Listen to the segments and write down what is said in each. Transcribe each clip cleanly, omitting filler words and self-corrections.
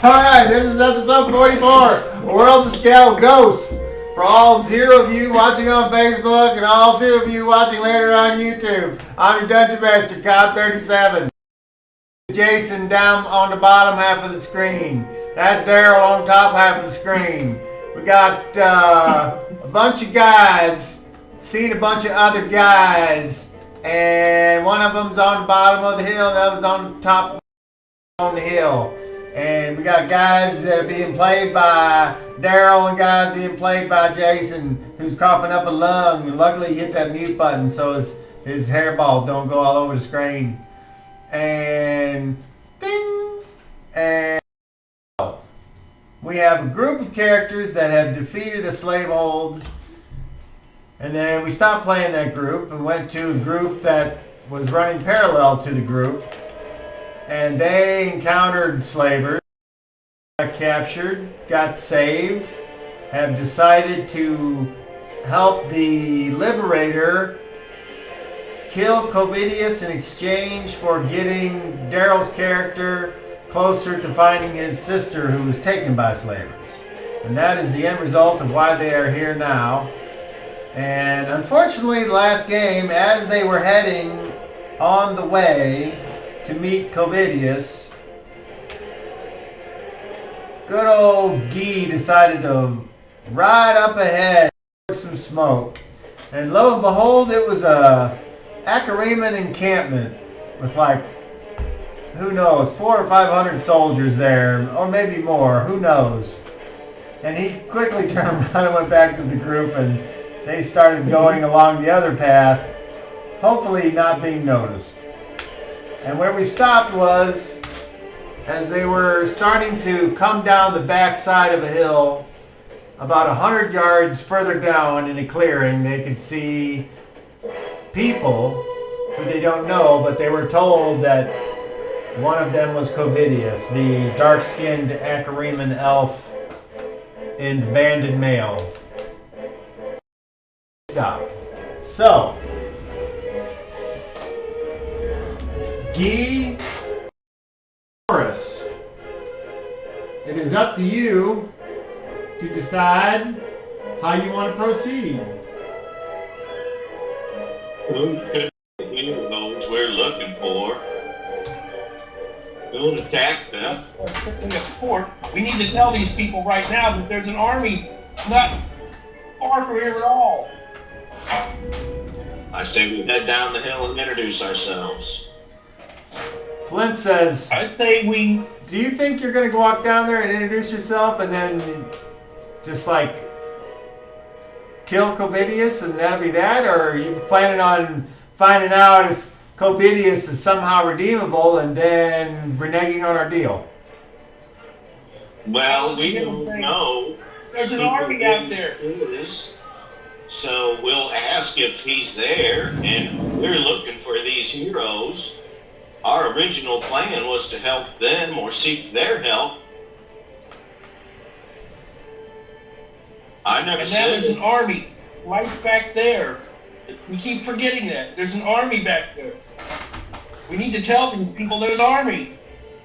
Alright, this is episode 44, World of Skell-Ghosts. For all 0 of you watching on Facebook and all 2 of you watching later on YouTube, I'm your Dungeon Master, Cobb37. Jason down on the bottom half of the screen. That's Daryl on top half of the screen. We got a bunch of guys, seen a bunch of other guys, and one of them's on the bottom of the hill, the other's on the top on the hill. And we got guys that are being played by Daryl and guys being played by Jason, who's coughing up a lung. And luckily he hit that mute button so his hairball don't go all over the screen. And ding! And we have a group of characters that have defeated a slavehold. And then we stopped playing that group and went to a group that was running parallel to the group. And they encountered slavers, got captured, got saved, have decided to help the liberator kill Covidius in exchange for getting Daryl's character closer to finding his sister who was taken by slavers. And that is the end result of why they are here now. And unfortunately, the last game, as they were heading on the way to meet Covidius, good old Guy decided to ride up ahead with some smoke. And lo and behold, it was a Acariman encampment with like, who knows, 400 or 500 soldiers there, or maybe more, who knows. And he quickly turned around and went back to the group, and they started going along the other path, hopefully not being noticed. And where we stopped was, as they were starting to come down the back side of a hill, about 100 yards further down in a clearing, they could see people who they don't know, but they were told that one of them was Covidius, the dark-skinned Acariman elf in the banded male. Stopped. So, Guy, Morris, it is up to you to decide how you want to proceed. Who could be those we're looking for? We'll attack them. Sitting at fort. We need to tell these people right now that there's an army not far from here at all. I say we head down the hill and introduce ourselves. Flint says, I say we... do you think you're going to walk down there and introduce yourself and then just like kill Covidius and that'll be that? Or are you planning on finding out if Covidius is somehow redeemable and then reneging on our deal? Well, we don't know. There's an army out there. So we'll ask if he's there, and we're looking for these heroes. Our original plan was to help them or seek their help. I never And said that is an army right back there. We keep forgetting that. There's an army back there. We need to tell these people there's an army.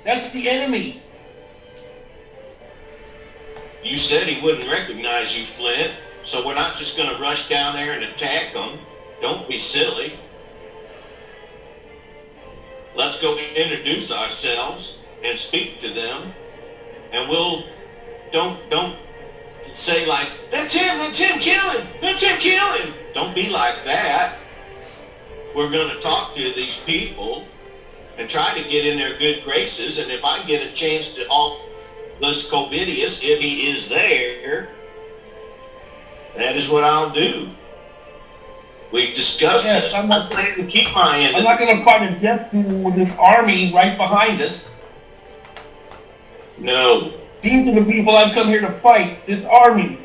That's the enemy. You said he wouldn't recognize you, Flint, so we're not just going to rush down there and attack them. Don't be silly. Let's go introduce ourselves and speak to them, and we'll don't say like, that's him, kill him. Don't be like that. We're going to talk to these people and try to get in their good graces, and if I get a chance to off this Covidius, if he is there, that is what I'll do. We've discussed this. I'm not planning to keep my end. I'm not going to fight a death duel with this army right behind us. No. These are the people I've come here to fight. This army.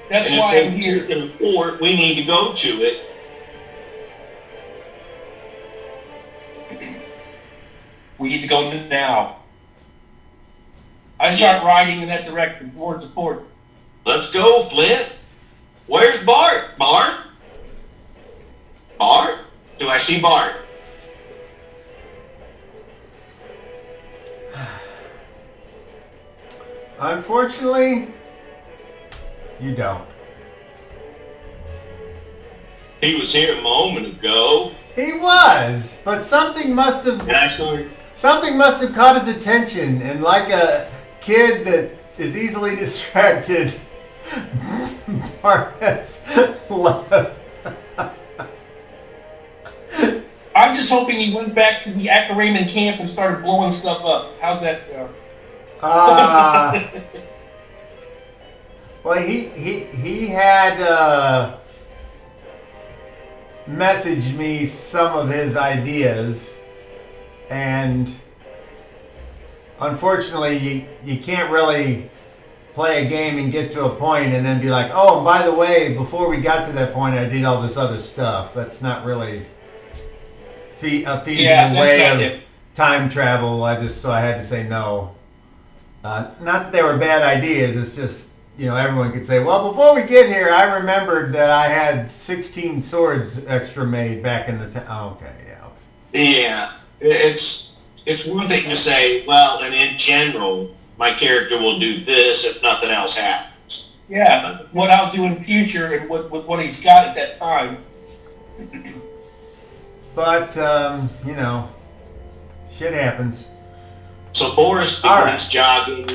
That's why I'm here. In the fort, we need to go to it. We need to go now. I start riding in that direction towards the fort. Let's go, Flint. Where's Bart? Bart? Bart? Do I see Bart? Unfortunately, you don't. He was here a moment ago. He was, but something must have caught his attention, and like a kid that is easily distracted, Boris left. I'm just hoping he went back to the Acaraman camp and started blowing stuff up. How's that sound? Well, he had messaged me some of his ideas, and unfortunately you can't really play a game and get to a point and then be like, oh, and by the way, before we got to that point I did all this other stuff. That's not really a feasible way of time travel. I had to say no. Not that they were bad ideas, it's just, everyone could say, well, before we get here, I remembered that I had 16 swords extra made back in the time. Okay, yeah. Okay. Yeah, it's one thing to say, well, and in general, my character will do this if nothing else happens. Yeah, what I'll do in future and what he's got at that time. But, shit happens. So Boris begins jogging.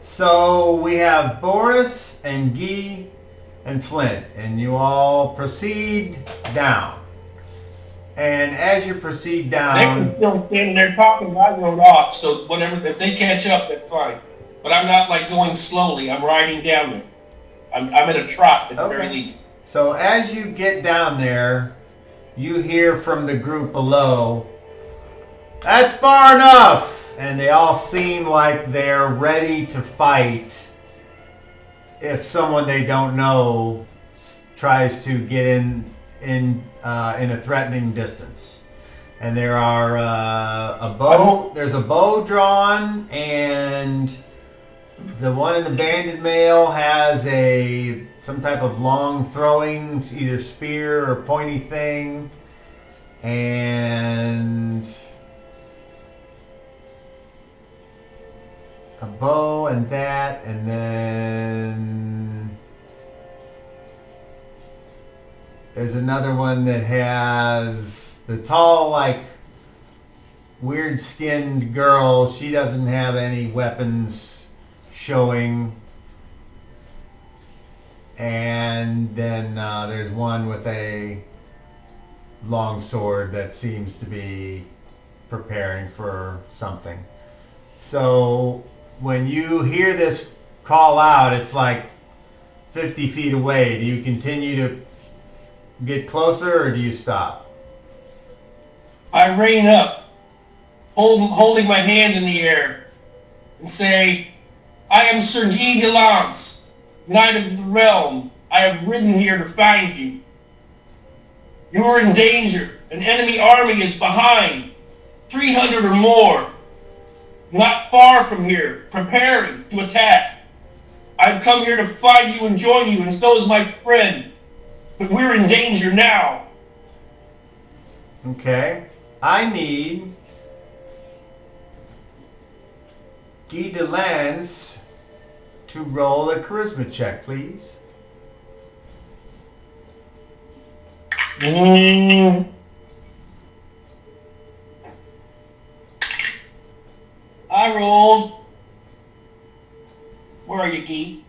So we have Boris and Guy and Flint, and you all proceed down. And as you proceed down... They can still standing there talking, I rode off, so whatever, if they catch up, that's fine. But I'm not like going slowly, I'm riding down there. I'm at a trot at the very least. So as you get down there, you hear from the group below, that's far enough! And they all seem like they're ready to fight if someone they don't know tries to get in a threatening distance. And there are there's a bow drawn, and the one in the banded mail has some type of long throwing, either spear or pointy thing, and a bow and that, and then there's another one that has the tall, like, weird skinned girl. She doesn't have any weapons showing. And then there's one with a long sword that seems to be preparing for something. So when you hear this call out, it's like 50 feet away. Do you continue to get closer, or do you stop? I rein up, holding my hand in the air, and say, I am Sir Guy de Lance, Knight of the Realm. I have ridden here to find you. You are in danger. An enemy army is behind, 300 or more. Not far from here, preparing to attack. I've come here to find you and join you, and so is my friend. But we're in danger now. Okay. I need Guy de Lance to roll a charisma check, please. I rolled. Where are you, Guy?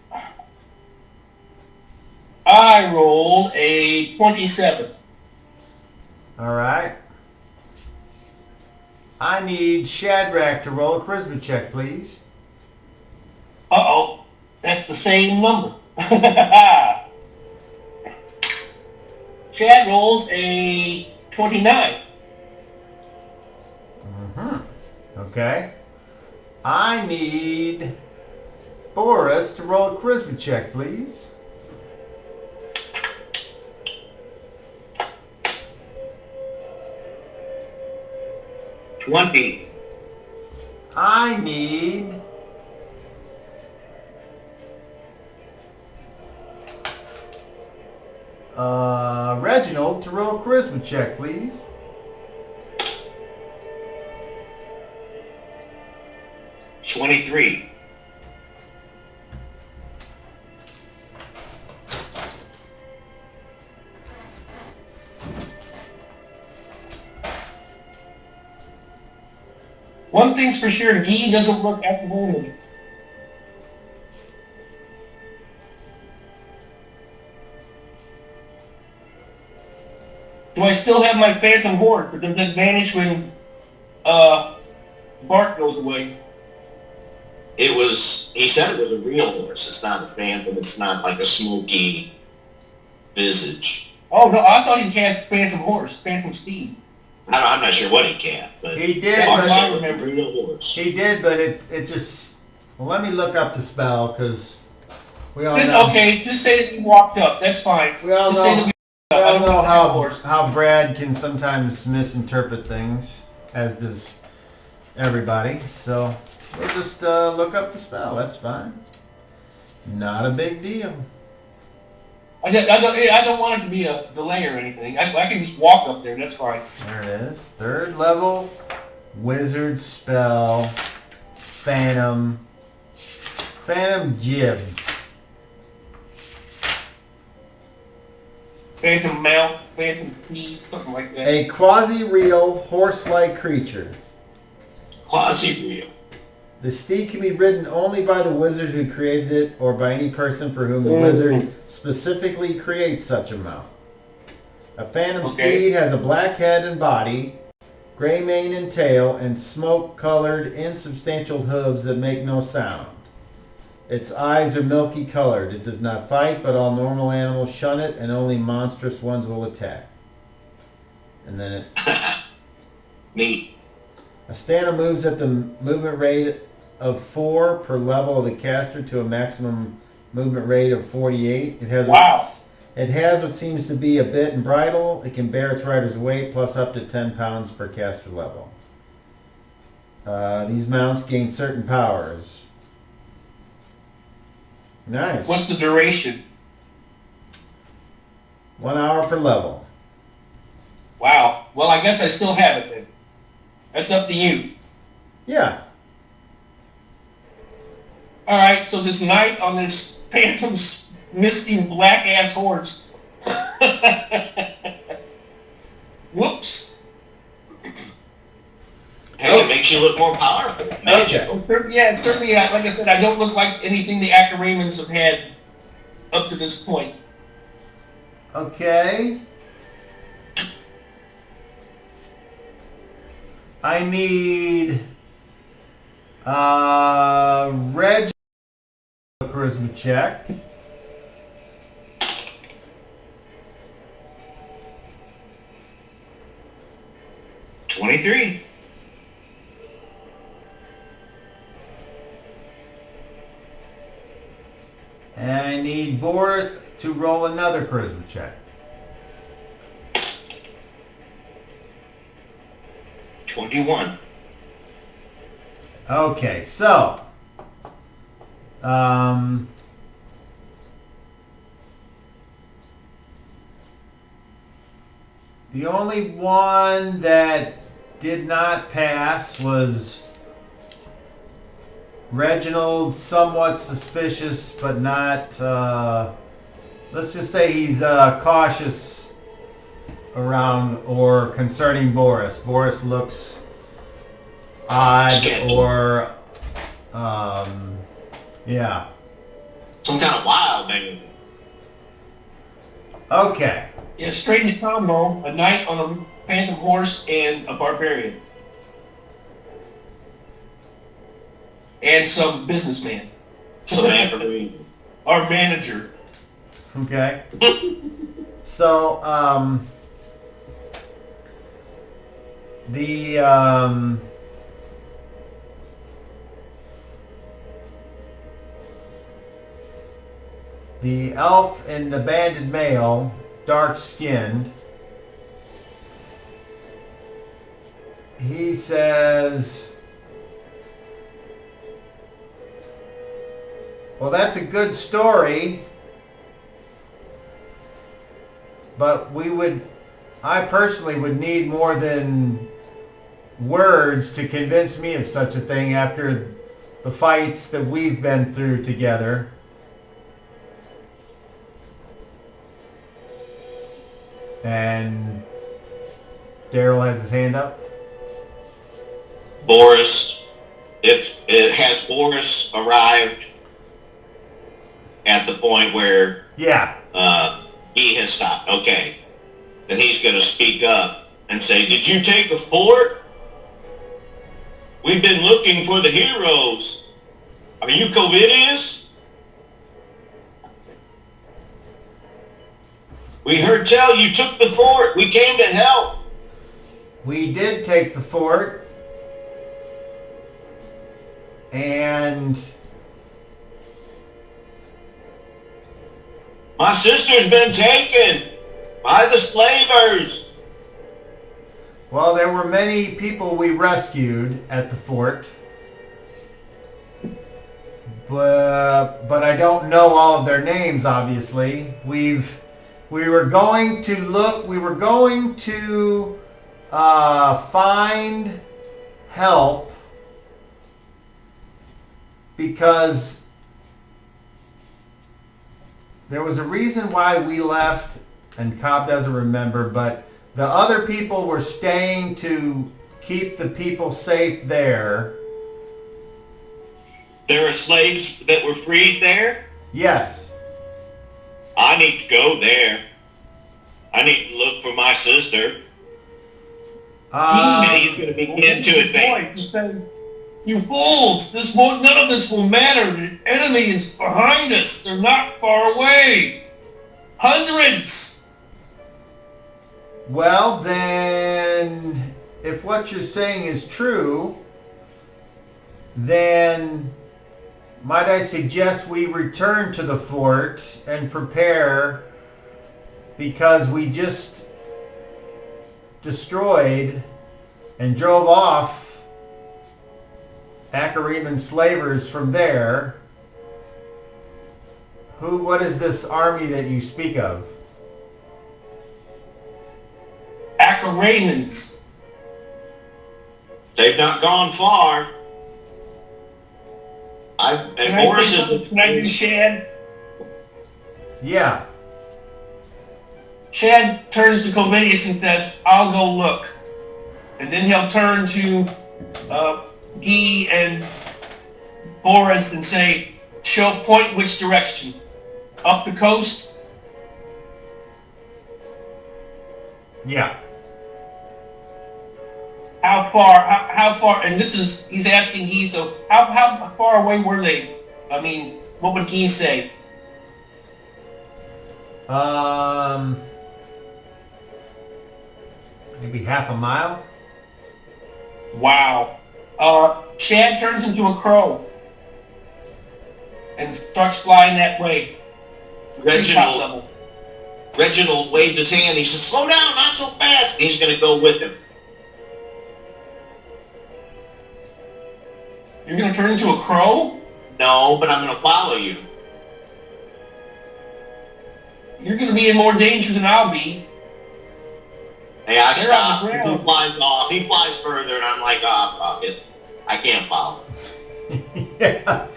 I rolled a 27. All right. I need Shadrach to roll a charisma check, please. Uh-oh. That's the same number. Chad rolls a 29. Okay. I need Boris to roll a charisma check, please. I need Reginald to roll a charisma check, please. One thing's for sure, Guy doesn't look alcoholic. Do I still have my phantom horse, or does it vanish when Bart goes away? He said it was a real horse. It's not a phantom. It's not like a smoky visage. Oh, no, I thought he cast Phantom Horse, Phantom Steed. I'm not sure what he cast, but he did. Bart But said it was a real horse. he did, but it just. Well, let me look up the spell because we all know. Okay, just say that he walked up. That's fine. We all just know. Say that We all know horse. how Brad can sometimes misinterpret things, as does everybody. So we'll just look up the spell. That's fine. Not a big deal. I don't want it to be a delay or anything. I can just walk up there. That's fine. There it is. 3rd level wizard spell. Phantom Jib. Phantom Mount, Phantom Steed, something like that. A quasi-real horse-like creature. Quasi-real. The steed can be ridden only by the wizard who created it or by any person for whom the wizard specifically creates such a mount. A phantom steed has a black head and body, gray mane and tail, and smoke-colored, insubstantial hooves that make no sound. Its eyes are milky colored. It does not fight, but all normal animals shun it, and only monstrous ones will attack. And then it... Neat. A stana moves at the movement rate of 4 per level of the caster to a maximum movement rate of 48. It has what seems to be a bit and bridle. It can bear its rider's weight plus up to 10 pounds per caster level. These mounts gain certain powers. Nice. What's the duration? 1 hour per level. Wow. Well, I guess I still have it then. That's up to you. Yeah. All right, so this knight on this phantom misty black ass horse. Whoops. Hey, it makes you look more powerful. Magic. Yeah, certainly, like I said, I don't look like anything the Acaramans have had up to this point. Okay. I need Reg charisma check. $23. And I need Boris to roll another charisma check. 21. Okay, so the only one that did not pass was Reginald, somewhat suspicious, but not, let's just say he's cautious around or concerning Boris. Boris looks odd or, yeah. Some kind of wild thing. Okay. Yeah, strange combo, a knight on a phantom horse and a barbarian. And some businessman. Some Acaramans. Our manager. Okay. So, the elf and the banded male, dark-skinned, he says, well, that's a good story, but I personally would need more than words to convince me of such a thing after the fights that we've been through together. And Daryl has his hand up. Boris, has Boris arrived at the point where Yeah. he has stopped? Okay. Then he's going to speak up and say, did you take a fort? We've been looking for the heroes. Are you Covidius? We heard tell you took the fort. We came to help. We did take the fort. And My sister's been taken by the slavers. well, there were many people we rescued at the fort. But I don't know all of their names, obviously. We were going to find help because there was a reason why we left, and Cobb doesn't remember, but the other people were staying to keep the people safe there. There are slaves that were freed there. Yes. I need to go there. I need to look for my sister. He's going to begin to advance. You fools! None of this will matter. The enemy is behind us. They're not far away. Hundreds. Well, then, if what you're saying is true, then might I suggest we return to the fort and prepare, because we just destroyed and drove off Acariman slavers from there. What is this army that you speak of? Acaramans. They've not gone far. Can I do Shad? Yeah. Shad turns to Covidius and says, I'll go look. And then he'll turn to Guy and Boris and say, point which direction? Up the coast? Yeah. How far, and he's asking Guy, so how far away were they? I mean, what would Guy say? Maybe half a mile? Wow. Shad turns into a crow and starts flying that way. Reginald waved his hand. He said, slow down, not so fast. And he's going to go with him. You're going to turn into a crow? No, but I'm going to follow you. You're going to be in more danger than I'll be. Hey, I stop. He flies off. He flies further, and I'm like, fuck it. I can't follow. Yeah.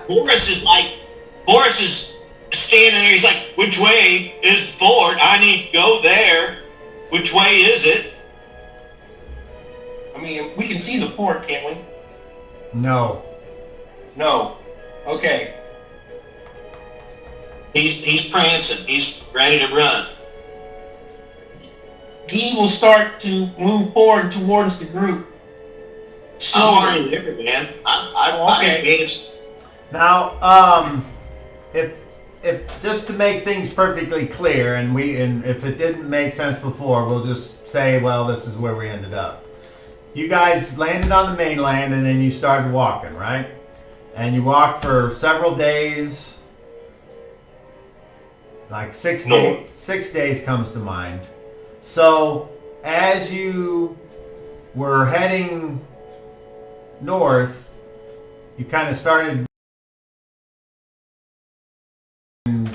Boris is standing there. He's like, which way is the fort? I need to go there. Which way is it? I mean, we can see the fort, can't we? No. No. Okay. He's prancing. He's ready to run. Guy will start to move forward towards the group. I'm already there, man. Okay. Now, if just to make things perfectly clear, and if it didn't make sense before, we'll just say, well, this is where we ended up. You guys landed on the mainland, and then you started walking, right? And you walked for several days. Like 6 days. 6 days comes to mind. So, as you were heading north, you kind of started in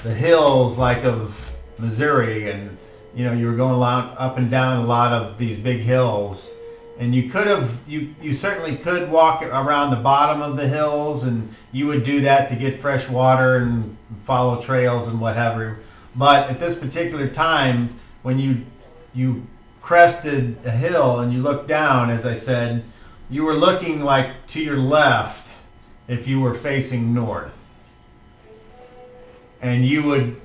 the hills like of Missouri, and you were going up and down a lot of these big hills, and you certainly could walk around the bottom of the hills, and you would do that to get fresh water and follow trails and whatever. But at this particular time, when you crested a hill and you look down, as I said, you were looking like to your left if you were facing north. And you would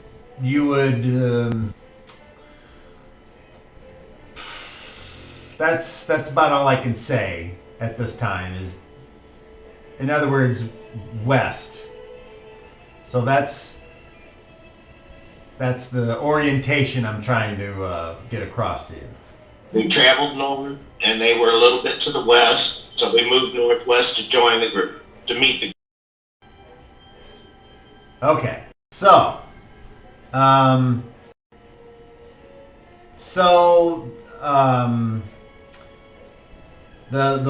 that's about all I can say at this time is, in other words, west. So that's the orientation I'm trying to get across to you. We traveled north, and they were a little bit to the west, so we moved northwest to join the group, to meet the group. Okay, so, the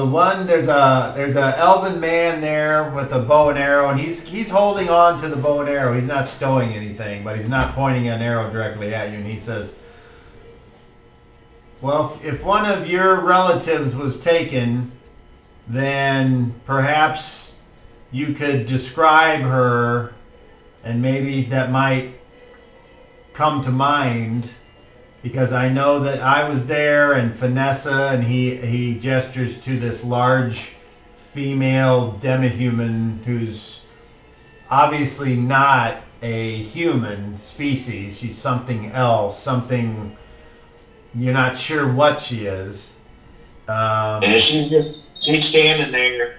one, there's a elven man there with a bow and arrow, and he's holding on to the bow and arrow. He's not stowing anything, but he's not pointing an arrow directly at you, and he says, well, if one of your relatives was taken, then perhaps you could describe her, and maybe that might come to mind, because I know that I was there, and Vanessa, and he gestures to this large female demi-human who's obviously not a human species. She's something else, something you're not sure what she is. And she's standing there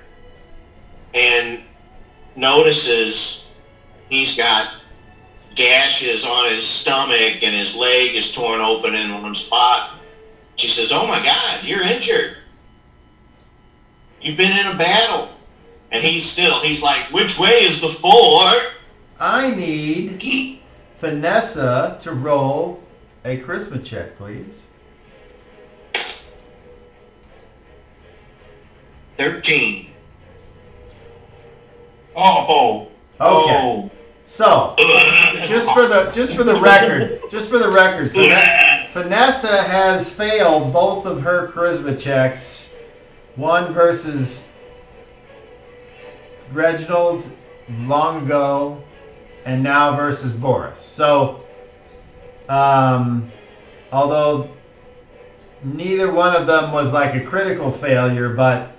and notices he's got gashes on his stomach and his leg is torn open in one spot. She says, oh my God, you're injured. You've been in a battle. And he's like, which way is the fort? I need Vanessa to roll a charisma check, please. 13. Oh. Okay. Oh. So, just for the record, Vanessa has failed both of her charisma checks. One versus Reginald long ago, and now versus Boris. So, although neither one of them was like a critical failure, but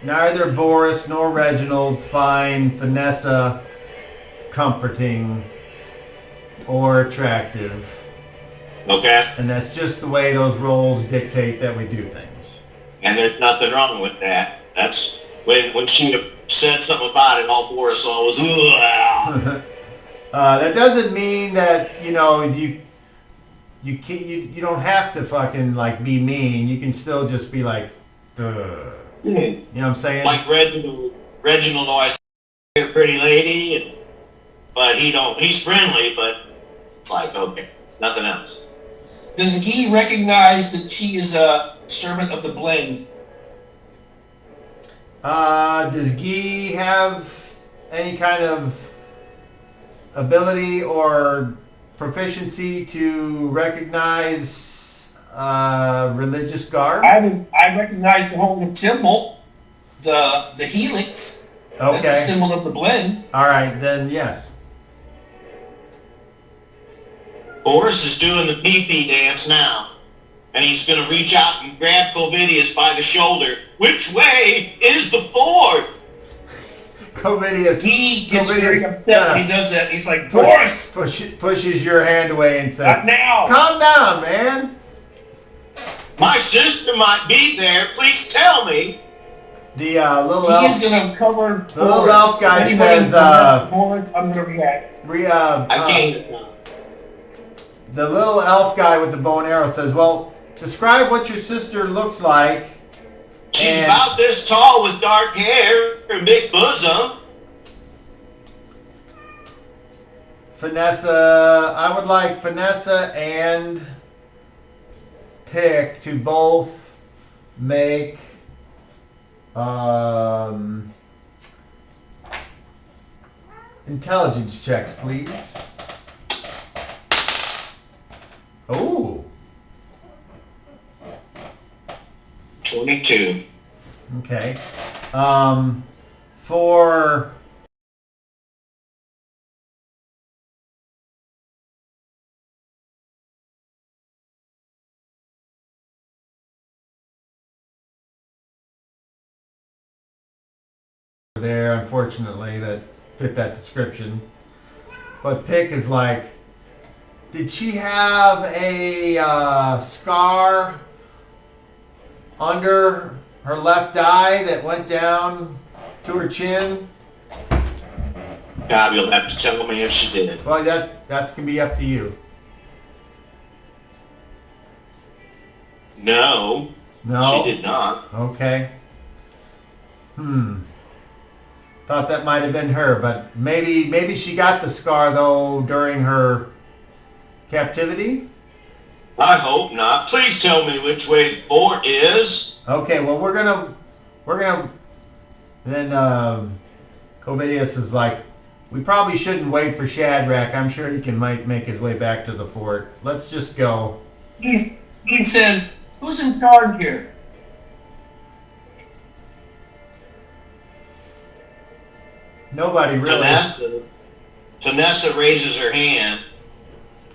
neither Boris nor Reginald find Vanessa comforting or attractive. Okay. And that's just the way those roles dictate that we do things. And there's nothing wrong with that. That's when she said something about it, all Boris saw was, ooh. That doesn't mean that, you don't have to fucking like be mean. You can still just be like, duh. You know what I'm saying? Like Reginald always said, a pretty lady, but he's friendly, but it's like, okay, nothing else. Does Guy recognize that she is a servant of the blend? Does Guy have any kind of ability or proficiency to recognize religious garb? I recognize the whole temple, the helix. Okay. That's the symbol of the blend. All right, then yes. Boris is doing the pee-pee dance now, and he's going to reach out and grab Covidius by the shoulder. Which way is the ford? Covidius. He gets very upset when he does that. He's like, Boris! Pushes your hand away and says, not now! Calm down, man. My sister might be there. Please tell me. The little elf. He's going to cover Boris. The little elf guy says, Boris, I'm going to react. I can't. The little elf guy with the bow and arrow says, well, describe what your sister looks like. She's about this tall with dark hair and big bosom. Vanessa, I would like Vanessa and Pick to both make intelligence checks, please. Oh. 22. Okay. For there, unfortunately, that fit that description. But Pick is like, did she have a scar under her left eye that went down to her chin? God, you'll have to tell me if she did. Well, that's going to be up to you. No. No? She did not. Okay. Thought that might have been her, but maybe she got the scar, though, during her captivity? I hope not. Please tell me which way the fort is. Okay, well, we're gonna, then, Covidius is like, we probably shouldn't wait for Shadrach. I'm sure he might make his way back to the fort. Let's just go. He says, who's in charge here? Nobody really. Vanessa raises her hand,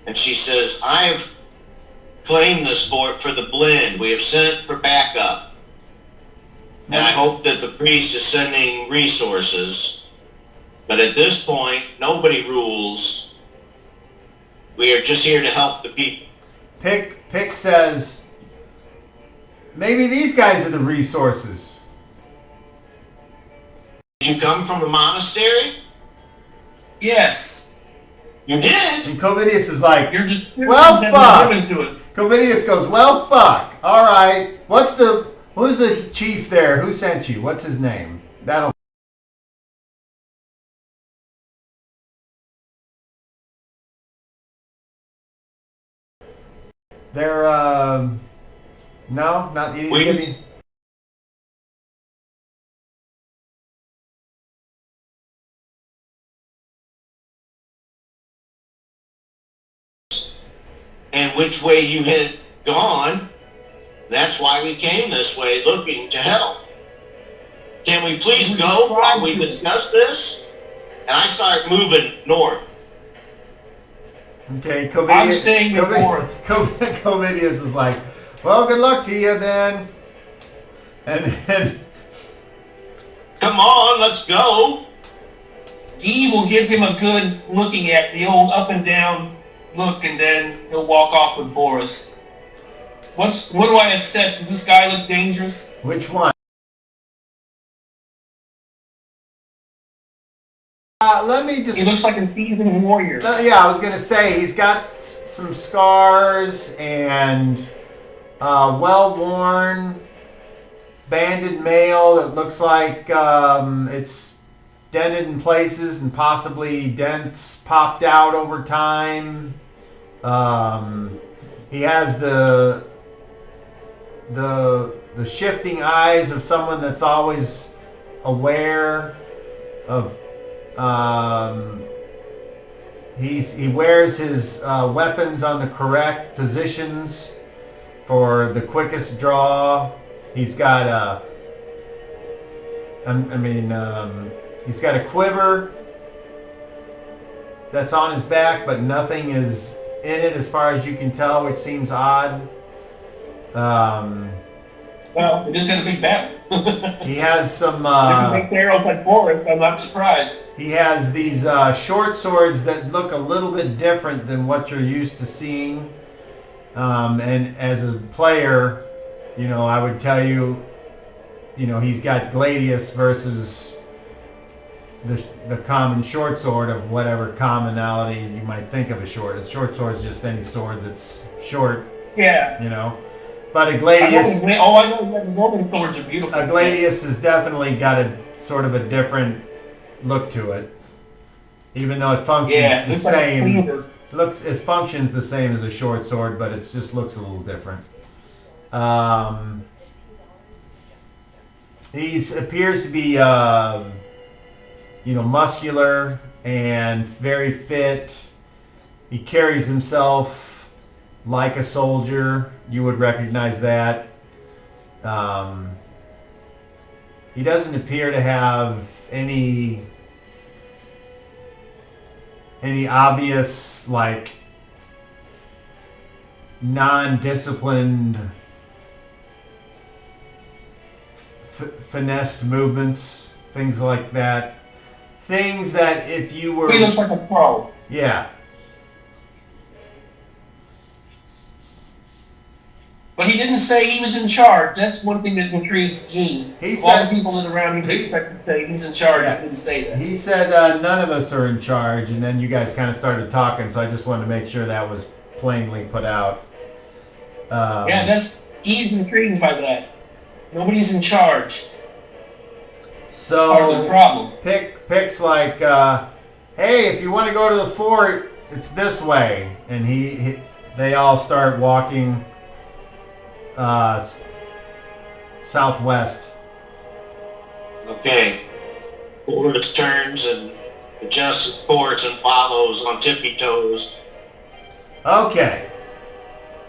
and she says, I have claimed this fort for the blend. We have sent for backup. And I hope that the priest is sending resources. But at this point, nobody rules. We are just here to help the people. Pick says, maybe these guys are the resources. Did you come from the monastery? Yes. You did? And Covidius is like, You're just well, fuck. into it. Covidius goes, well, fuck. All right. Who's the chief there? Who sent you? What's his name? That'll. They're, no, not, you didn't give me. And which way you had gone. That's why we came this way, looking to help. Can we please go while we discuss this? And I start moving north. Okay, I'm staying in north. Covidius is like, well, good luck to you then. And Come on, let's go. He will give him a good looking at the old up and down look, and then he'll walk off with Boris. What do I assess? Does this guy look dangerous? Which one? Let me just... He looks like a seasoned warrior. Yeah, I was going to say, he's got some scars and well-worn banded mail that looks like it's dented in places and possibly dents popped out over time. He has the shifting eyes of someone that's always aware of. He wears his weapons on the correct positions for the quickest draw. He's got he's got a quiver that's on his back, but nothing is in it as far as you can tell, which seems odd. Well, it just had a big battle. He has some... big arrows like Boris, I'm not surprised. He has these short swords that look a little bit different than what you're used to seeing. And as a player, I would tell you, he's got Gladius versus the common short sword of whatever commonality you might think of a short. A short sword is just any sword that's short. Yeah. But a Gladius... I know that Roman swords are beautiful. A Gladius has definitely got a sort of a different look to it. Even though it functions the same. It functions the same as a short sword, but it just looks a little different. He appears to be muscular and very fit. He carries himself like a soldier. You would recognize that. He doesn't appear to have any obvious, like, non-disciplined, finessed movements. things like that. Things that if you were... He looks like a pro. Yeah. But he didn't say he was in charge. That's one thing that intrigues me. He All said... the people that are around him expect to say he's in charge. Yeah. He didn't say that. He said none of us are in charge, and then you guys kind of started talking, so I just wanted to make sure that was plainly put out. Yeah, he's intrigued by that. Nobody's in charge. So Part of the problem. Pick's like, hey, if you want to go to the fort, it's this way, and they all start walking southwest. Okay. Forrest turns and adjusts ports and follows on tippy toes. Okay.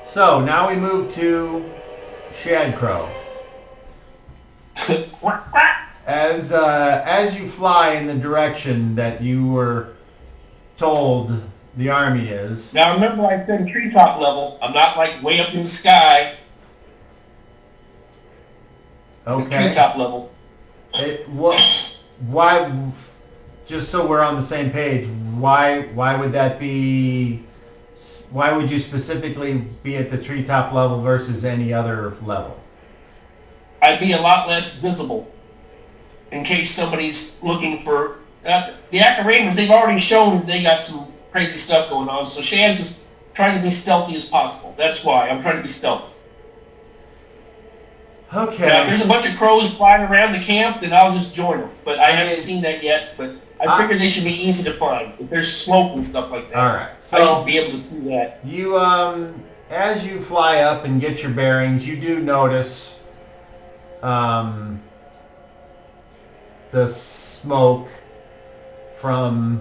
So now we move to Shadcrow. As you fly in the direction that you were told the army is. Now remember, I said treetop level. I'm not like way up in the sky. Okay. Treetop level. Why? Just so we're on the same page. Why would that be? Why would you specifically be at the treetop level versus any other level? I'd be a lot less visible in case somebody's looking for... the Akaramers, they've already shown they got some crazy stuff going on, so Shad's just trying to be stealthy as possible. That's why I'm trying to be stealthy. Okay. Now, if there's a bunch of crows flying around the camp, then I'll just join them. But I haven't seen that yet, but I figured they should be easy to find. If there's smoke and stuff like that, all right. So I should be able to see that. You, as you fly up and get your bearings, you do notice the smoke from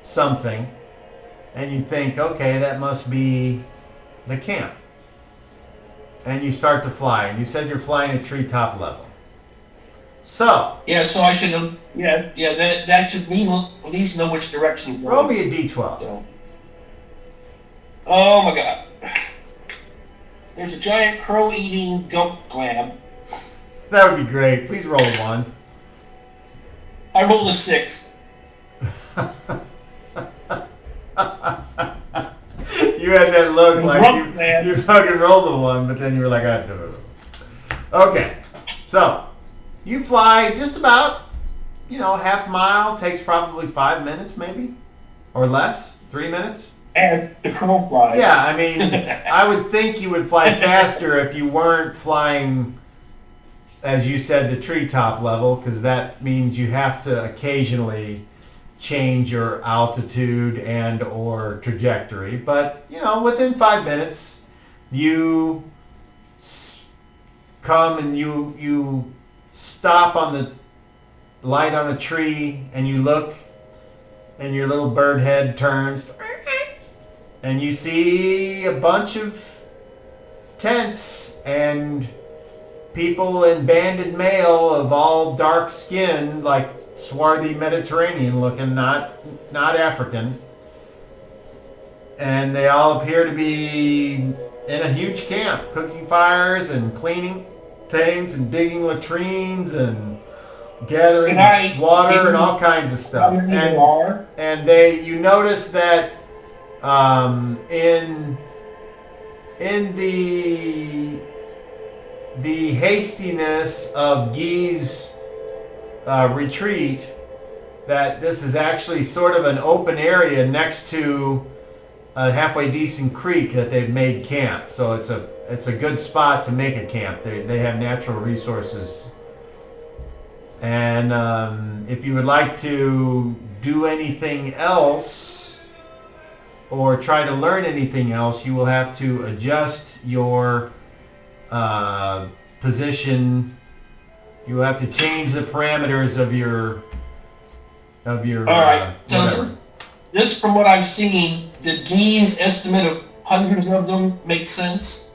something, and you think, okay, that must be the camp. And you start to fly, and you said you're flying at treetop level. So Yeah, so I should have... Yeah, that should mean at least know which direction you're roll going. me a d12. So. Oh my god. There's a giant crow-eating gump glab. That would be great. Please roll a 1. I rolled a 6. You had that look like Rump, man. you fucking rolled a 1, but then you were like, I do it. Okay, so you fly just about, half a mile. Takes probably 5 minutes, maybe, or less. 3 minutes. And the crow flies. Yeah, I mean, I would think you would fly faster if you weren't flying, as you said, the treetop level, because that means you have to occasionally change your altitude and or trajectory. But, within 5 minutes, you come and you stop on the light on a tree, and you look, and your little bird head turns, and you see a bunch of tents and people in banded mail of all dark skin, like swarthy Mediterranean looking, not African. And they all appear to be in a huge camp, cooking fires and cleaning things and digging latrines and gathering water and all kinds of stuff. And you notice that in the hastiness of Guy's retreat, that this is actually sort of an open area next to a halfway decent creek that they've made camp. So it's a good spot to make a camp. They have natural resources. And if you would like to do anything else or try to learn anything else, you will have to adjust your position. You will have to change the parameters of your all right. So this, from what I've seen, the Guy's estimate of hundreds of them makes sense.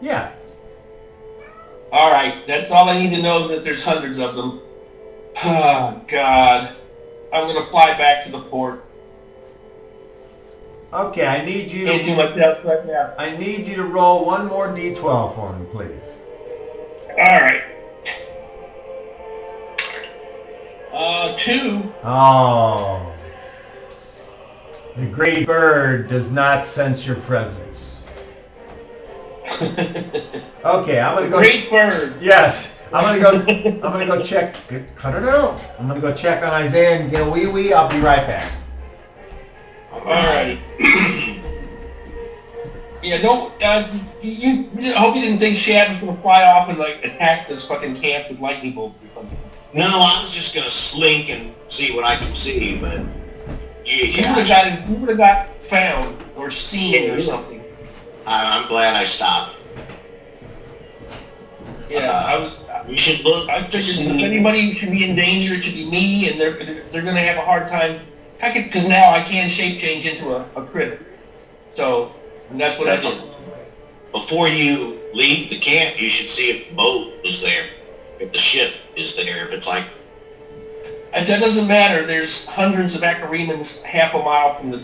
Yeah. All right. That's all I need to know, that there's hundreds of them. Oh God. I'm gonna fly back to the port. Okay, I need you Can't do much else right now. I need you to roll one more d12 for me, please. All right. 2. Oh. The great bird does not sense your presence. Okay, I'm gonna go. Great bird. Yes, I'm gonna go check. Cut it out. I'm gonna go check on Isaiah and get wee wee. I'll be right back. Alrighty. Yeah, no, you I hope you didn't think Shad was going to fly off and, like, attack this fucking camp with lightning bolts or something. No, I was just gonna slink and see what I could see, but You would have got found or seen or something. I'm glad I stopped. Yeah, We should look. I figured if anybody should be in danger, it should be me, and they're going to have a hard time. Because now I can shape change into a critter. So, and that's what I did. Before you leave the camp, you should see if the boat is there, if the ship is there, if it's like... And that doesn't matter. There's hundreds of Acaremans half a mile from the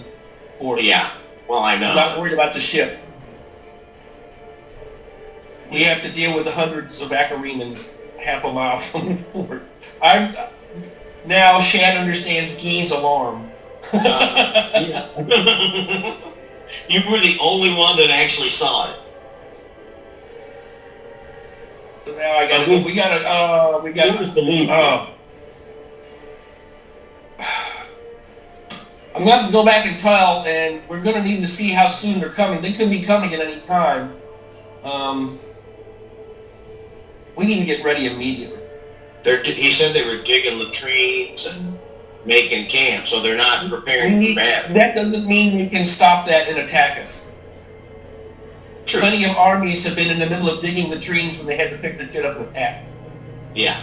border. Yeah, well, I know. I'm not worried about the ship. We have to deal with the hundreds of Acaremans half a mile from the fort. Now Shad understands Guy's alarm. Yeah. You were the only one that actually saw it. So now I got to. We got to. I'm going to have to go back and tell, and we're going to need to see how soon they're coming. They could be coming at any time. We need to get ready immediately. He said they were digging latrines and making camp, so they're not preparing for battle. That doesn't mean we can stop that and attack us. True. Plenty of armies have been in the middle of digging latrines when they had to pick the shit up and attack. Yeah.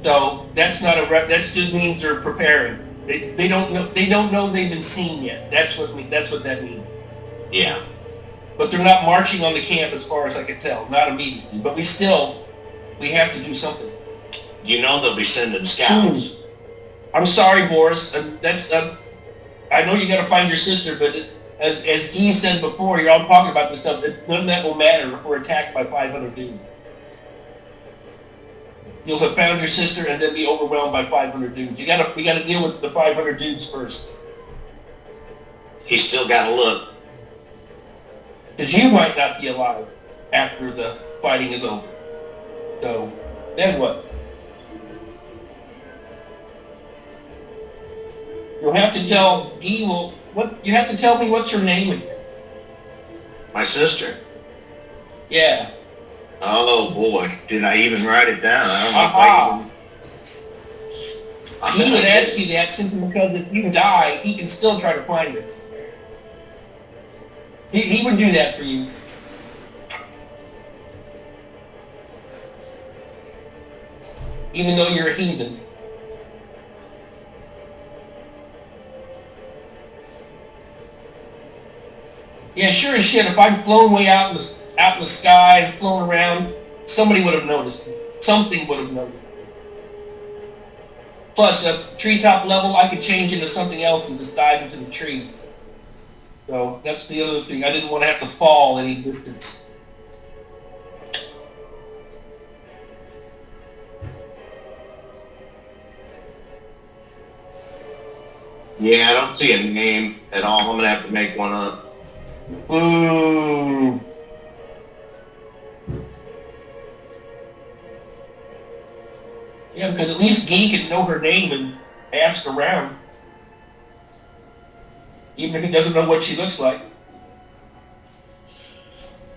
So that's not that just means they're preparing. They don't know they've been seen yet. That's what that means. Yeah. But they're not marching on the camp as far as I can tell. Not immediately. But we have to do something. You know they'll be sending scouts. I'm sorry, Boris. I know you got to find your sister, but as Guy said before, you're all talking about this stuff. None of that will matter if we're attacked by 500 dudes. You'll have found your sister and then be overwhelmed by 500 dudes. We got to deal with the 500 dudes first. He's still got to look. Because you might not be alive after the fighting is over. So, then what? You'll have to tell Guy, you have to tell me what's her name again. My sister? Yeah. Oh boy, did I even write it down? I don't know if I even... He would ask you that simply because if you die, he can still try to find her. He would do that for you. Even though you're a heathen. Yeah, sure as shit, if I'd flown way out in the sky and flown around, somebody would have noticed me. Something would have noticed me. Plus, at treetop level, I could change into something else and just dive into the trees. So, that's the other thing. I didn't want to have to fall any distance. Yeah, I don't see a name at all. I'm going to have to make one up. Ooh. Yeah, because at least Guy can know her name and ask around. Even if he doesn't know what she looks like.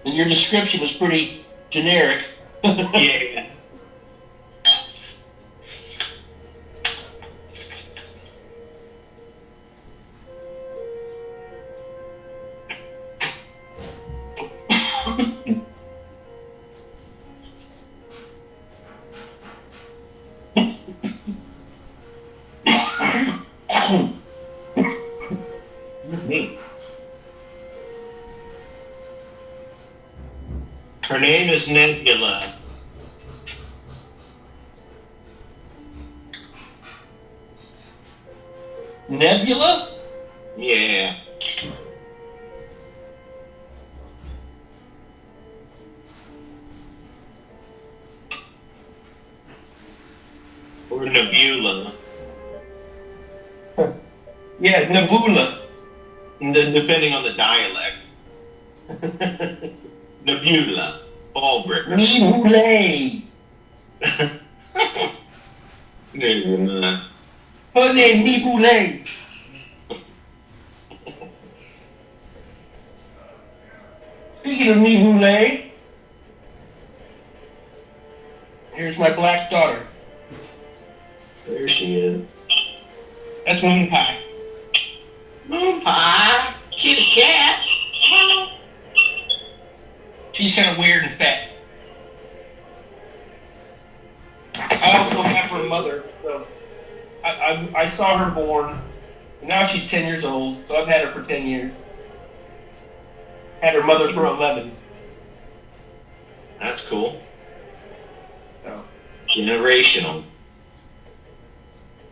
And your description was pretty generic. Yeah. Her name is Nebula. Nebula? Yeah. Or Nebula. Yeah, Nebula. Depending on the dialect. Nebula. Ball bricker. Nebula. Nebula. Her name Nebula. Speaking of Nebula, here's my black daughter. There she is. That's Moon Pie. Moon pie. Kitty cat. She's kind of weird and fat. I also have her mother. So I saw her born. Now she's 10 years old, so I've had her for 10 years. Had her mother for 11. That's cool. So. Generational.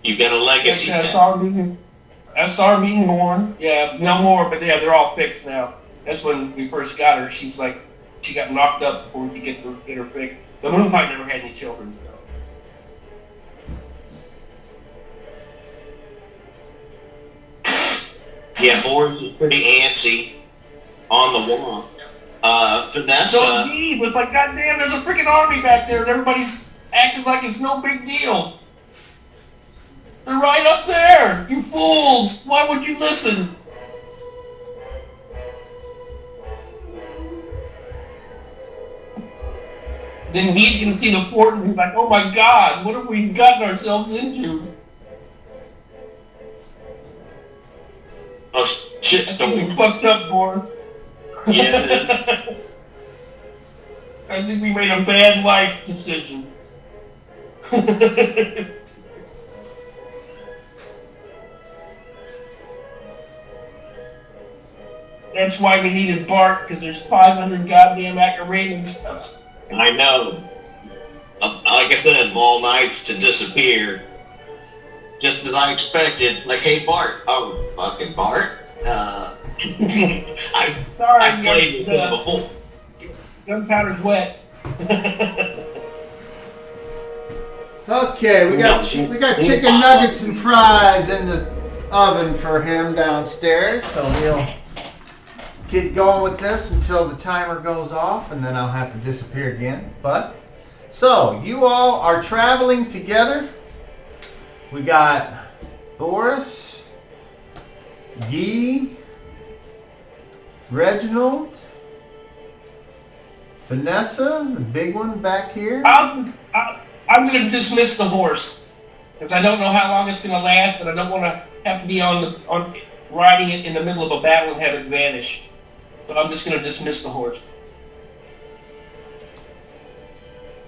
You've got a legacy. I saw her being born. Yeah, no more, but yeah, they're all fixed now. That's when we first got her. She was like, she got knocked up before we could get her fixed. The Moon Pie never had any children, so. Yeah, Boris is pretty antsy on the walk. Vanessa. So indeed, but like, goddamn, there's a freaking army back there, and everybody's acting like it's no big deal. They're right up there, you fools! Why would you listen? Then he's gonna see the fort and he's like, oh my god, what have we gotten ourselves into? Oh, shit, We fucked up, boy. Yeah. I think we made a bad life decision. That's why we needed Bart, because there's 500 goddamn Acaranians. I know. Like I said, all nights to disappear. Just as I expected. Like, hey, Bart. Oh, fucking Bart. I played with him before. Gunpowder's wet. Okay, we got chicken nuggets and fries in the oven for him downstairs, so we'll get going with this until the timer goes off, and then I'll have to disappear again. But so you all are traveling together. We got Boris, Guy, Reginald, Vanessa, the big one back here. I'm going to dismiss the horse because I don't know how long it's going to last, and I don't want to have to be on riding it in the middle of a battle and have it vanish. So I'm just going to dismiss the horse.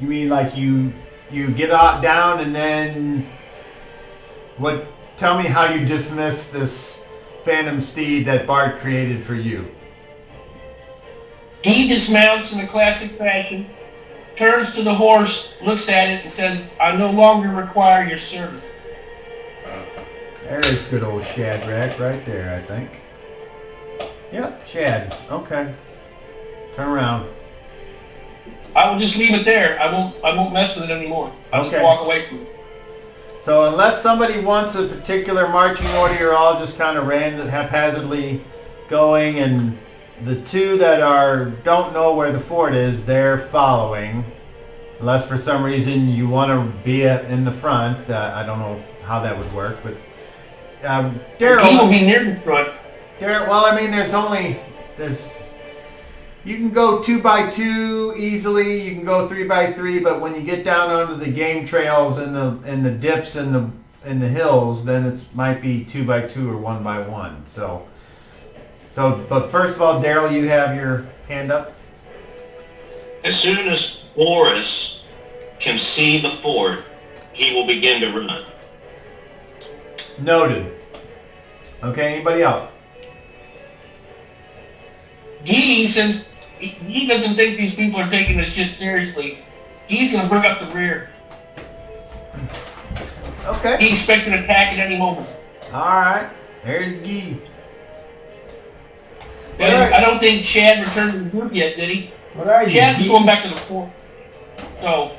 You mean like you get out down and then what? Tell me how you dismiss this phantom steed that Bart created for you. He dismounts in a classic fashion, turns to the horse, looks at it, and says, I no longer require your service. There's good old Shadrach right there, I think. Yep, Shad. Okay. Turn around. I will just leave it there. I won't mess with it anymore. I'll just walk away from it. So unless somebody wants a particular marching order, you're all just kind of random, haphazardly going, and the two that don't know where the fort is, they're following. Unless for some reason you want to be in the front. I don't know how that would work, but Daryl... He will be near the front. Well, I mean, you can go 2 by 2 easily. You can go 3 by 3, but when you get down onto the game trails and the dips and the hills, then it might be 2 by 2 or 1 by 1. So, but first of all, Daryl, you have your hand up. As soon as Boris can see the fort, he will begin to run. Noted. Okay, anybody else? Since he doesn't think these people are taking this shit seriously, he's going to bring up the rear. Okay. He expects an attack at any moment. All right. There's Guy. And I don't think Chad returned to the group yet, did he? What are you? Chad's going back to the fort. So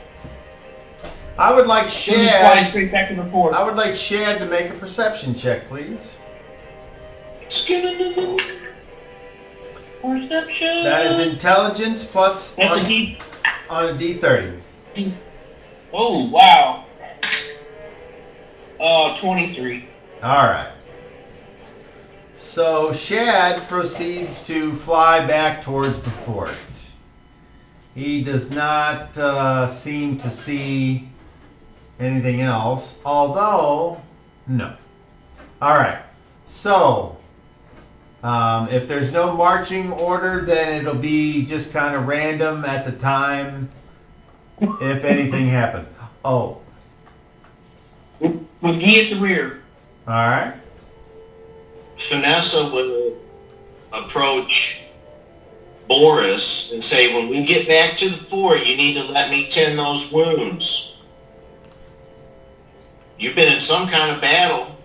I would like he'll just fly Shad. straight back to the fort. I would like Shad to make a perception check, please. Perception. That is intelligence plus That's a D. on a D30. Oh, wow. 23. All right. So Shad proceeds to fly back towards the fort. He does not seem to see anything else, although, no. All right. So, if there's no marching order, then it'll be just kind of random at the time if anything happens. Oh. With Guy at the rear. All right. Vanessa will approach Boris and say, when we get back to the fort, you need to let me tend those wounds. You've been in some kind of battle.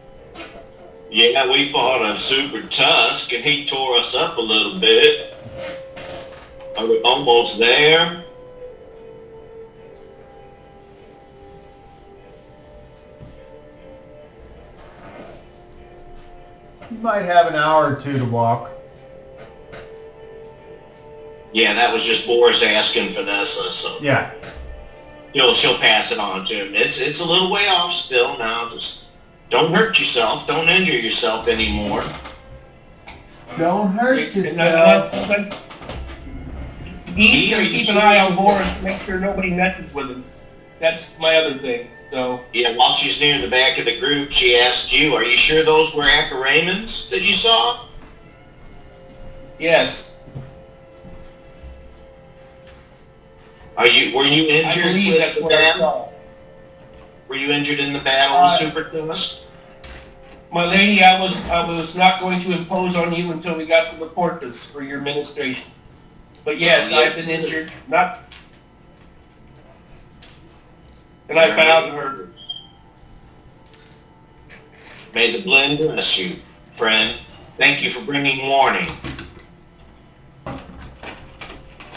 Yeah, we fought a super tusk and he tore us up a little bit. Are we almost there? You might have an hour or two to walk. Yeah, that was just Boris asking Vanessa, so Yeah. she'll pass it on to him. It's a little way off still now. Just don't hurt yourself. Don't injure yourself anymore. Don't hurt And yourself. keep an eye on Boris to make sure nobody messes with him. That's my other thing. So Yeah, while she's near the back of the group, she asked you, are you sure those were Acaraymans that you saw? yes, Were you I injured believe with that's the what I battle? saw. Were you injured in the battle with Super Tusk? My lady, I was not going to impose on you until we got to the portus for your ministration. But yes, Oh, yeah. I've been injured. And I bowed to her. May the blend bless you, friend. Thank you for bringing warning.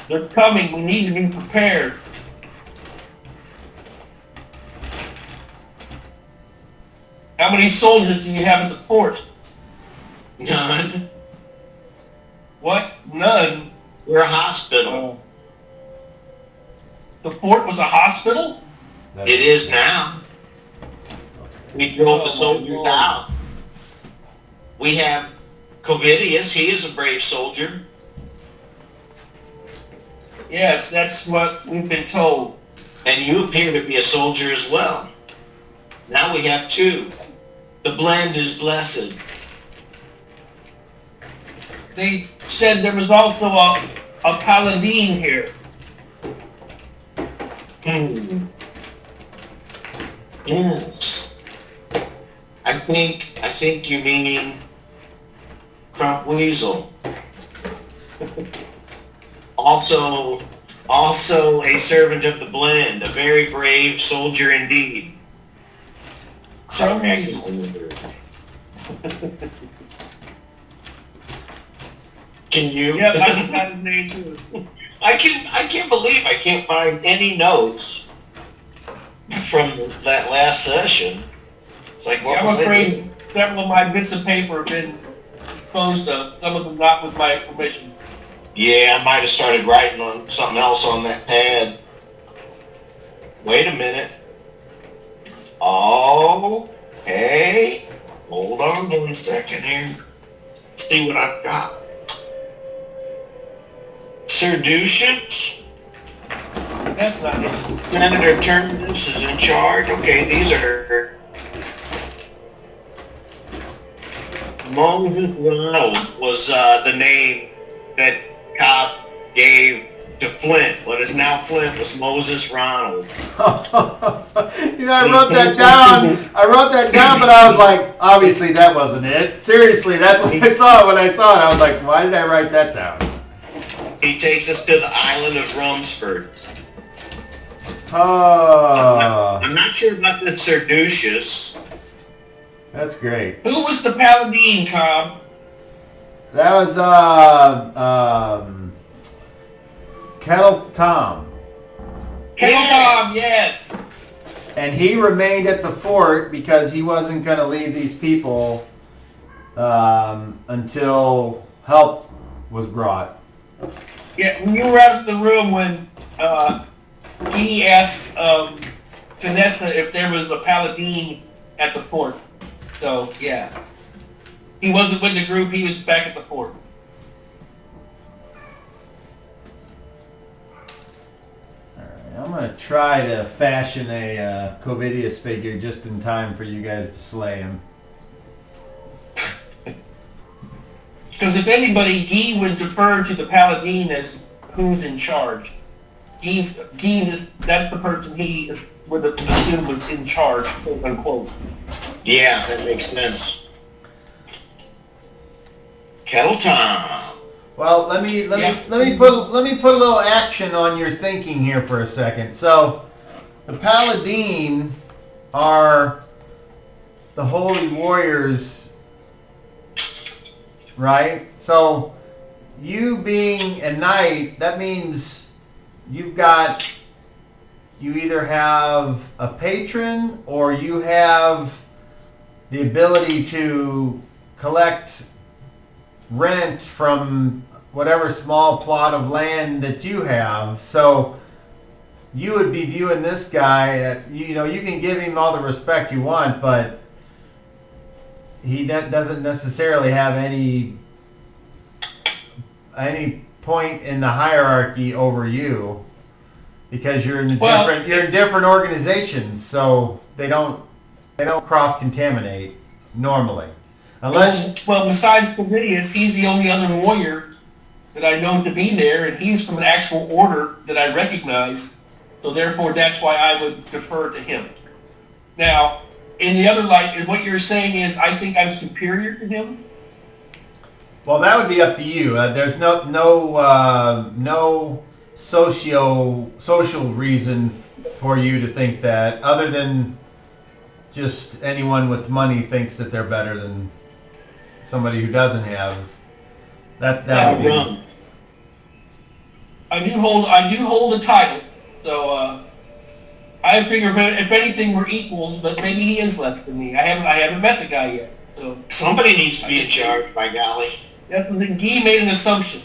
They're coming. We need to be prepared. How many soldiers do you have at the fort? None. What? None. We're a hospital. The fort was a hospital? It is now. We drove the soldiers out. We have Covidius. He is a brave soldier. Yes, that's what we've been told. And you appear to be a soldier as well. Now we have two. The blend is blessed. They said there was also a paladin here. Yes. I think you mean Crump Weasel. Also a servant of the blend, a very brave soldier indeed. Crump Sorry, I Weasel. can't remember. Can you? Yep, I got his name too. I can't believe I can't find any notes from that last session. It's like, what I'm was I afraid doing? several of my bits of paper have been disposed of, some of them not with my permission. Yeah, I might have started writing on something else on that pad. Wait a minute. Oh, hey. Hold on 1 second here. Let's see what I've got. Sir Ducians? That's not it. Senator Turnus is in charge. Okay, these are... Moses Ronald was the name that Cobb gave to Flint. What is now Flint was Moses Ronald. I wrote that down, but I was like, obviously that wasn't it. Seriously, that's what I thought when I saw it. I was like, why did I write that down? He takes us to the island of Rumsford. Oh, I'm not sure about the Serducius. that's great. Who was the paladin, Cobb? That was Kettle Tom. Kettle Tom, yes. And he remained at the fort because he wasn't going to leave these people until help was brought. Yeah, when you were out of the room when he asked Vanessa if there was a paladin at the fort. So, yeah. He wasn't with the group, he was back at the fort. I'm going to try to fashion a Covidius figure just in time for you guys to slay him. Because if anybody, Guy would defer to the paladin as who's in charge. Guy that's the person he would assume was in charge, quote unquote. Yeah, that makes sense. Kettle time. Well, let me put a little action on your thinking here for a second. So, the paladin are the holy warriors, right? So, you being a knight, that means you either have a patron or you have the ability to collect rent from whatever small plot of land that you have. So you would be viewing this guy, you can give him all the respect you want, but he doesn't necessarily have any point in the hierarchy over you, because you're in different organizations, so they don't cross contaminate normally. Unless well, besides Covidius, he's the only other warrior that I know to be there, and he's from an actual order that I recognize. So therefore, that's why I would defer to him. Now, in the other light, and what you're saying is, I think I'm superior to him. Well, that would be up to you. There's no social reason for you to think that, other than just anyone with money thinks that they're better than somebody who doesn't have. That would be. I do hold a title, so I figure if anything we're equals, but maybe he is less than me. I haven't met the guy yet, so somebody needs to be in charge. By golly, that's what Guy made an assumption.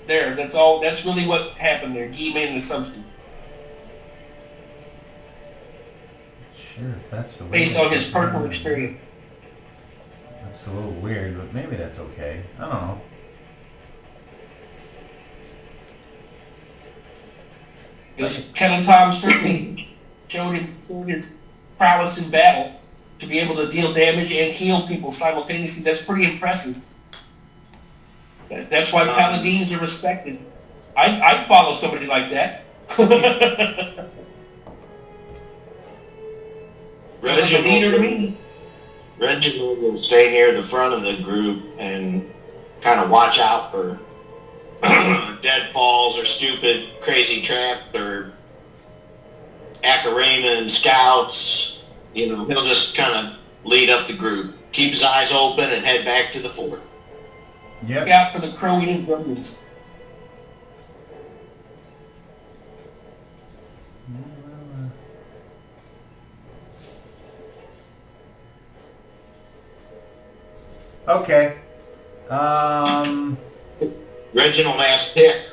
There, that's all. That's really what happened there. Guy made an assumption. Sure, that's the way based on his personal experience. That's a little weird, but maybe that's okay. I don't know. Because Kettle Tom certainly showed his prowess in battle to be able to deal damage and heal people simultaneously. That's pretty impressive. That's why paladins are respected. I'd follow somebody like that. Reginald will stay near the front of the group and kind of watch out for deadfalls or stupid crazy traps or Acarena scouts. He'll just kind of lead up the group, keep his eyes open, and head back to the fort. Yep. Look out for the crow-eating gremlins. Okay. Reginald asked Pick,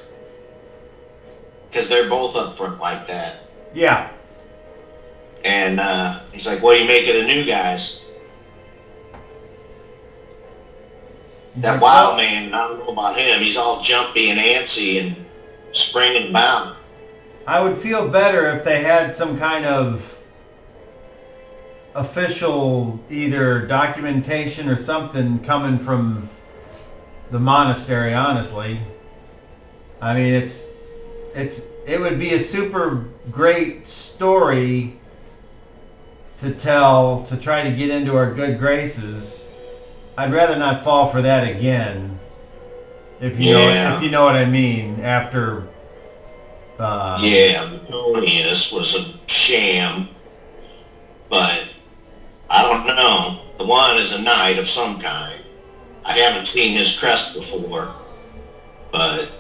because they're both up front like that. Yeah. And he's like, what do you make of the new guys? That wild man, I don't know about him. He's all jumpy and antsy and springing about. I would feel better if they had some kind of official either documentation or something coming from the monastery, honestly. I mean, it would be a super great story to tell, to try to get into our good graces. I'd rather not fall for that again. If you know what I mean. After Antonius was a sham, but I don't know. The one is a knight of some kind. I haven't seen his crest before, but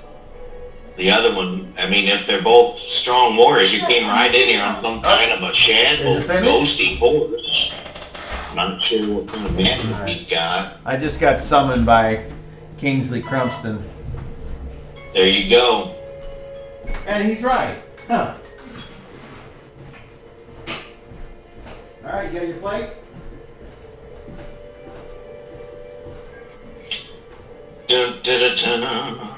the other one, I mean, if they're both strong warriors, you came right in here on some kind of a shamble, ghosty horse. Not sure what kind of magic he got. I just got summoned by Kingsley Crumpston. There you go. And he's right. Huh. Alright, you got your plate? Dun, dun, dun, dun, dun.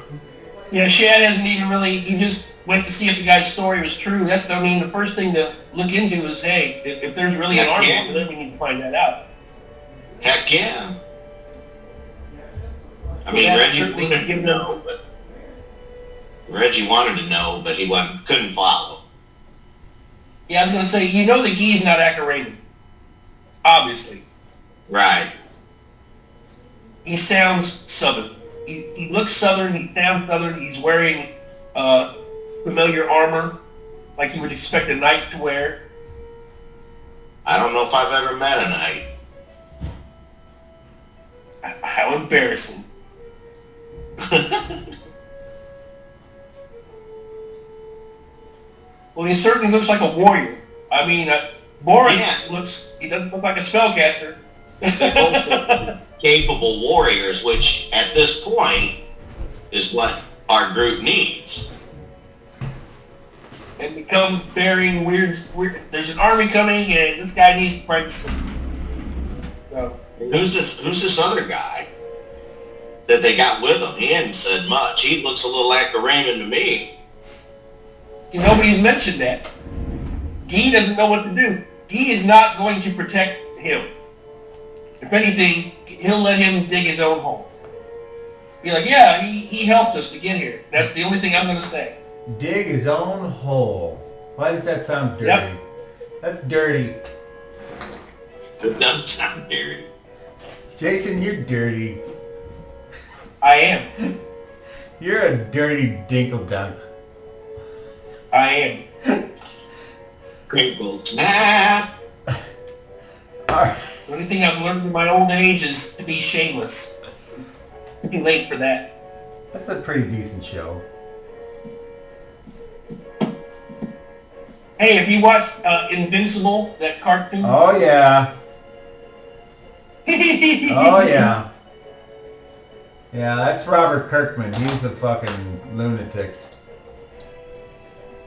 Yeah, Shad hasn't even really, he just went to see if the guy's story was true. That's, I mean, the first thing to look into is, hey, if there's really an army over there, we need to find that out. Heck yeah. I mean, Yeah, Reggie certainly wanted to give know, them- but Reggie wanted to know, but he couldn't follow. Yeah, I was going to say, you know the Guy's not Acarated. Obviously. Right. He sounds Southern. He looks Southern, he sounds Southern, he's wearing familiar armor, like you would expect a knight to wear. I don't know if I've ever met a knight. How embarrassing. Well, he certainly looks like a warrior. I mean, Boris he doesn't look like a spellcaster. Capable warriors, which at this point is what our group needs. And become bearing weird, there's an army coming and this guy needs to fight the system. So, Who's this other guy that they got with him? He hadn't said much. He looks a little like a Raymond to me. see, nobody's mentioned that. Guy doesn't know what to do. Guy is not going to protect him. If anything, he'll let him dig his own hole. Be like, yeah, he helped us to get here. That's the only thing I'm going to say. Dig his own hole. Why does that sound dirty? Yep. That's dirty. It doesn't sound dirty. Jason, you're dirty. I am. You're a dirty dinkle-dunk. I am. Crinkle snap. Alright. The only thing I've learned in my old age is to be shameless. It's too late for that. That's a pretty decent show. Hey, have you watched Invincible, that cartoon? Oh yeah. Oh yeah. Yeah, that's Robert Kirkman. He's a fucking lunatic.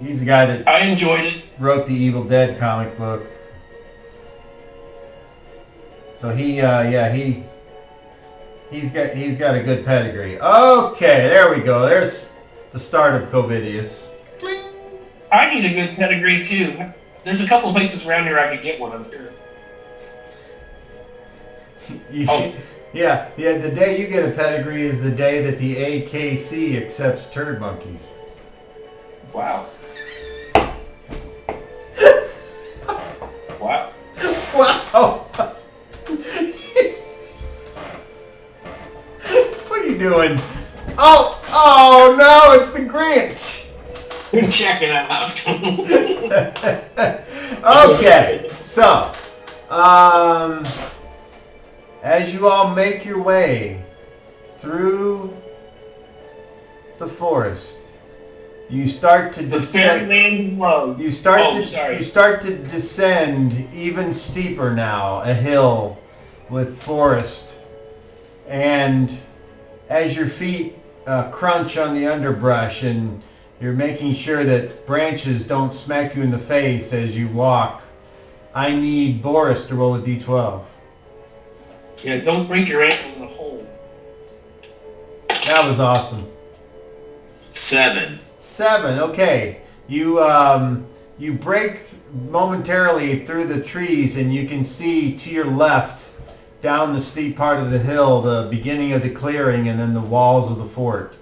He's the guy that I enjoyed it. wrote the Evil Dead comic book. So he's got a good pedigree. Okay, there we go. There's the start of Covidius. I need a good pedigree too. There's a couple of places around here I could get one, I'm sure. Oh. Yeah, the day you get a pedigree is the day that the AKC accepts turd monkeys. Wow. Wow. Wow! What are you doing? Oh no, it's the Grinch! Check it out. Okay, so, as you all make your way through the forest, you start to The descend. fairyland of love. You start Oh, to sorry. you start to descend even steeper now, a hill with forest, and as your feet crunch on the underbrush and you're making sure that branches don't smack you in the face as you walk, I need Boris to roll a d12. Yeah, don't break your ankle in a hole. That was awesome. 7. 7. Okay. You break momentarily through the trees and you can see to your left down the steep part of the hill the beginning of the clearing and then the walls of the fort.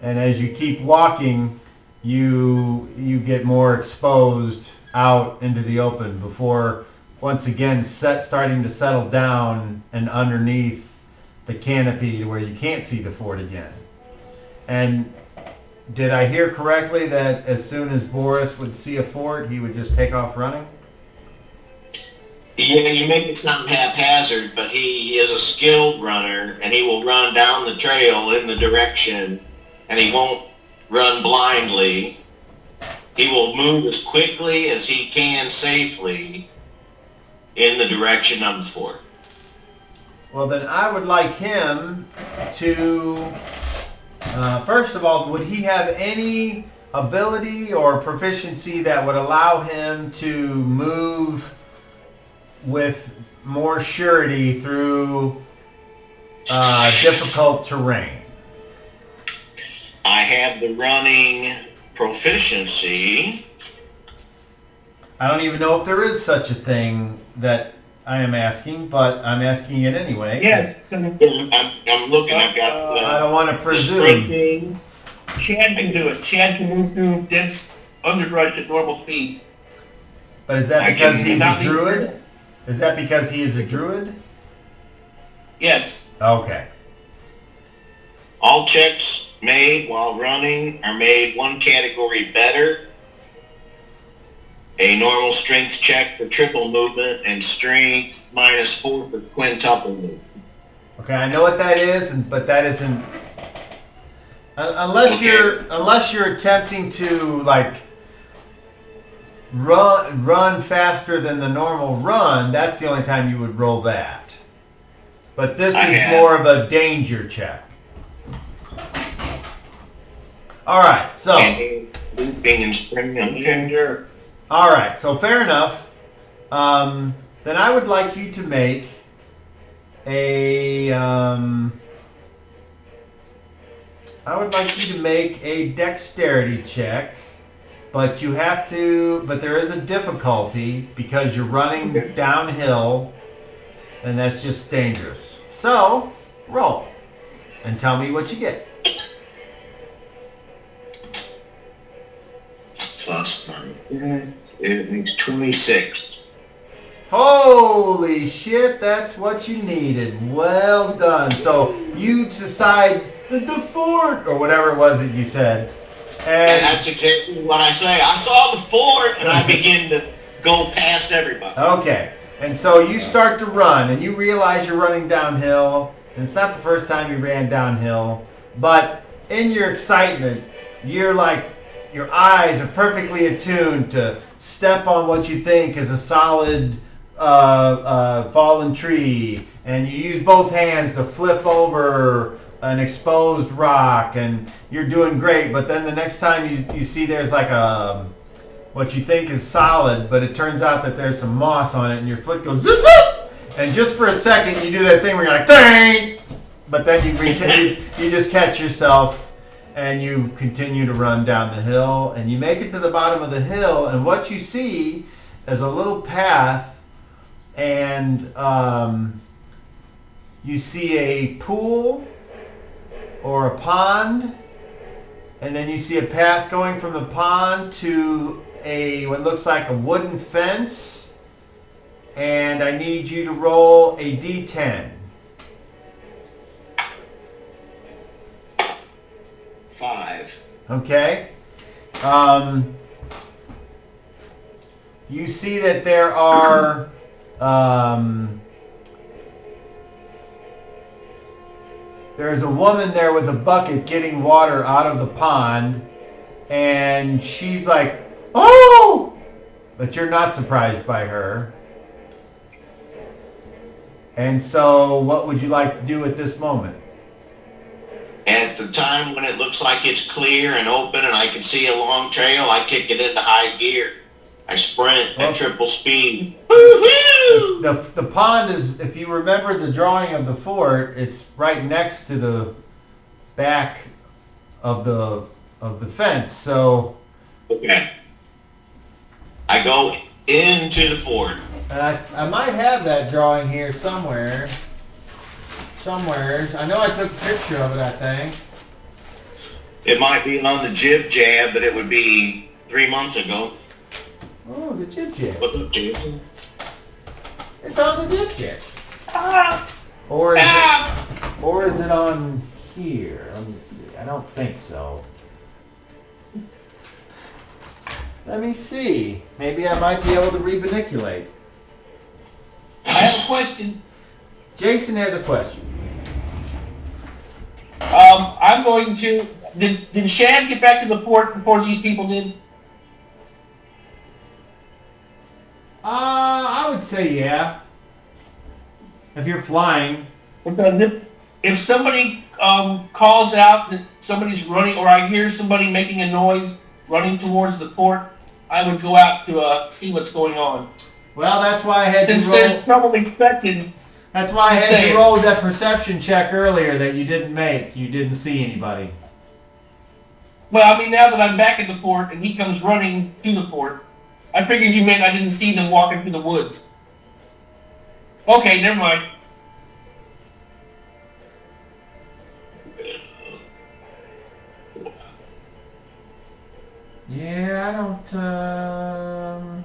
And as you keep walking, you get more exposed out into the open before once again starting to settle down and underneath the canopy to where you can't see the fort again. And did I hear correctly that as soon as Boris would see a fort, he would just take off running? Yeah, you make it sound haphazard, but he is a skilled runner, and he will run down the trail in the direction, and he won't run blindly. He will move as quickly as he can safely, in the direction of the fort. Well, then I would like him to, first of all, would he have any ability or proficiency that would allow him to move with more surety through difficult terrain? I have the running proficiency. I don't even know if there is such a thing that I am asking, but I'm asking it anyway. Yes. I'm looking. I've got. I don't want to presume. Chad can do it. Chad can move through dense underbrush at normal speed. But is that because he's a druid? Is that because he is a druid? Yes. Okay. All checks made while running are made one category better. A normal strength check for triple movement and strength -4 for quintuple movement. Okay, I know what that is, but that isn't. Unless you're attempting to like run faster than the normal run, that's the only time you would roll that. But this is more of a danger check. All right, so. Looping and springing. Danger. All right, so fair enough. Then I would like you to make a. I would like you to make a dexterity check, but you have to. But there is a difficulty because you're running downhill, and that's just dangerous. So roll, and tell me what you get. Plus 9. It makes 26. Holy shit, that's what you needed. Well done. So you decide the fort, or whatever it was that you said. And that's exactly what I say. I saw the fort, and I begin to go past everybody. Okay. And so you start to run, and you realize you're running downhill. And it's not the first time you ran downhill. But in your excitement, you're like, your eyes are perfectly attuned to step on what you think is a solid fallen tree, and you use both hands to flip over an exposed rock, and you're doing great. But then the next time you see there's like a what you think is solid, but it turns out that there's some moss on it, and your foot goes zip zip, and just for a second you do that thing where you're like dang, but then you just catch yourself. And you continue to run down the hill, and you make it to the bottom of the hill, and what you see is a little path, and you see a pool or a pond, and then you see a path going from the pond to what looks like a wooden fence, and I need you to roll a d10. 5. Okay. You see that there are there's a woman there with a bucket getting water out of the pond, and she's like, "Oh!" But you're not surprised by her. And so what would you like to do at this moment? At the time when it looks like it's clear and open and I can see a long trail, I kick it into high gear. I sprint at triple speed. Woo-hoo! The pond is, if you remember the drawing of the fort, it's right next to the back of the fence. So okay, I go into the fort. and I might have that drawing here somewhere. I know I took a picture of it, I think. It might be on the jib jab, but it would be 3 months ago. Oh, the jib jab. What's up, Jason? It's on the jib jab. Or is it on here? Let me see. I don't think so. Let me see. Maybe I might be able to rebaniculate. I have a question. Jason has a question. I'm going to... Did Shad get back to the port before these people did? I would say yeah. If you're flying. Because if somebody calls out that somebody's running, or I hear somebody making a noise running towards the fort, I would go out to see what's going on. Well, that's why I had Since to roll. there's trouble expected. That's why I had to roll that perception check earlier that you didn't make. You didn't see anybody. Well, I mean, now that I'm back at the fort and he comes running to the fort, I figured you meant I didn't see them walking through the woods. Okay, never mind. Yeah, I don't,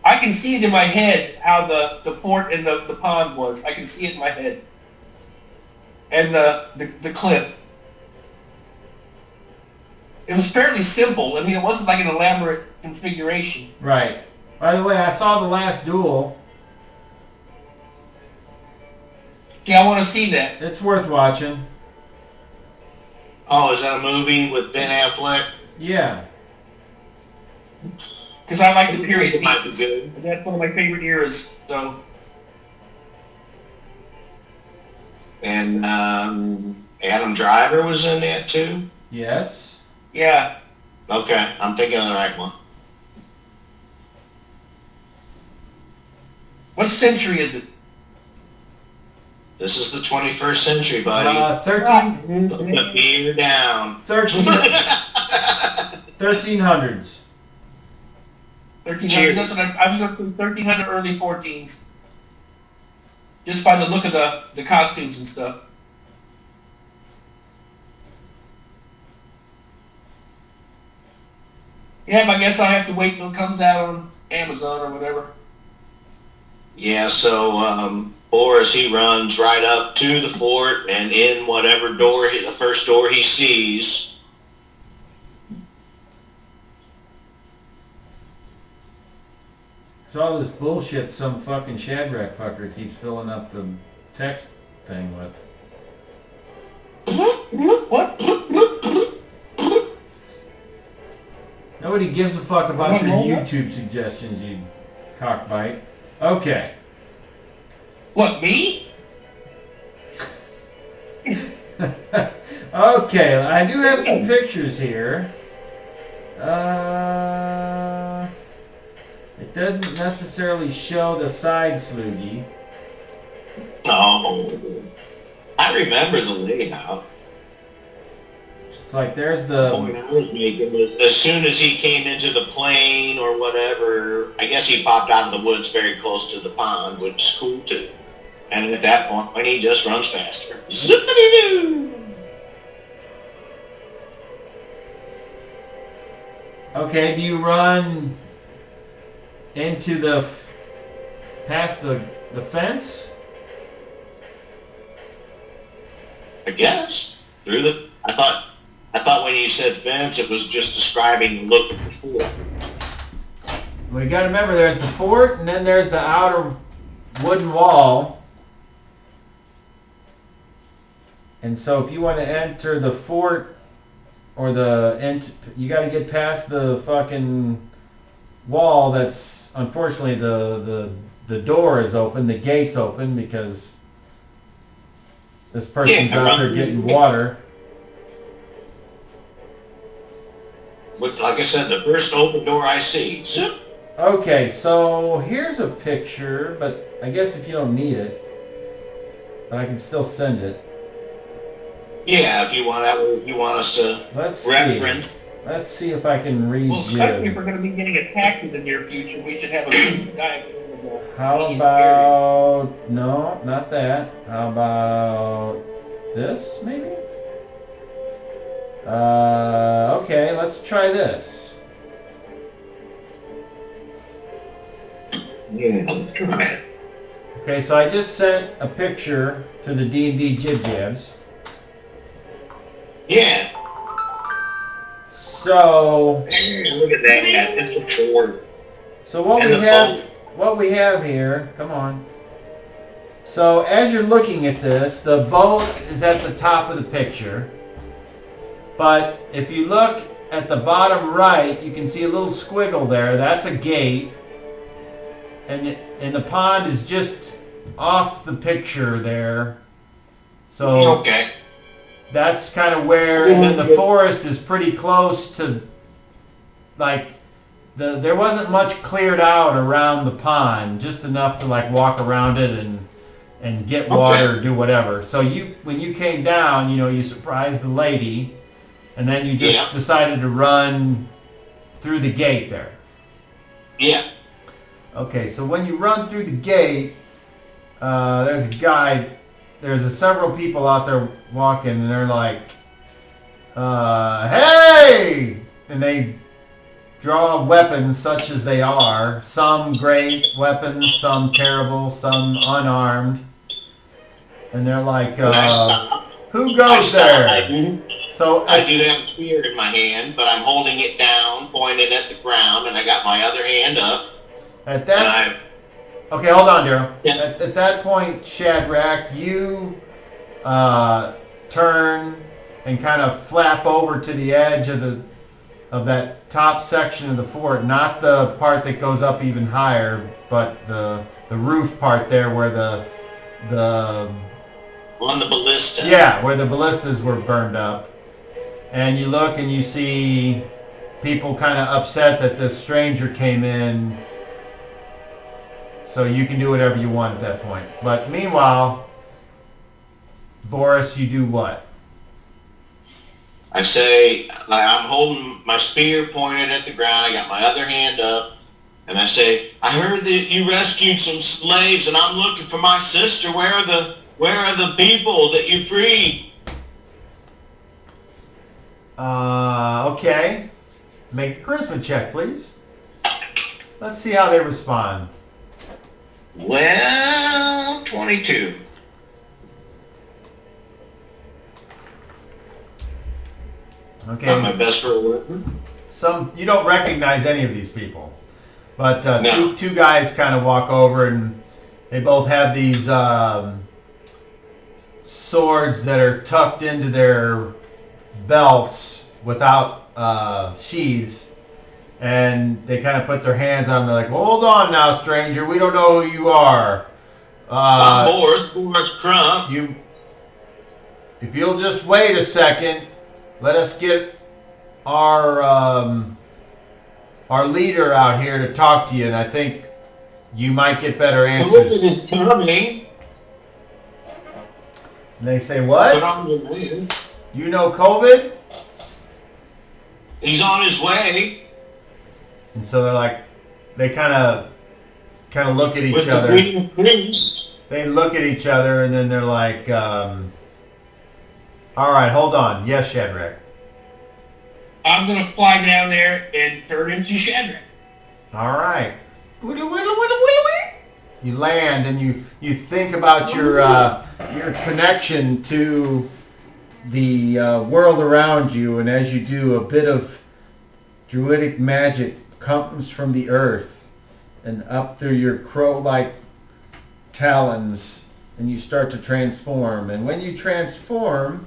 I can see it in my head how the fort and the pond was. I can see it in my head. And the cliff. It was fairly simple. I mean, it wasn't like an elaborate configuration. Right. By the way, I saw The Last Duel. Yeah, I want to see that. It's worth watching. Oh, is that a movie with Ben Affleck? Yeah. Because I like the period It might be pieces. good. And that's one of my favorite eras, so... And Adam Driver was in that too? Yes. Yeah. Okay, I'm thinking of the right one. What century is it? This is the 21st century, buddy. 1300s. Beer down. 1300s. 1300. That's what I was going to 1300, early 14s. Just by the look of the costumes and stuff. Yeah, but I guess I'll have to wait till it comes out on Amazon or whatever. Yeah, so Boris, he runs right up to the fort and in whatever door, the first door he sees. There's all this bullshit some fucking Shadrach fucker keeps filling up the text thing with. What? Nobody gives a fuck about your YouTube suggestions, you cockbite. Okay. What, me? Okay, I do have some pictures here. It doesn't necessarily show the side sloogie. Oh, I remember the layout. It's like there's the... As soon as he came into the plane or whatever, I guess he popped out of the woods very close to the pond, which is cool too. And at that point, he just runs faster. Zippity-doo! Okay, do you run into the... past the fence? I guess. Through the... I thought when you said fence, it was just describing the look of the fort. Well, you gotta remember there's the fort and then there's the outer wooden wall. And so if you want to enter the fort or you gotta get past the fucking wall that's, unfortunately, the door is open, the gate's open because this person's out there getting water. Like I said, the first open door I see. Zip. Okay, so here's a picture, but I guess if you don't need it, but I can still send it. Yeah, if you want us to reference. Let's see if I can read Well, especially if we're going to be getting attacked in the near future, we should have a good diagram of the How about... No, not that. How about this, maybe? Okay, let's try this. Yeah, let's try it. Okay, so I just sent a picture to the D&D Jib Jabs. Yeah. So... Look at that. It's the fort. So what we have here, come on. So as you're looking at this, the boat is at the top of the picture. But if you look at the bottom right, you can see a little squiggle there. That's a gate. And the pond is just off the picture there. So Okay. that's kind of where, and then the forest is pretty close to, like, there wasn't much cleared out around the pond, just enough to like walk around it and get water or do whatever. So when you came down, you surprised the lady, and then you just decided to run through the gate there. Yeah. Okay, so when you run through the gate, there's several people out there walking, and they're like, hey! And they draw weapons such as they are. Some great weapons, some terrible, some unarmed. And they're like, who goes there? So I do have a spear in my hand, but I'm holding it down, pointed at the ground, and I got my other hand up. At that, okay, hold on, Daryl. Yeah. At that point, Shadrach, you turn and kind of flap over to the edge of that top section of the fort, not the part that goes up even higher, but the roof part there where the on the ballista. Yeah, where the ballistas were burned up. And you look and you see people kind of upset that this stranger came in. So you can do whatever you want at that point. But meanwhile, Boris, you do what? I say, I'm holding my spear pointed at the ground. I got my other hand up. And I say, I heard that you rescued some slaves, and I'm looking for my sister. Where are the people that you freed? Okay. Make a charisma check, please. Let's see how they respond. Well, 22. Okay. Not my best roller. You don't recognize any of these people, but No. two guys kind of walk over, and they both have these swords that are tucked into their belts without sheaths. And they kind of put their hands on them. They're like, hold on now, stranger. We don't know who you are. I'm Boris Crump. If you'll just wait a second, let us get our leader out here to talk to you. And I think you might get better answers. Is coming. And they say, what? Put on your way. You know COVID? He's on his way. And so they're like, they kind of look at each With other. the priest. They look at each other, and then they're like, all right, hold on. Yes, Shadrach. I'm going to fly down there and turn into Shadrach. All right. You land, and you think about your connection to the world around you, and as you do, a bit of druidic magic comes from the earth and up through your crow-like talons, and you start to transform. And when you transform,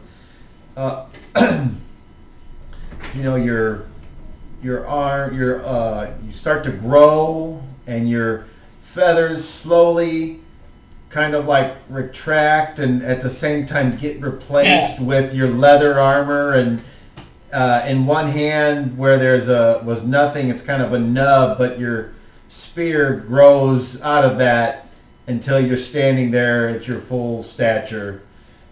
your arm, you start to grow, and your feathers slowly kind of like retract, and at the same time get replaced with your leather armor. And in one hand where was nothing, it's kind of a nub, but your spear grows out of that until you're standing there at your full stature,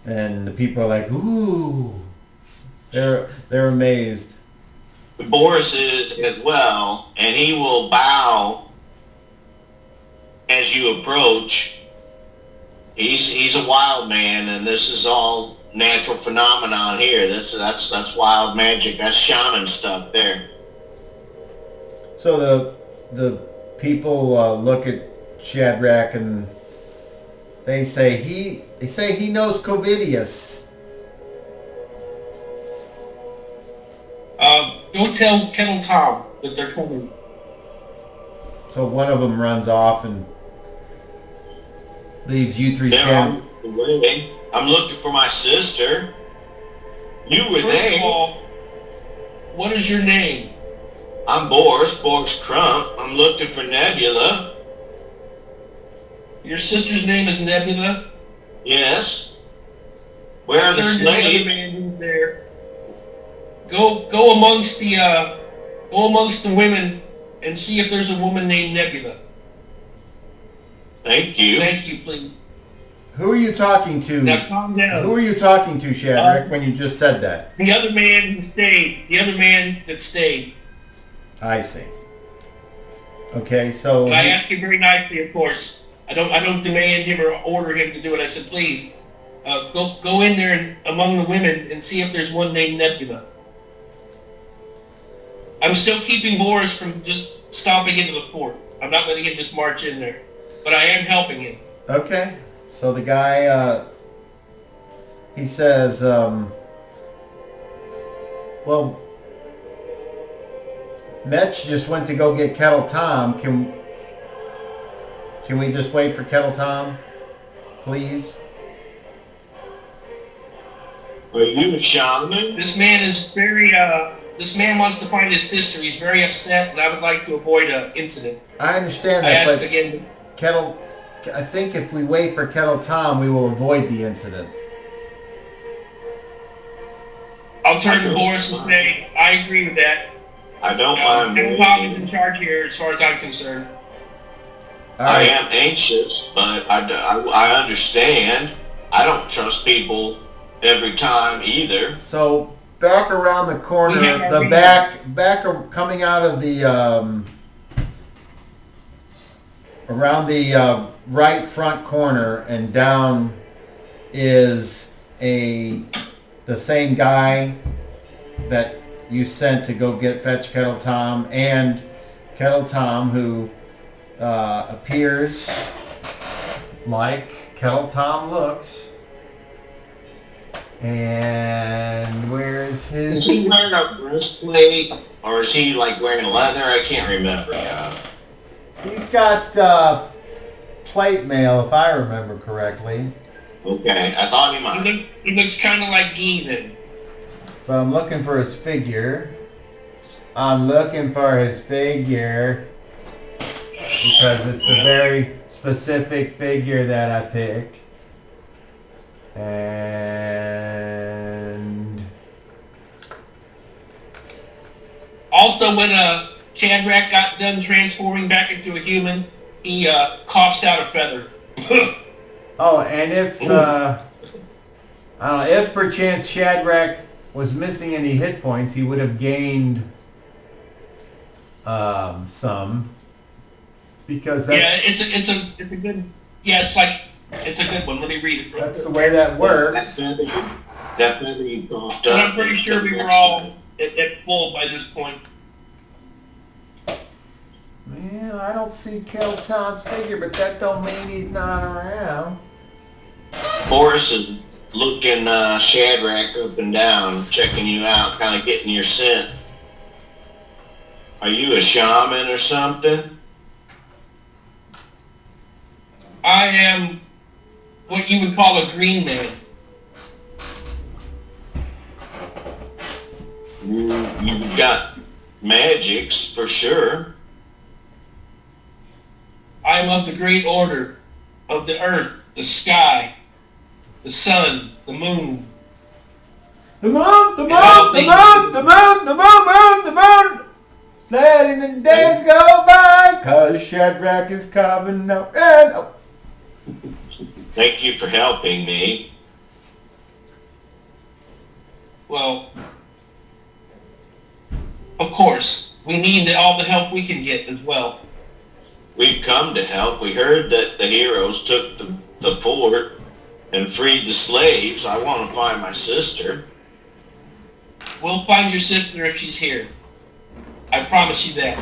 and the people are like, ooh, they're amazed. Boris is as well, and he will bow as you approach. He's a wild man, and this is all natural phenomenon here. That's wild magic. That's shaman stuff there. So the people look at Shadrach, and they say he knows Covidius. Go tell Kettle Tom that they're coming. So one of them runs off and leaves you three They're standing. on the way. I'm looking for my sister. You were First there. of all, What is your name? I'm Boris Crump. I'm looking for Nebula. Your sister's name is Nebula? Yes. Where are the Turn to the other slaves? man who's there. Go amongst the women and see if there's a woman named Nebula. Thank you. Thank you, please. Who are you talking to? Now calm down. Who are you talking to, Shadrach, when you just said that? The other man who stayed. The other man that stayed. I see. Okay, so... And I asked him very nicely, of course. I don't demand him or order him to do it. I said, please, go in there and among the women and see if there's one named Nebula. I'm still keeping Boris from just stomping into the fort. I'm not letting him just march in there. But I am helping him. Okay, so the guy, he says, well, Metch just went to go get Kettle Tom. Can we just wait for Kettle Tom, please? Are you a shaman? This man is very, this man wants to find his sister. He's very upset, and I would like to avoid an incident. I understand I that, asked but again. I think if we wait for Kettle Tom, we will avoid the incident. I'll turn to Boris and say, I agree with that. I don't mind Kettle Tom is waiting. in charge here as far as I'm concerned. All I right. am anxious, but I understand. I don't trust people every time either. So back around the corner, We have our the coming out of the around the right front corner and down is the same guy that you sent to go fetch Kettle Tom, and Kettle Tom, who appears like Kettle Tom looks. And where's Is his... he wearing a breastplate, or is he like wearing leather? I can't remember. He's got plate mail, if I remember correctly. Okay, I thought he might. He looks kind of like Guy then. But I'm looking for his figure. Because it's a very specific figure that I picked. And... Also, when Shadrach got done transforming back into a human, he coughs out a feather. oh, and if I don't know, if perchance Shadrach was missing any hit points, he would have gained some, because that's, Yeah, it's a good. Yeah, it's a good one. Let me read it. that's the way that works. That feather you coughed But up. I'm pretty sure we were all at full by this point. Yeah, I don't see Kettle Tom's figure, but that don't mean he's not around. Boris is looking Shadrach up and down, checking you out, kind of getting your scent. Are you a shaman or something? I am what you would call a green man. You've got magics for sure. I am of the great order of the earth, the sky, the sun, the moon. The moon, the moon, all the things- moon, the moon, the moon, moon, the moon. Letting the days go by, 'cause Shadrach is coming up. And Thank you for helping me. Well, of course, we need all the help we can get as well. We've come to help. We heard that the heroes took the fort and freed the slaves. I want to find my sister. We'll find your sister if she's here. I promise you that.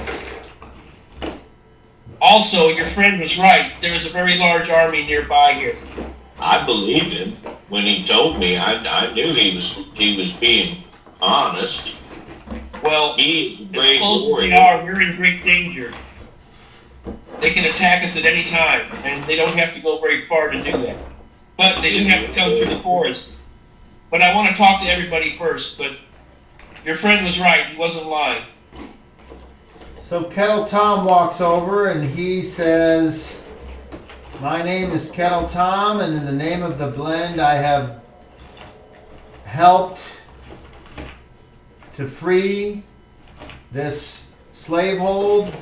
Also, your friend was right. There is a very large army nearby here. I believed him when he told me. I knew he was being honest. Well, He is a as brave close as we warrior. are, we're in great danger. They can attack us at any time, and they don't have to go very far to do that. But they do have to come through the forest. But I want to talk to everybody first, but Your friend was right. He wasn't lying. So Kettle Tom walks over and he says, "My name is Kettle Tom, and in the name of the blend I have helped to free this slavehold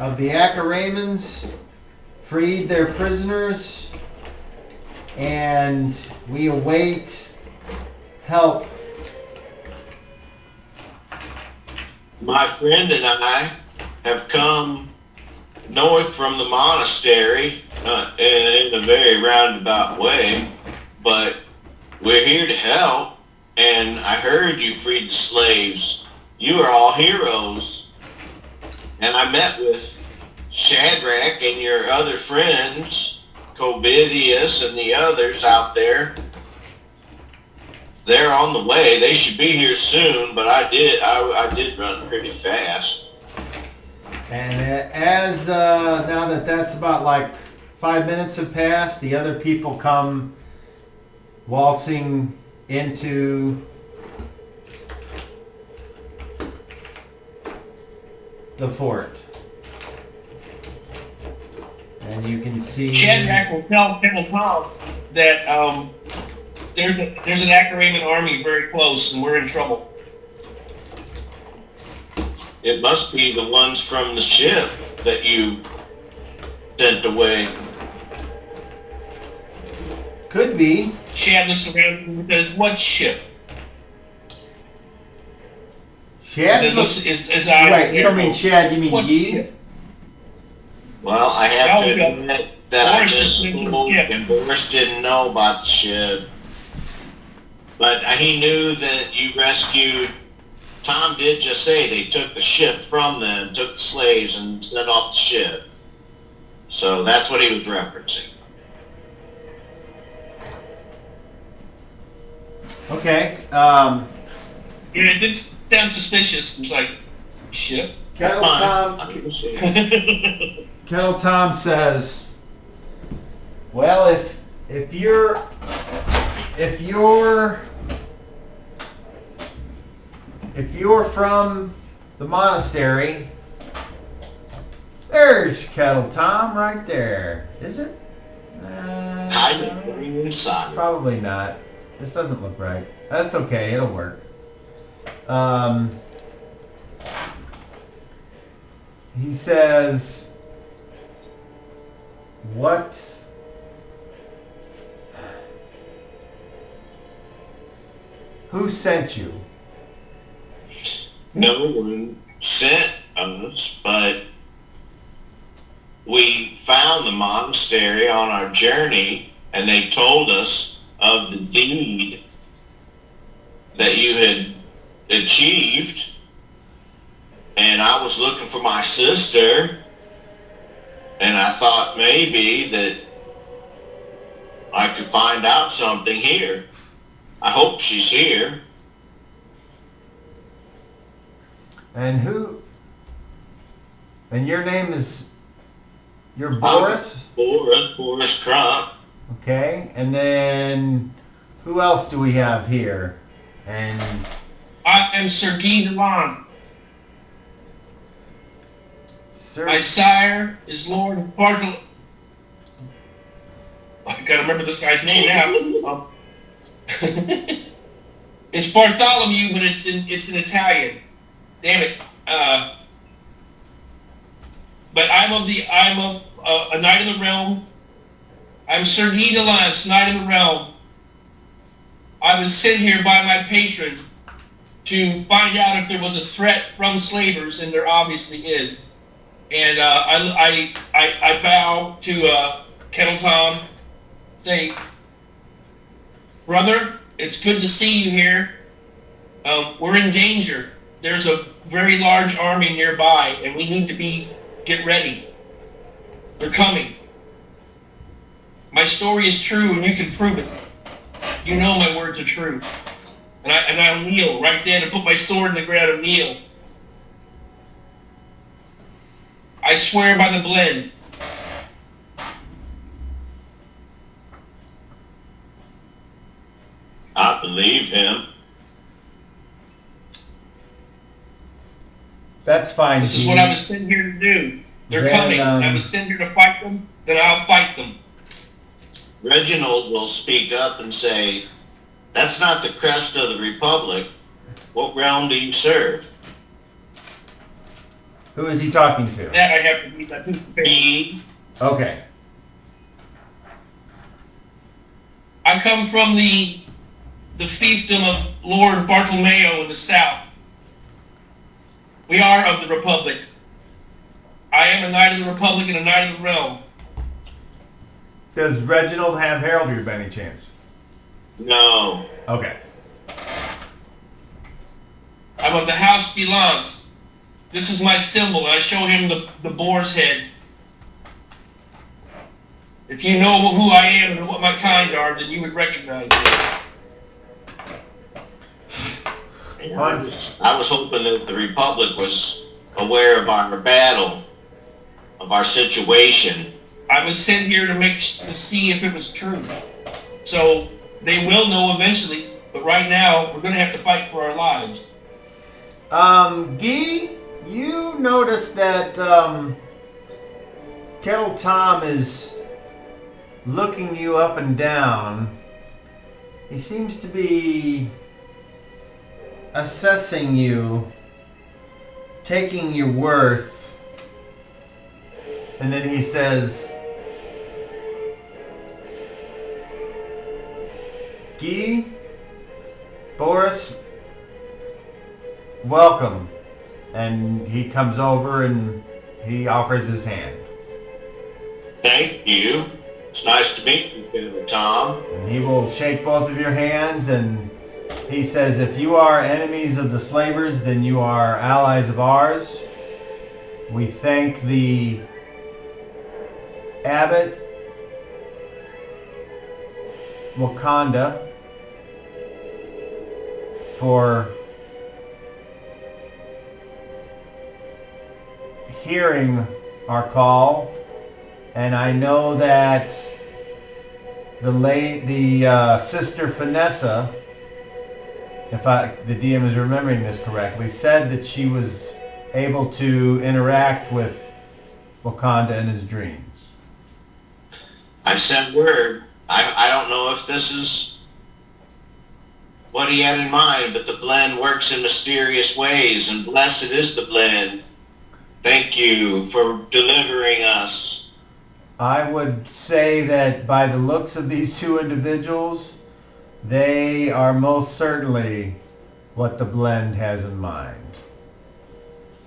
of the Acaramans, freed their prisoners, and we await help." My friend and I have come north from the monastery in a very roundabout way, but we're here to help, and I heard you freed the slaves. You are all heroes. And I met with Shadrach and your other friends, Covidius and the others out there. They're on the way. They should be here soon, but I did run pretty fast. And as now that that's about like 5 minutes have passed, the other people come waltzing into the fort. And you can see... Shadrach will tell Kettle Tom that there's an Acaraman army very close and we're in trouble. It must be the ones from the ship that you sent away. Could be. Shad looks around and says, "What ship?" Shad looks... Wait, you don't mean Shad, you mean Yee? Well, I have to admit that I just spoke and Boris didn't know about the ship. But he knew that you rescued... Tom did just say they took the ship from them, took the slaves, and sent off the ship. So that's what he was referencing. Okay. Yeah, it did sound suspicious. It's like, ship? Kettle Tom says, "Well, if you're from the monastery, there's Kettle Tom right there. Is it? Inside. Probably not. This doesn't look right. That's okay. It'll work. He says, "What? Who sent you?" No one sent us, but we found the monastery on our journey, and they told us of the deed that you had achieved, and I was looking for my sister, and I thought maybe that I could find out something here. I hope she's here. And who? And your name is... You're Boris? Boris Crump. Okay, and then who else do we have here? And I am Sir Guy Delon. Sir... My sire is Lord Barthol... I gotta remember this guy's name now. It's Bartholomew, but it's in Italian. Damn it. But I'm a Knight of the Realm. I'm Sir Guy Delance, Knight of the Realm. I was sent here by my patron to find out if there was a threat from slavers, and there obviously is. And I bow to Kettle Tom, say, "Brother, it's good to see you here. We're in danger. There's a very large army nearby, and we need to get ready. They're coming. My story is true, and you can prove it. You know my words are true." And I'll kneel right then and put my sword in the ground and kneel. I swear by the blend. I believe him. That's fine, This is what I was sent here to do. They're coming. I was sent here to fight them, then I'll fight them. Reginald will speak up and say, "That's not the crest of the Republic. What realm do you serve?" Who is he talking to? That I have to be that piece of paper. He. Okay. I come from the fiefdom of Lord Bartolomeo in the south. We are of the Republic. I am a knight of the Republic and a knight of the realm. Does Reginald have heraldry by any chance? No. Okay. I'm of the House de Lance. This is my symbol. I show him the boar's head. If you know who I am and what my kind are, then you would recognize me. I was hoping that the Republic was aware of our battle, of our situation. I was sent here to see if it was true. So they will know eventually, but right now we're going to have to fight for our lives. Guy, you notice that Kettle Tom is looking you up and down. He seems to be assessing you, taking your worth, and then he says, "Guy, Boris, welcome." And he comes over and he offers his hand. Thank you. It's nice to meet you, Tom. And he will shake both of your hands, and he says, "If you are enemies of the slavers, then you are allies of ours. We thank the Abbot Wakanda for hearing our call, and I know that the sister Vanessa, if the DM is remembering this correctly, said that she was able to interact with Wakanda in his dreams." I sent word. I don't know if this is what he had in mind, but the blend works in mysterious ways, and blessed is the blend. Thank you for delivering us. I would say that by the looks of these two individuals, they are most certainly what the blend has in mind.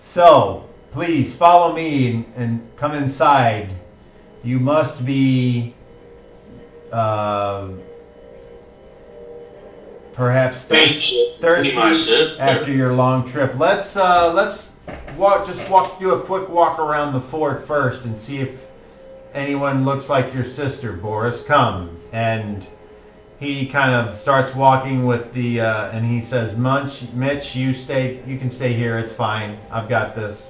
So, please follow me and come inside. You must be perhaps thirsty after your long trip. Let's do a quick walk around the fort first and see if anyone looks like your sister, Boris. Come. And he kind of starts walking with the and he says, Mitch, you can stay here. It's fine. I've got this.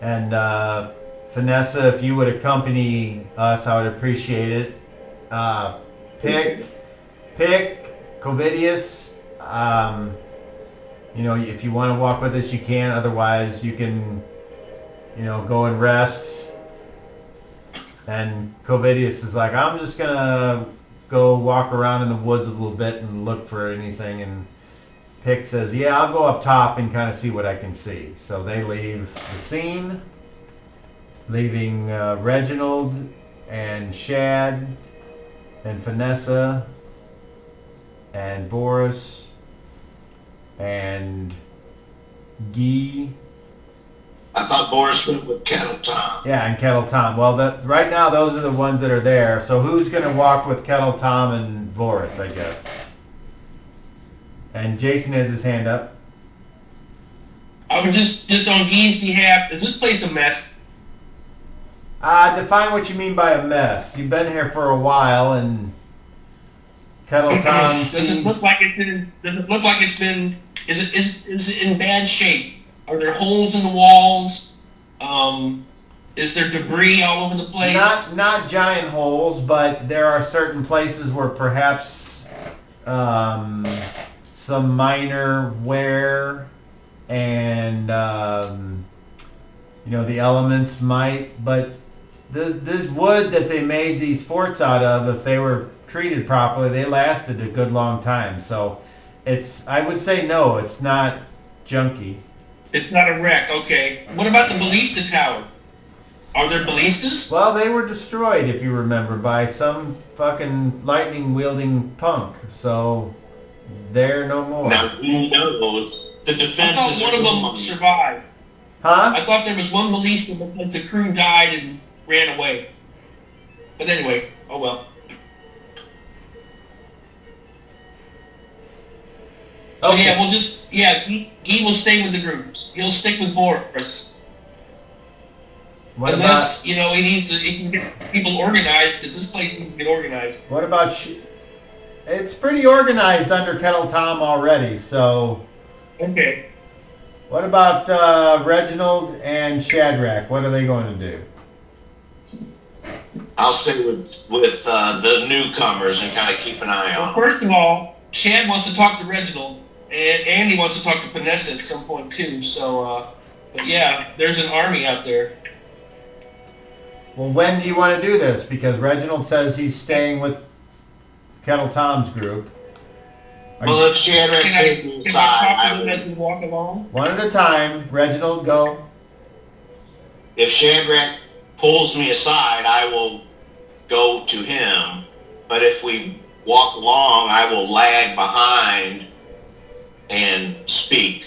And Vanessa, if you would accompany us, I would appreciate it. Pick, Covidius, if you want to walk with us, you can. Otherwise, you can, go and rest. And Covidius is like, I'm just going to go walk around in the woods a little bit and look for anything. And Pick says, yeah, I'll go up top and kind of see what I can see. So they leave the scene, leaving Reginald and Shad and Vanessa and Boris and Guy. I thought Boris went with Kettle Tom. Yeah, and Kettle Tom. Well, right now those are the ones that are there. So who's going to walk with Kettle Tom and Boris, I guess? And Jason has his hand up. I would just on Guy's behalf, is this place a mess? Define what you mean by a mess. You've been here for a while, and Kettle Tom Does it look like it's been? Is it in bad shape? Are there holes in the walls? Is there debris all over the place? Not giant holes, but there are certain places where perhaps some minor wear and the elements might, but this wood that they made these forts out of, if they were treated properly, they lasted a good long time. So I would say no, it's not junky. It's not a wreck, okay. What about the ballista tower? Are there ballistas? Well, they were destroyed, if you remember, by some fucking lightning-wielding punk. So they're no more. Now, the defenses I thought one of them survived. Huh? I thought there was one ballista, but the crew died and ran away. But anyway, oh well. So Okay. Guy will stay with the group. He'll stick with Boris. What Unless, he can get people organized, because this place needs to get organized. What about... It's pretty organized under Kettle Tom already, so... Okay. What about Reginald and Shadrach? What are they going to do? I'll stay with the newcomers and kind of keep an eye on them. First of all, Shad wants to talk to Reginald, and Andy wants to talk to Vanessa at some point too. So, but yeah, there's an army out there. Well, when do you want to do this? Because Reginald says he's staying with Kettle Tom's group. Well, if Shadrach takes me inside, I will. As we walk along? One at a time. Reginald, go. If Shadrach pulls me aside, I will go to him. But if we walk along, I will lag behind and speak.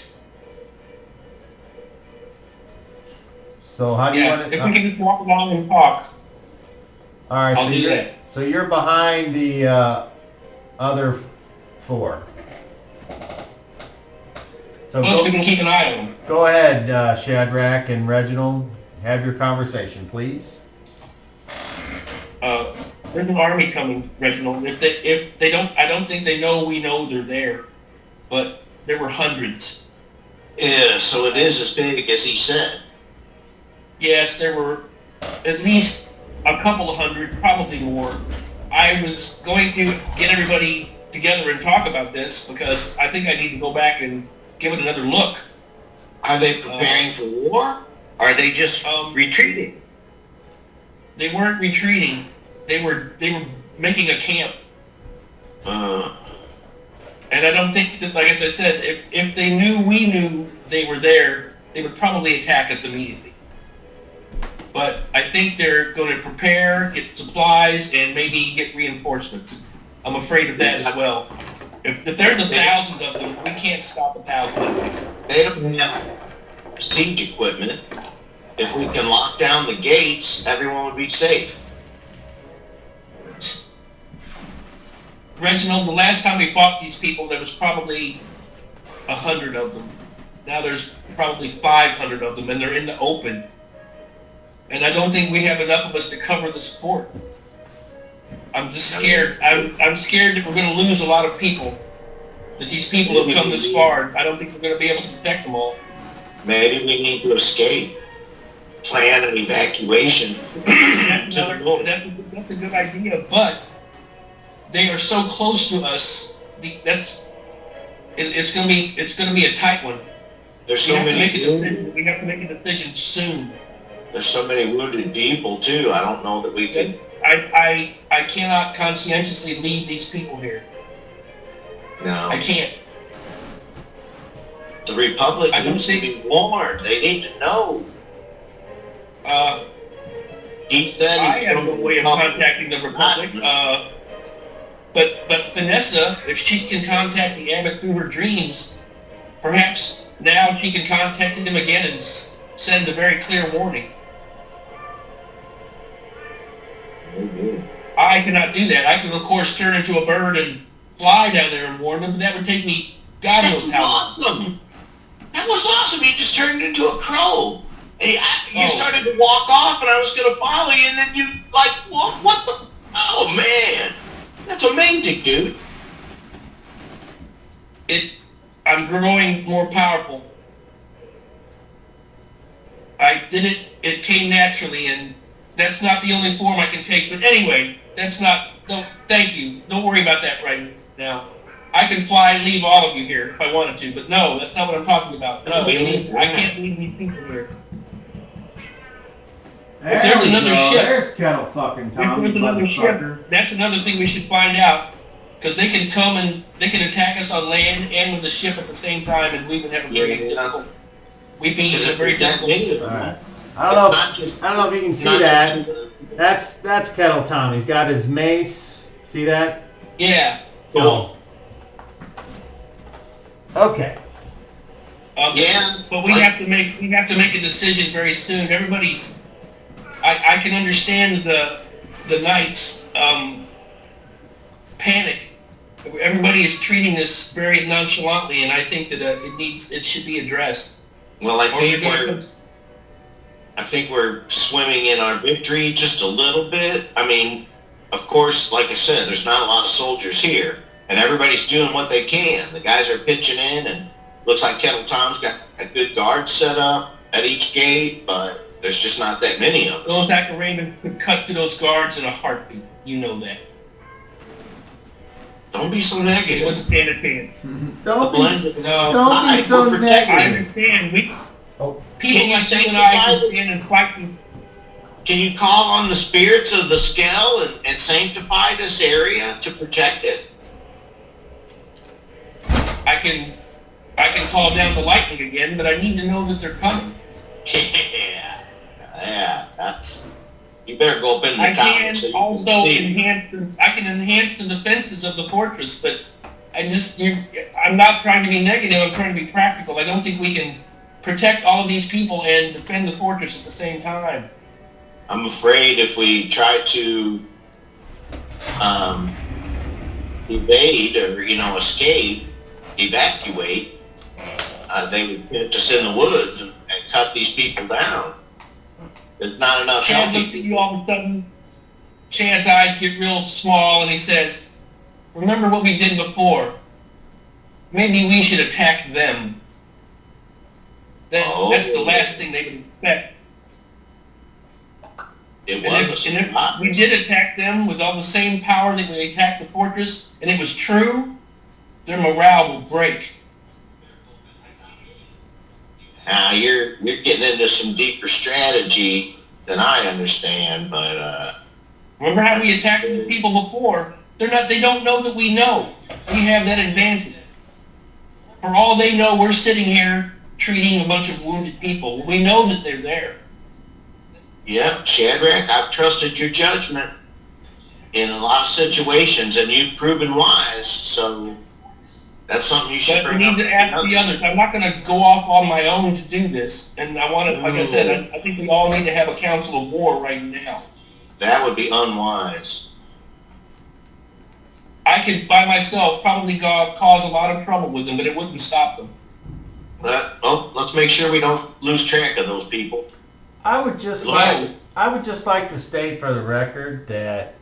So how do you want to... if we can just walk along and talk. All right, I'll do that. So you're behind the other four. So Plus we can keep an eye on them. Go ahead, Shadrach and Reginald. Have your conversation, please. There's an army coming, Reginald. If they don't, I don't think they know we know they're there. But there were hundreds. Yeah, so it is as big as he said. Yes, there were at least a couple of hundred, probably more. I was going to get everybody together and talk about this because I think I need to go back and give it another look. Are they preparing for war? Or are they just retreating? They weren't retreating. They were making a camp. And I don't think that, like as I said, if they knew we knew they were there, they would probably attack us immediately. But I think they're going to prepare, get supplies, and maybe get reinforcements. I'm afraid of that as well. If there's 1,000 of them, we can't stop 1,000 of them. They don't have siege equipment. If we can lock down the gates, everyone would be safe. Reginald, the last time we fought these people, there was probably 100 of them. Now there's probably 500 of them, and they're in the open. And I don't think we have enough of us to cover the sport. I'm just scared. I'm scared that we're going to lose a lot of people. That these people have come this far. I don't think we're going to be able to protect them all. Maybe we need to escape. Plan an evacuation. That's a good idea, but they are so close to us. It's going to be a tight one. There's so many. We have to make a decision soon. There's so many wounded people too. I don't know that we can. I cannot conscientiously leave these people here. No. I can't. The Republic needs to be warned. They need to know. Keep that. I have no way of contacting the Republic. But Vanessa, if she can contact the Abbot through her dreams, perhaps now she can contact him again and send a very clear warning. I cannot do that. I can, of course, turn into a bird and fly down there and warn them, but that would take me God knows how long. Awesome. That was awesome. You just turned into a crow. And you started to walk off, and I was going to follow you, and then you, like, what the? Oh, man. That's amazing, dude. I'm growing more powerful. I did it. It came naturally, and that's not the only form I can take. But anyway, that's not. Thank you. Don't worry about that right now. I can fly and leave all of you here if I wanted to, but no, that's not what I'm talking about. No, I can't leave these people here. There there's we another go. ship. There's Kettle fucking Tom, There's another motherfucker. ship. That's another thing we should find out, because they can come and they can attack us on land and with the ship at the same time, and we would have a very difficult. We'd be a very difficult. All right. I don't know if you can see that. That's Kettle Tom. He's got his mace. See that? Yeah. So, okay. Yeah. But we have to make a decision very soon. Everybody's. I can understand the Knights' panic. Everybody is treating this very nonchalantly, and I think that it should be addressed. Well, I think we're swimming in our victory just a little bit. I mean, of course, like I said, there's not a lot of soldiers here, and everybody's doing what they can. The guys are pitching in, and looks like Kettle Tom's got a good guard set up at each gate, but there's just not that many of us. Those Dr. Raymond could cut to those guards in a heartbeat. You know that. Don't be so They negative. wouldn't stand a chance. Don't be No. so I negative. understand. Oh. People like you and I can stand and fight. Can you call on the spirits of the Skell and sanctify this area to protect it? I can call down the lightning again, but I need to know that they're coming. Yeah, that's. You better go up in the I tower. can so you also can see. enhance the defenses of the fortress, but I'm not trying to be negative. I'm trying to be practical. I don't think we can protect all of these people and defend the fortress at the same time. I'm afraid if we try to evade or escape, evacuate, they would get us in the woods and cut these people down. There's not enough Chad healthy looks at you people. all of a sudden. Chad's eyes get real small, and he says, "Remember what we did before? Maybe we should attack them." That's the last thing they would expect. It And was. if we did attack them with all the same power that we attacked the fortress, and it was true, their morale will break. Now you're getting into some deeper strategy than I understand, but Remember how we attacked the people before? They don't know that we know. We have that advantage. For all they know, we're sitting here treating a bunch of wounded people. We know that they're there. yeah, Shadrach, I've trusted your judgment in a lot of situations, and you've proven wise. So that's something you should But we bring up. need to ask the others. I'm not going to go off on my own to do this. And I want to, like I said, I think we all need to have a council of war right now. That would be unwise. I could, by myself, probably cause a lot of trouble with them, but it wouldn't stop them. Let's make sure we don't lose track of those people. I would just like to state for the record that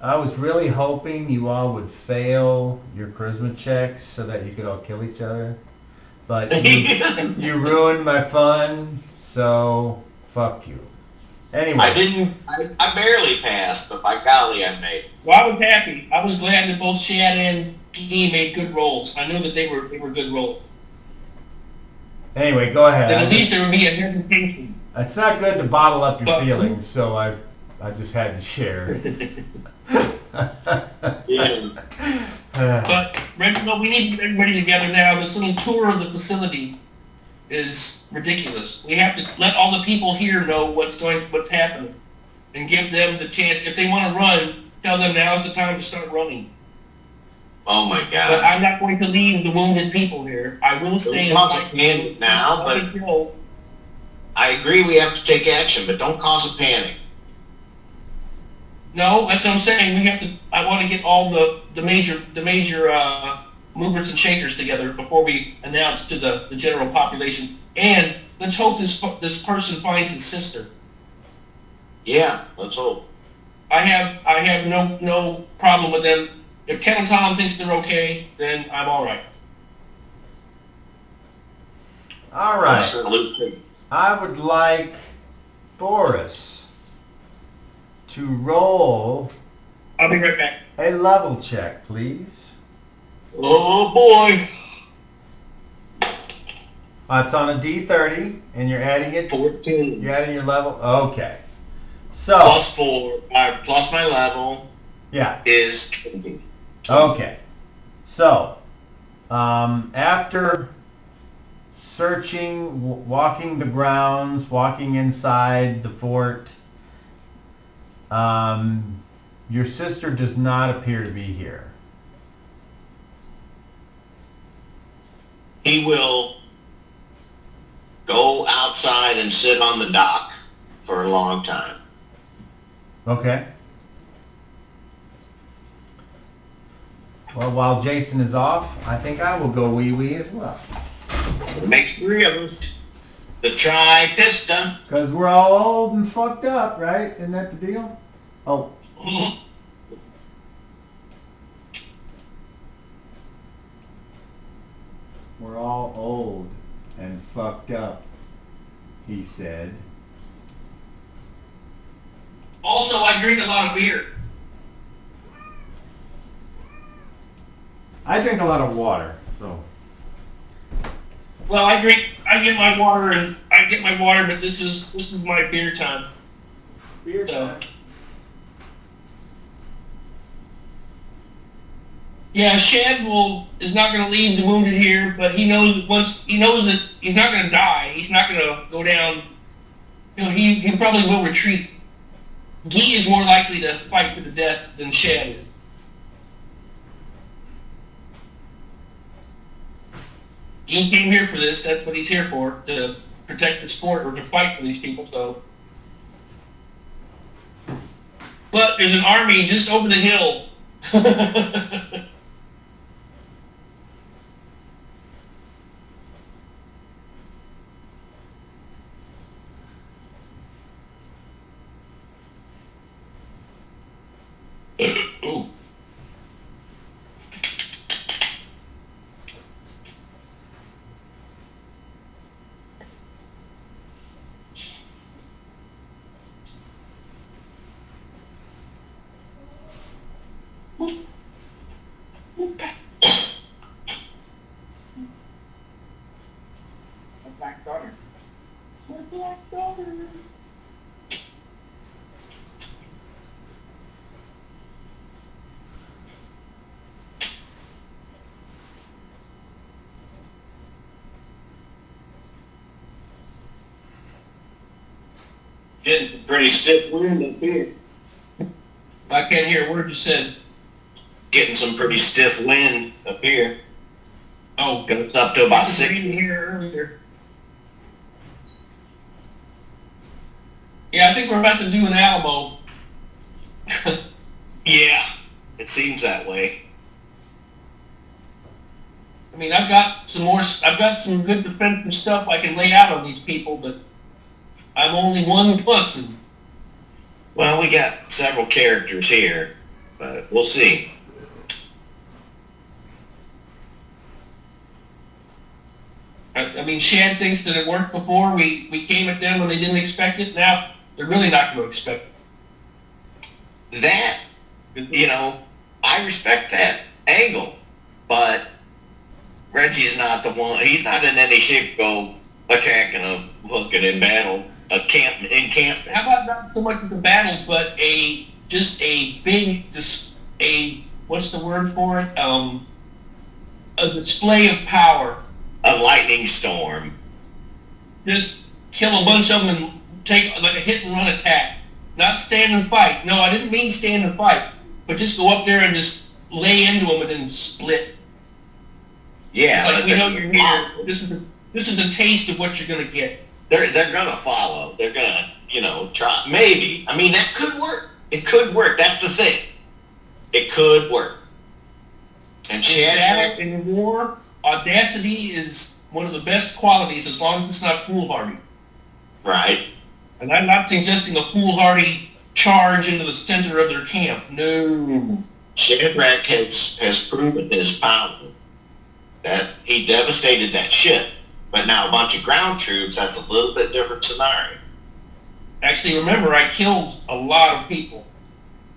I was really hoping you all would fail your charisma checks so that you could all kill each other. But you ruined my fun, so fuck you. Anyway. I barely passed, but by golly, I made it. Well, I was happy. I was glad that both Chad and P made good rolls. I knew that they were good rolls. Anyway, go ahead. Then at least there would be a hesitation. It's not good to bottle up your feelings, so I just had to share. Yeah. But, Reginald, we need to get everybody together now. This little tour of the facility is ridiculous. We have to let all the people here know what's happening and give them the chance. If they want to run, tell them now's the time to start running. Oh my But God. I'm not going to leave the wounded people here. I will stay and Cause a fight panic now, but until I agree we have to take action, but don't cause a panic. No, that's what I'm saying. I want to get all the major movers and shakers together before we announce to the general population. And let's hope this person finds his sister. Yeah, let's hope. I have no problem with them. If Kettle Tom thinks they're okay, then I'm all right. All right. I would like Boris to roll I'll be right back. a level check, please. Oh boy. It's on a D30, and you're adding it. 14. You're adding your level. Okay. So. Plus 4, plus my level. Yeah. Is 20. Okay. So, after searching, walking the grounds, walking inside the fort, your sister does not appear to be here. He will go outside and sit on the dock for a long time. Okay. Well, while Jason is off, I think I will go wee-wee as well. It makes 3 of us. The tri-pista. Because we're all old and fucked up, right? Isn't that the deal? Oh. We're all old and fucked up, he said. Also, I drink a lot of beer. I drink a lot of water, so. Well, I get my water, but this is my beer time. Beer time. Yeah, Shad is not going to leave the wounded here, but he knows that he's not going to die. He's not going to go down. You know, he probably will retreat. Guy is more likely to fight to the death than Shad is. He came here for this. That's what he's here for, to protect the sport or to fight for these people. So, but there's an army just over the hill. Ooh. My black daughter. My black daughter. Getting pretty stiff wind up here. I can't hear a word you said. Getting some pretty stiff wind up here. Oh, Goes up to about 6. Here earlier. Yeah, I think we're about to do an Alamo. Yeah, it seems that way. I mean, I've got some good defensive stuff I can lay out on these people, but I'm only one person. Well, we got several characters here, but we'll see. I mean, Shad thinks that it worked before. We came at them when they didn't expect it. Now, they're really not going to expect it. That, you know, I respect that angle, but Reggie's not the one. He's not in any shape to go attacking them, looking in battle, encampment. How about not so much of the battle, but what's the word for it? A display of power. A lightning storm. Just kill a bunch of them and take like a hit and run attack. Not stand and fight. No, I didn't mean stand and fight, but just go up there and just lay into them and then split. Yeah, it's like we know you're here. This is a taste of what you're gonna get. They're gonna follow. They're gonna, you know, try. Maybe. I mean, that could work. It could work. That's the thing. It could work. And Shad, in war, audacity is one of the best qualities as long as it's not foolhardy. Right. And I'm not suggesting a foolhardy charge into the center of their camp. No. Shadrach has proven his power. That he devastated that ship. But now a bunch of ground troops, that's a little bit different scenario. Actually, remember, I killed a lot of people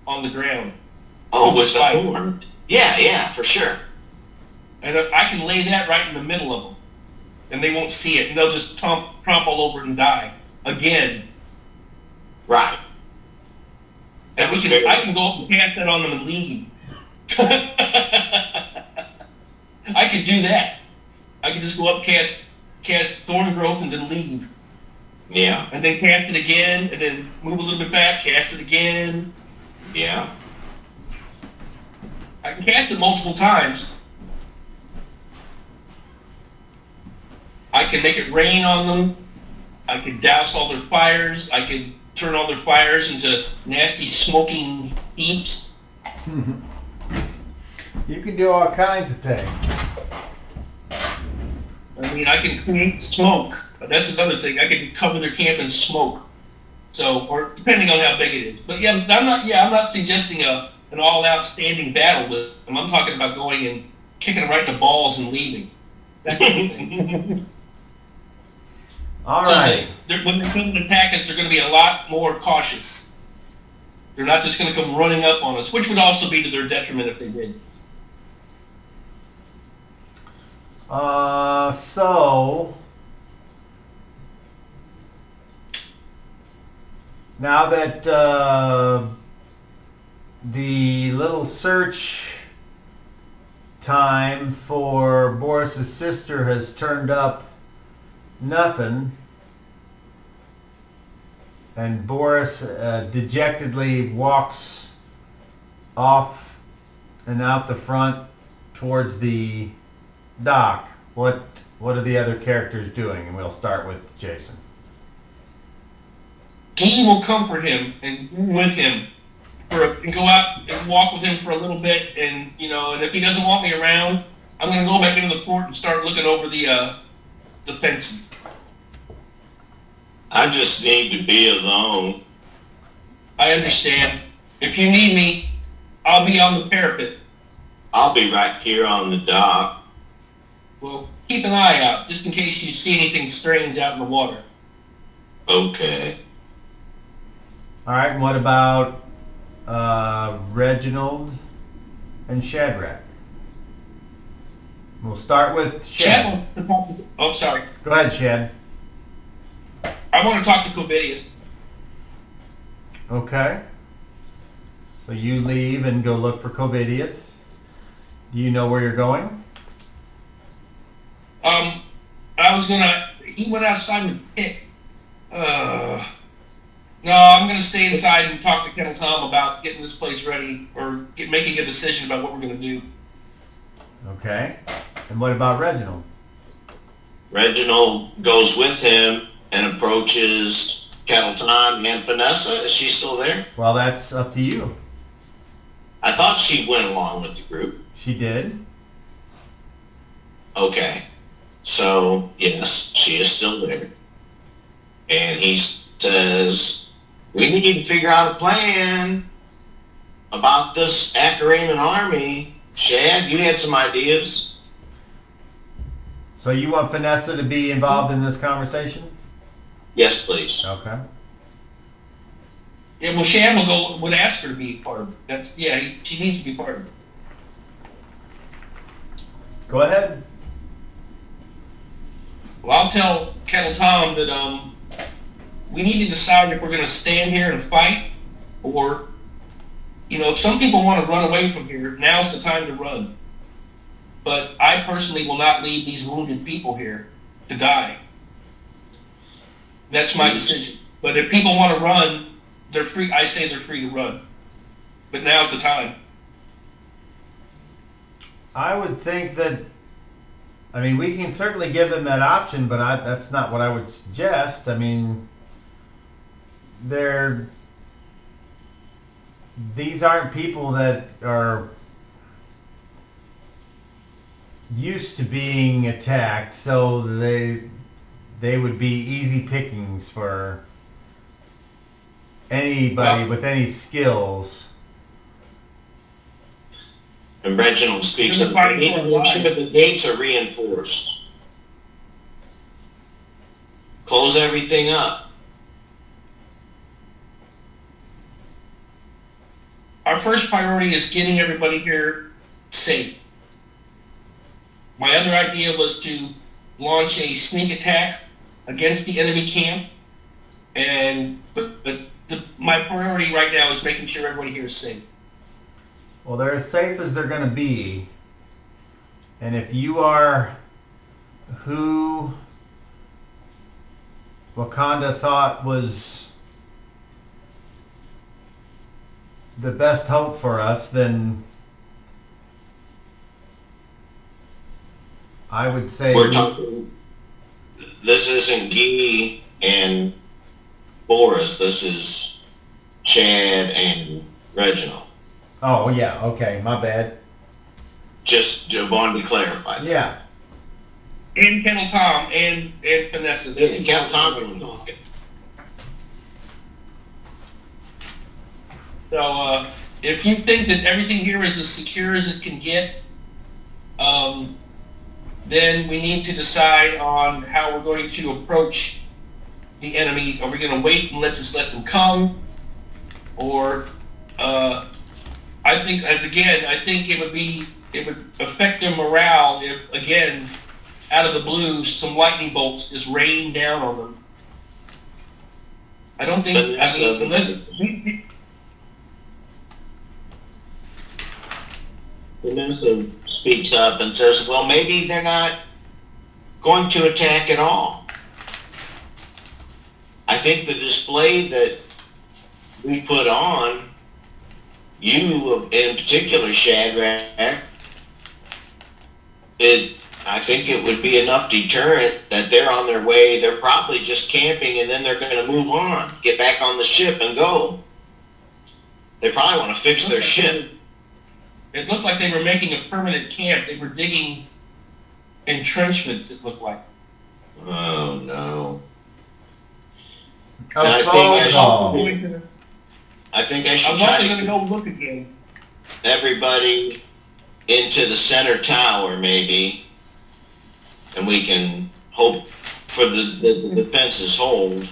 on the ground. Oh, with the horn? Yeah, for sure. And I can lay that right in the middle of them, and they won't see it, and they'll just trample over it and die again. Right. And I can go up and cast that on them and leave. I could do that. I could just go up, cast Thorn Growth, and then leave. Yeah. And then cast it again, and then move a little bit back, cast it again. Yeah. I can cast it multiple times. I can make it rain on them. I can douse all their fires. I can turn all their fires into nasty smoking heaps. You can do all kinds of things. I mean, I can create smoke. That's another thing. I can cover their camp in smoke. So, or depending on how big it is. But yeah, I'm not suggesting an all-out standing battle with them. I'm talking about going and kicking them right in the balls and leaving. That kind of thing. All right. When they come to attack us, they're going to be a lot more cautious. They're not just going to come running up on us, which would also be to their detriment if they did. So now that the little search time for Boris's sister has turned up nothing, and Boris dejectedly walks off and out the front towards the dock, what are the other characters doing? And we'll start with Jason. Guy will comfort him and with him and go out and walk with him for a little bit, and and if he doesn't want me around, I'm going to go back into the fort and start looking over the fences. I just need to be alone. I understand. If you need me, I'll be on the parapet. I'll be right here on the dock. Well, keep an eye out, just in case you see anything strange out in the water. Okay. All right, and what about Reginald and Shadrach? We'll start with Shad. Oh, sorry. Go ahead, Shad. I want to talk to Covidius. Okay. So you leave and go look for Covidius. Do you know where you're going? He went outside and pick. No, I'm going to stay inside and talk to Kettle Tom about getting this place ready, or making a decision about what we're going to do. Okay. And what about Reginald? Reginald goes with him and approaches Kettle Tom and Vanessa. Is she still there? Well, that's up to you. I thought she went along with the group. She did. Okay. So, yes, she is still there. And he says, we need to figure out a plan about this Acaranian army. Shad, you had some ideas? So you want Vanessa to be involved in this conversation? Yes, please. Okay. Yeah, well, Shad would ask her to be part of it. She needs to be part of it. Go ahead. Well, I'll tell Kettle Tom that we need to decide if we're going to stand here and fight, or, if some people want to run away from here, now's the time to run. But I personally will not leave these wounded people here to die. That's my decision. But if people want to run, they're free. I say they're free to run. But now's the time. I would think that, we can certainly give them that option, but that's not what I would suggest. These aren't people that are used to being attacked, so they would be easy pickings for anybody with any skills. And Reginald speaks of the gates are reinforced. Close everything up. Our first priority is getting everybody here safe. My other idea was to launch a sneak attack against the enemy camp, but my priority right now is making sure everybody here is safe. Well, they're as safe as they're going to be. And if you are who Wakanda thought was the best hope for us, then I would say... We're talking... This isn't Guy and Boris. This is Chad and Reginald. Oh, yeah. Okay. My bad. Just wanted to clarify. Yeah. And Kettle Tom and Vanessa. Yeah, Kettle Tom was talking. So if you think that everything here is as secure as it can get, then we need to decide on how we're going to approach the enemy. Are we going to wait and just let them come? Or I think it would affect their morale if, again, out of the blue, some lightning bolts just rain down on them. I don't think, unless... Vanessa speaks up and says, well, maybe they're not going to attack at all. I think the display that we put on, you in particular, Shadrach, I think it would be enough deterrent that they're on their way. They're probably just camping and then they're going to move on, get back on the ship and go. They probably want to fix their ship. It looked like they were making a permanent camp. They were digging entrenchments, it looked like. Oh, no. I think I should I'm try also to going to go look again. Everybody into the center tower, maybe, and we can hope for the defenses hold.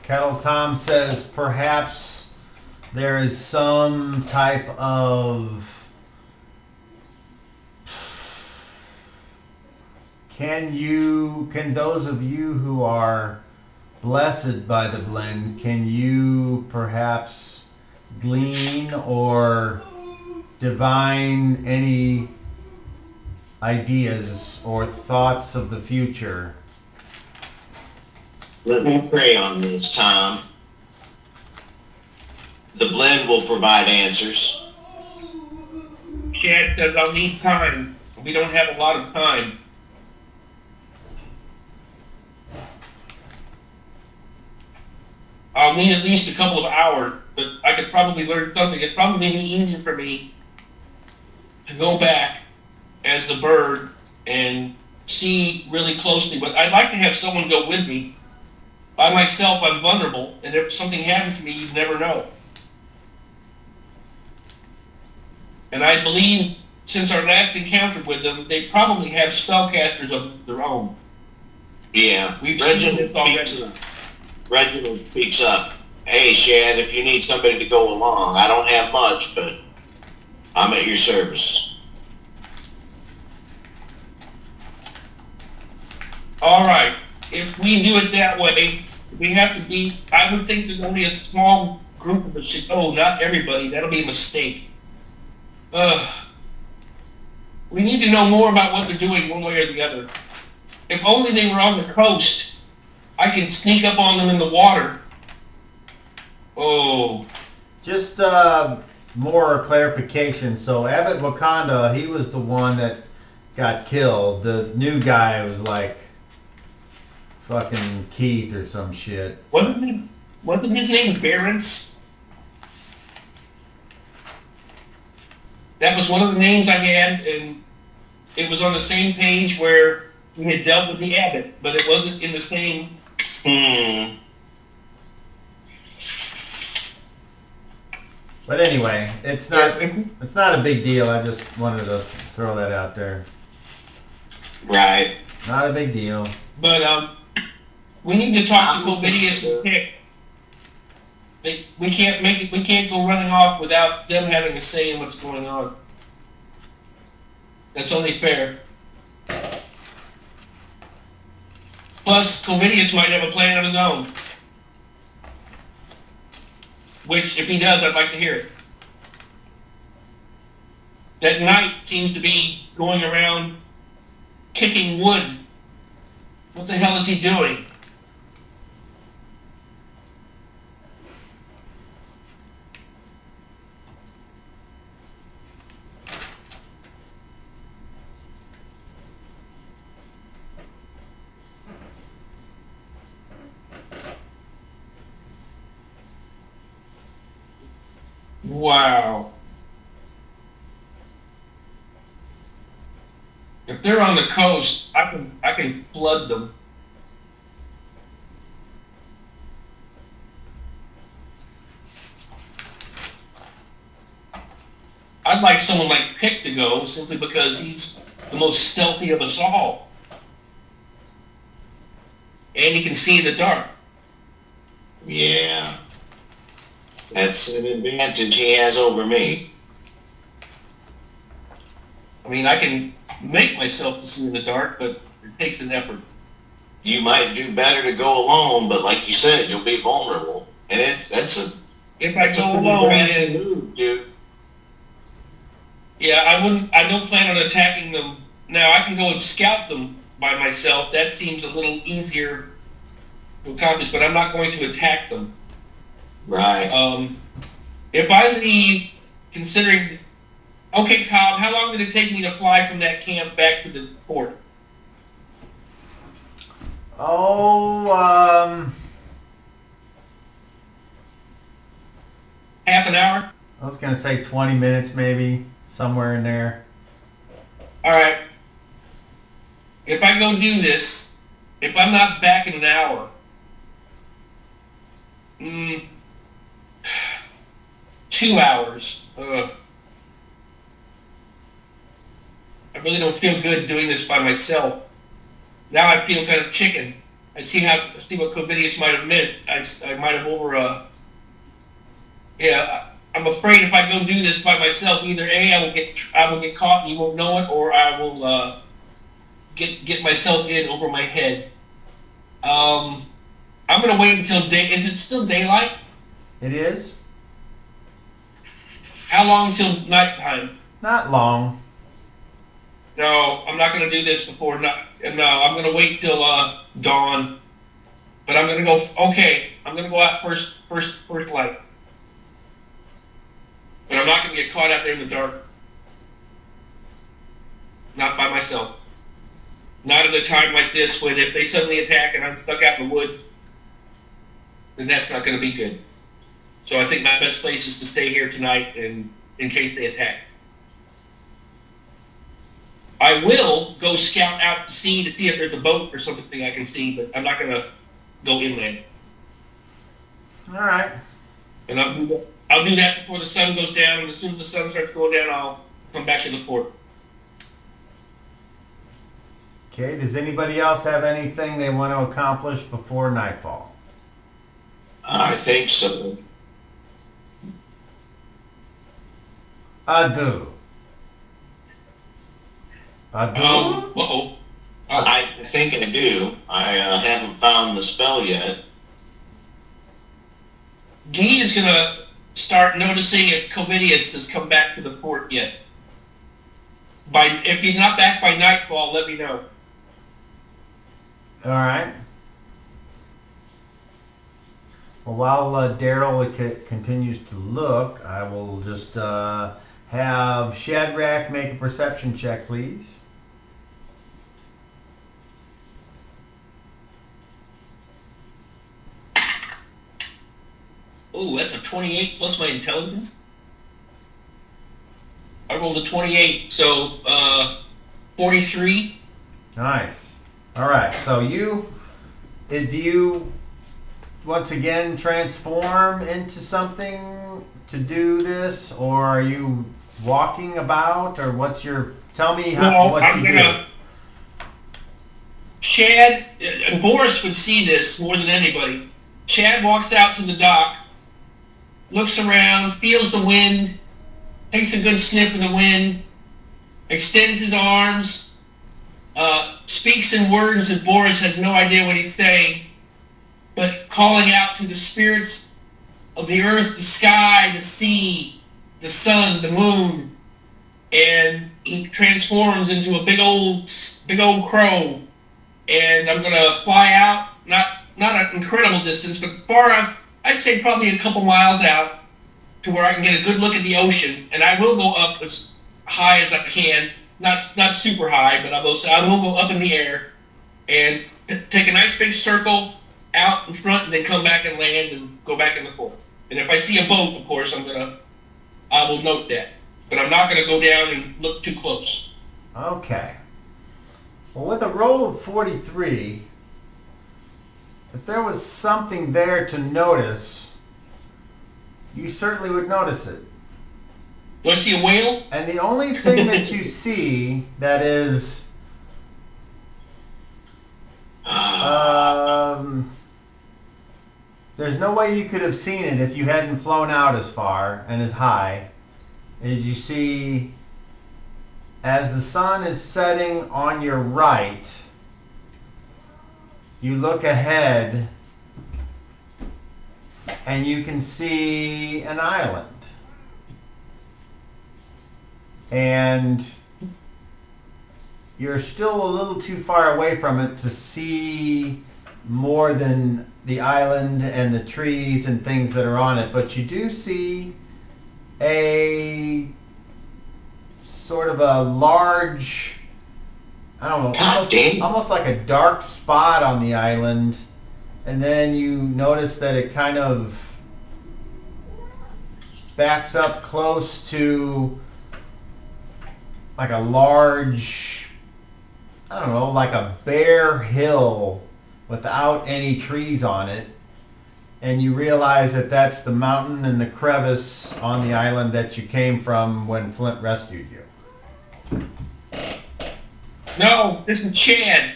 Kettle Tom says perhaps there is some type of... Can those of you who are blessed by the blend, can you perhaps glean or divine any ideas or thoughts of the future? Let me pray on this, Tom. The blend will provide answers. Chad says, I'll need time. We don't have a lot of time. I'll need at least a couple of hours, but I could probably learn something. It'd probably be easier for me to go back as a bird and see really closely. But I'd like to have someone go with me. By myself, I'm vulnerable, and if something happened to me, you'd never know. And I believe, since our last encounter with them, they probably have spellcasters of their own. Yeah, We've seen this already. Reginald speaks up. Hey, Shad, if you need somebody to go along, I don't have much, but I'm at your service. All right. If we do it that way, we have to be, I would think there's only a small group of us should go, not everybody. That'll be a mistake. We need to know more about what they're doing one way or the other. If only they were on the coast, I can sneak up on them in the water. Oh. Just more clarification. So Abbott Wakanda, he was the one that got killed. The new guy was like fucking Keith or some shit. Wasn't his name Barents? That was one of the names I had, and it was on the same page where we had dealt with the Abbott, but it wasn't in the same... But anyway, it's not a big deal. I just wanted to throw that out there. Right. Not a big deal. But we need to talk to Covidius and Pick. We can't make it. We can't go running off without them having a say in what's going on. That's only fair. Plus, Covidius might have a plan of his own. Which, if he does, I'd like to hear it. That knight seems to be going around kicking wood. What the hell is he doing? Wow. If they're on the coast, I can flood them. I'd like someone like Pick to go, simply because he's the most stealthy of us all. And he can see in the dark. Yeah. That's an advantage he has over me. I mean, I can make myself to see in the dark, but it takes an effort. You might do better to go alone, but like you said, you'll be vulnerable. And if I go alone, then move, dude. Yeah, I don't plan on attacking them. Now, I can go and scout them by myself. That seems a little easier to accomplish, but I'm not going to attack them. Right. If I leave, considering... Okay, Cobb, how long did it take me to fly from that camp back to the port? Half an hour? I was going to say 20 minutes maybe, somewhere in there. Alright. If I go do this, if I'm not back in an hour, 2 hours. I really don't feel good doing this by myself. Now I feel kind of chicken. I see what Covidius might have meant. I might have I'm afraid if I go do this by myself, either A, I will get caught and you won't know it, or I will get myself in over my head. I'm gonna wait until day. Is it still daylight? It is. How long till nighttime? Not long. No, I'm not gonna do this before night. No, I'm gonna wait till dawn. But I'm gonna go. Okay, I'm gonna go out first light. But I'm not gonna get caught out there in the dark. Not by myself. Not at a time like this when if they suddenly attack and I'm stuck out in the woods, then that's not gonna be good. So I think my best place is to stay here tonight and in case they attack. I will go scout out to sea to see if there's a boat or something I can see, but I'm not going to go inland. All right. And I'll do that before the sun goes down, and as soon as the sun starts going down, I'll come back to the port. Okay, does anybody else have anything they want to accomplish before nightfall? I think so. Adu. I think I do. I haven't found the spell yet. Guy is going to start noticing if Covidius has come back to the port yet. If he's not back by nightfall, let me know. All right. Well, while Daryl continues to look, I will just have Shadrach make a perception check, please. Oh, that's a 28 plus my intelligence. I rolled a 28, so 43. Nice. All right. So do you once again transform into something to do this, or are you walking about, or what's your? Tell me what you do. Chad, Boris would see this more than anybody. Chad walks out to the dock looks around, feels the wind, takes a good sniff of the wind, extends his arms, speaks in words that Boris has no idea what he's saying, but calling out to the spirits of the earth, the sky, the sea, the sun, the moon, and he transforms into a big old crow. And I'm gonna fly out, not an incredible distance, but far enough, I'd say probably a couple miles out, to where I can get a good look at the ocean. And I will go up as high as I can, not super high, but I will go up in the air and take a nice big circle out in front, and then come back and land and go back in the port. And if I see a boat, of course, I will note that. But I'm not going to go down and look too close. Okay. Well, with a roll of 43, if there was something there to notice, you certainly would notice it. Do I see a whale? And the only thing that you see that is there's no way you could have seen it if you hadn't flown out as far and as high, is you see, as the sun is setting on your right, you look ahead and you can see an island. And you're still a little too far away from it to see more than the island and the trees and things that are on it, but you do see a sort of a large, I don't know, almost like a dark spot on the island, and then you notice that it kind of backs up close to like a large, I don't know, like a bare hill without any trees on it. And you realize that that's the mountain and the crevice on the island that you came from when Flint rescued you. No, this is Chad.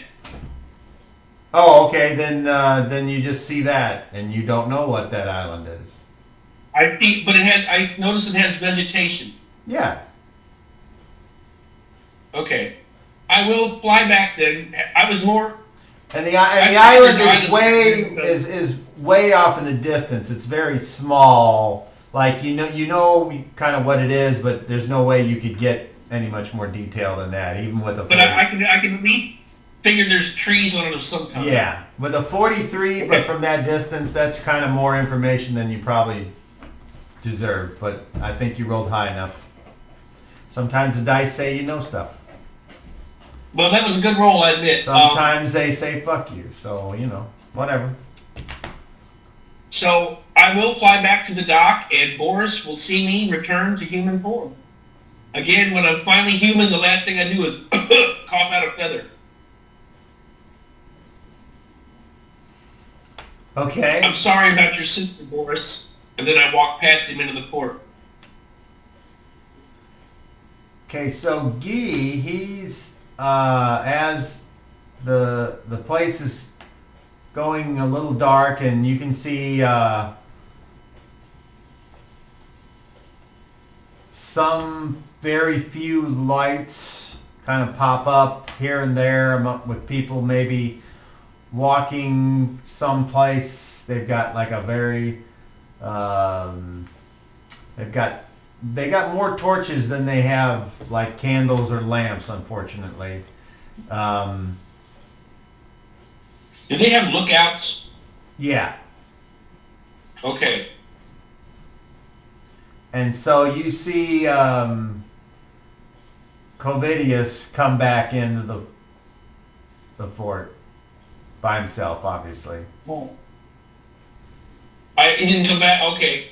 Oh, okay, then you just see that, and you don't know what that island is. I notice it has vegetation. Yeah. Okay. I will fly back then. I was more... And the island is way off in the distance. It's very small. Like you know kind of what it is, but there's no way you could get any much more detail than that, even with a. But I can at least figure there's trees on it of some kind. Yeah, with a 43, okay. But from that distance, that's kind of more information than you probably deserve. But I think you rolled high enough. Sometimes the dice say you know stuff. Well, that was a good roll, I admit. Sometimes they say fuck you, so, whatever. So, I will fly back to the dock, and Boris will see me return to human form. Again, when I'm finally human, the last thing I do is cough out a feather. Okay. I'm sorry about your sister, Boris. And then I walk past him into the port. Okay, so Guy, he's... as the place is going a little dark and you can see some very few lights kind of pop up here and there with people maybe walking someplace. They've got like a very they got more torches than they have like candles or lamps, unfortunately. Do they have lookouts? Yeah. Okay. And so you see Covidius come back into the fort by himself, obviously. Oh. He didn't come back? Okay.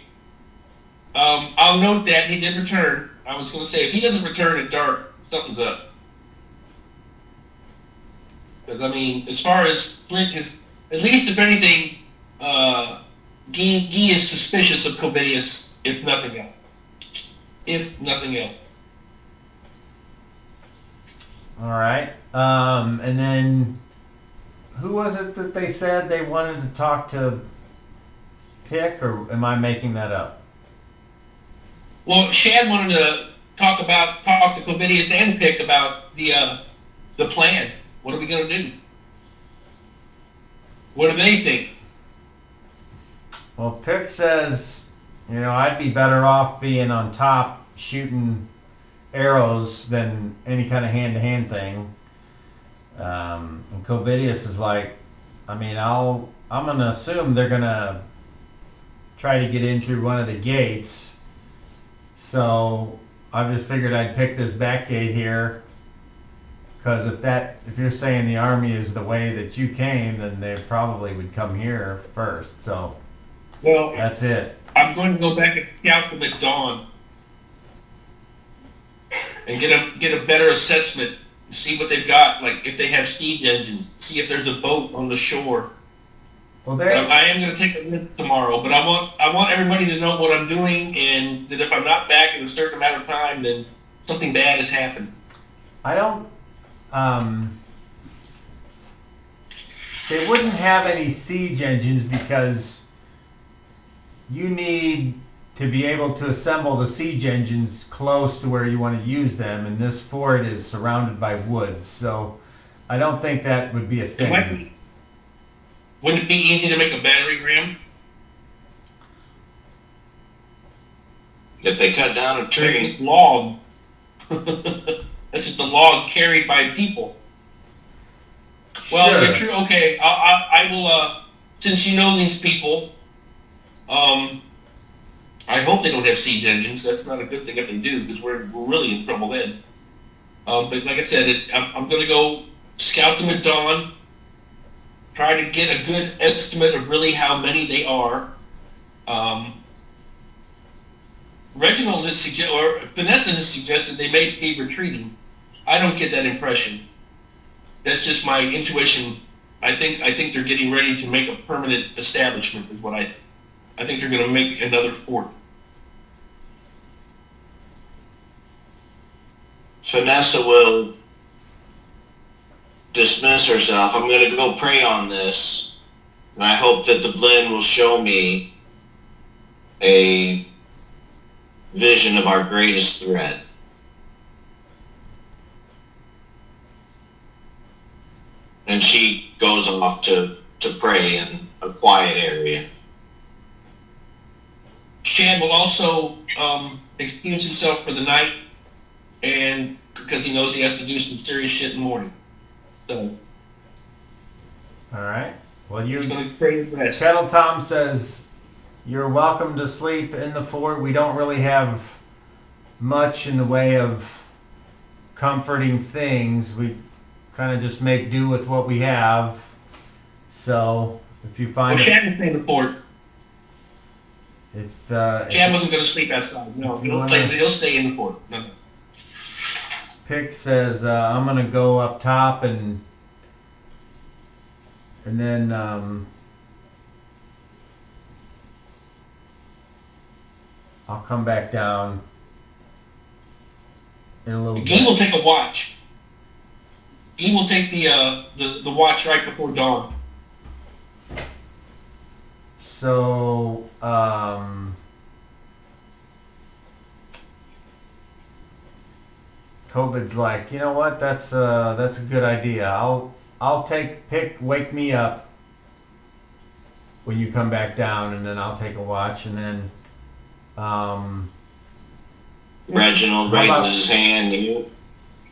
I'll note that he did return. I was going to say, if he doesn't return at dark, something's up. Because, as far as Flint is, at least if anything, Guy is suspicious of Covidius, if nothing else. If nothing else. All right. And then, who was it that they said they wanted to talk to Pick, or am I making that up? Well, Shad wanted to talk to Covidius and Pick about the plan. What are we going to do? What do they think? Well, Pick says, I'd be better off being on top shooting arrows than any kind of hand-to-hand thing. And Covidius is like, I'm going to assume they're going to try to get in through one of the gates. So I just figured I'd pick this back gate here. Because if you're saying the army is the way that you came, then they probably would come here first. So that's it. I'm going to go back and scout them at dawn and get a better assessment. See what they've got, like if they have siege engines. See if there's a boat on the shore. Well, I am going to take a look tomorrow, but I want everybody to know what I'm doing, and that if I'm not back in a certain amount of time, then something bad has happened. I don't. They wouldn't have any siege engines because you need to be able to assemble the siege engines close to where you want to use them, and this fort is surrounded by woods, so I don't think that would be a thing. Wouldn't it be easy to make a battering ram? If they cut down a tree. Log. That's just a log carried by people. Well, sure. You're true. Okay, I will, since you know these people, I hope they don't have siege engines. That's not a good thing if they do, because we're really in trouble then. But like I said, I'm going to go scout them at dawn, try to get a good estimate of really how many they are. Reginald Vanessa has suggested they may be retreating. I don't get that impression. That's just my intuition. I think they're getting ready to make a permanent establishment is what I think they're going to make another fort. Vanessa will dismiss herself. I'm going to go pray on this, and I hope that the blend will show me a vision of our greatest threat. And she goes off to pray in a quiet area. Shad will also excuse himself for the night, and because he knows he has to do some serious shit in the morning. So. All right. Well, he's going to pray the rest. Kettle Tom says, you're welcome to sleep in the fort. We don't really have much in the way of comforting things. We kind of just make do with what we have. So if you find Shad will stay in the fort. Shad wasn't going to sleep outside. No, he'll stay in the fort. No. Pick says, I'm going to go up top and then I'll come back down in a little bit. He will take a watch. He will take the watch right before dawn. So, COVID's like, you know what? That's a good idea. I'll take Pick. Wake me up when you come back down, and then I'll take a watch, and then. Reginald raises his hand.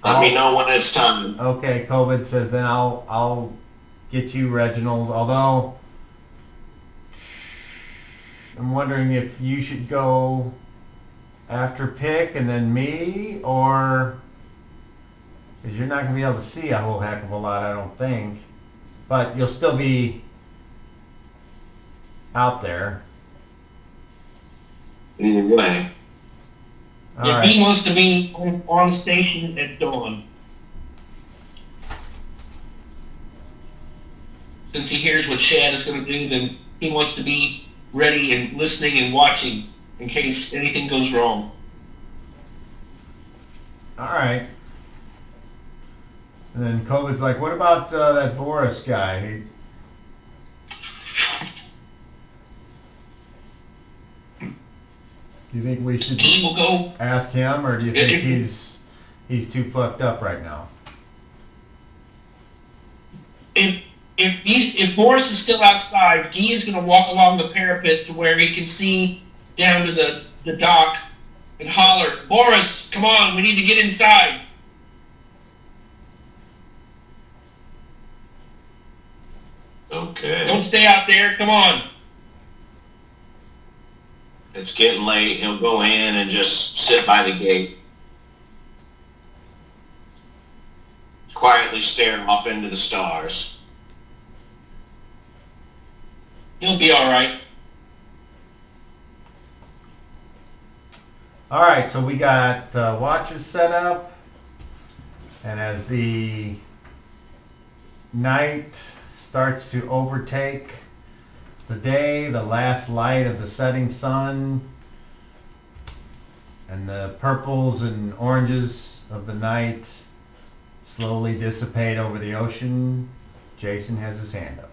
Let me know when it's time. Okay, COVID says then I'll get you, Reginald. Although I'm wondering if you should go after Pick and then me, or because you're not going to be able to see a whole heck of a lot, I don't think. But you'll still be out there. Either way. If he wants to be on station at dawn, since he hears what Shad is going to do, then he wants to be ready and listening and watching in case anything goes wrong. All right. And then COVID's like, what about that Boris guy? Do you think we should he will go. ask him, or do you think he's too fucked up right now? If Boris is still outside, Guy is going to walk along the parapet to where he can see down to the dock and holler, "Boris, come on, we need to get inside." Okay. Don't stay out there. Come on. It's getting late. He'll go in and just sit by the gate. Quietly staring off into the stars. He'll be all right. All right, so we got watches set up, and as the night starts to overtake the day, the last light of the setting sun and the purples and oranges of the night slowly dissipate over the ocean, Jason has his hand up.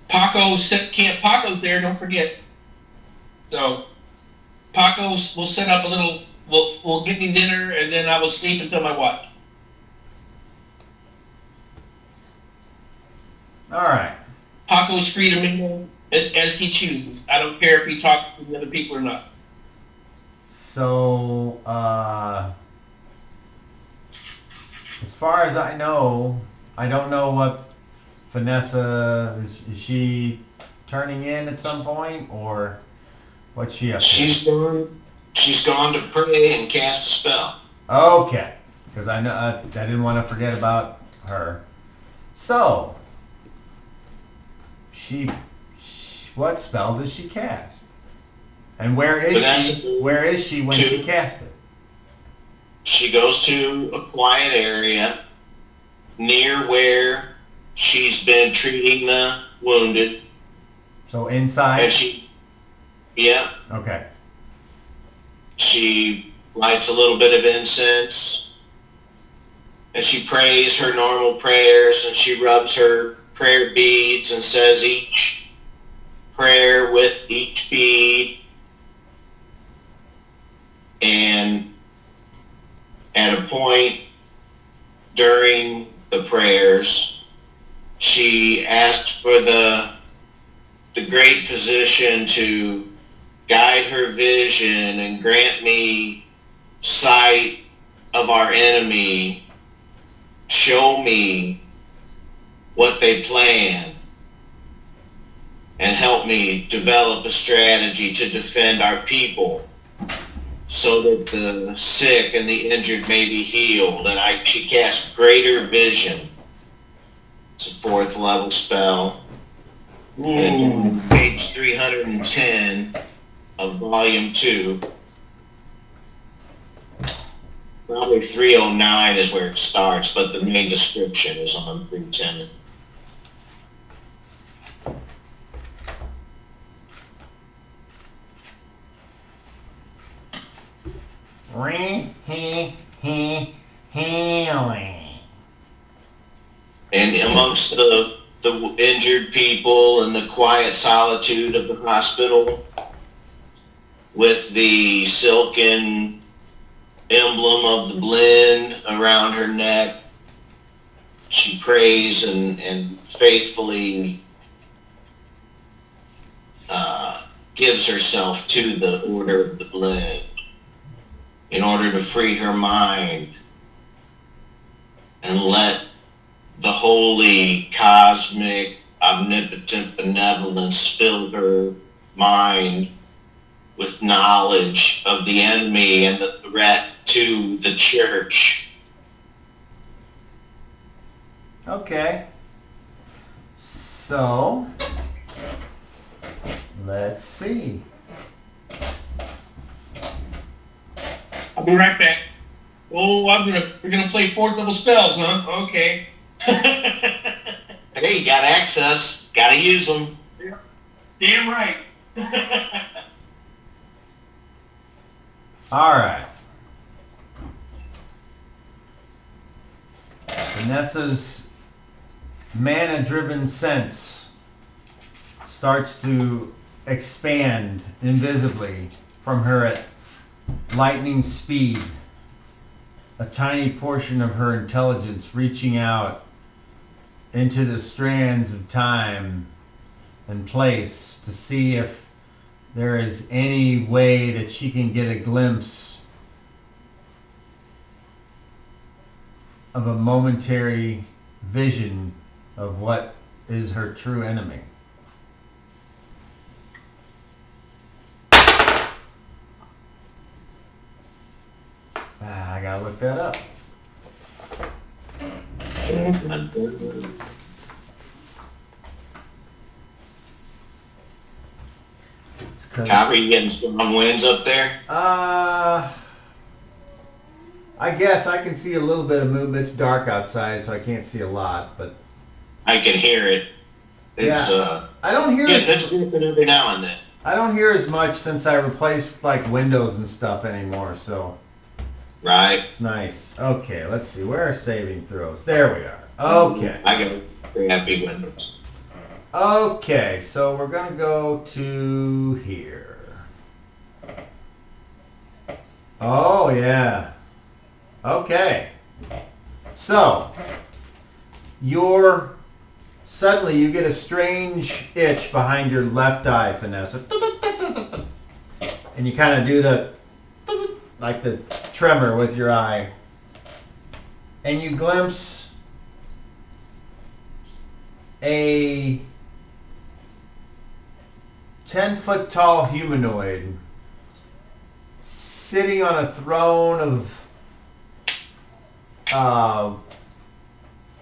Paco's there, don't forget. So Paco's will set up a little, will get me dinner, and then I will sleep until my watch. All right. Paco's free to mingle as he chooses. I don't care if he talks to the other people or not. So, as far as I know, I don't know what Vanessa, is she turning in at some point, or what's she up to? She's gone to pray and cast a spell. Okay, because I know I didn't want to forget about her. So, what spell does she cast? And where is she? Where is she when she casts it? She goes to a quiet area near where she's been treating the wounded. So inside? And yeah. Okay. She lights a little bit of incense, and she prays her normal prayers, and she rubs her prayer beads and says each prayer with each bead. And at a point during the prayers, she asked for the great physician to guide her vision and grant me sight of our enemy, show me what they plan, and help me develop a strategy to defend our people so that the sick and the injured may be healed. And she casts greater vision. It's a 4th level spell. And page 310 of volume 2. Probably 309 is where it starts, but the main description is on 310. And amongst the injured people and the quiet solitude of the hospital, with the silken emblem of the blend around her neck, she prays and faithfully gives herself to the order of the blend in order to free her mind and let the holy, cosmic, omnipotent benevolence fill her mind with knowledge of the enemy and the threat to the church. Okay. So, let's see. I'll be right back. Oh, we're gonna play 4th level spells, huh? Okay. Hey, you got access. Gotta use them. Damn right. All right. Vanessa's mana-driven sense starts to expand invisibly from her at lightning speed. A tiny portion of her intelligence reaching out into the strands of time and place to see if there is any way that she can get a glimpse of a momentary vision of what is her true enemy. I gotta look that up. Copper, you getting strong winds up there? I guess I can see a little bit of movement. It's dark outside, so I can't see a lot, but I can hear it. It's I don't hear. it's dripping every now and then. I don't hear as much since I replaced like windows and stuff anymore, so Right. it's nice. Okay, let's see. Where are saving throws? There we are. Okay. I got big windows. Okay, so we're gonna go to here. Oh yeah. Okay. So suddenly you get a strange itch behind your left eye, Vanessa. And you kind of do the like the tremor with your eye. And you glimpse a 10-foot tall humanoid sitting on a throne of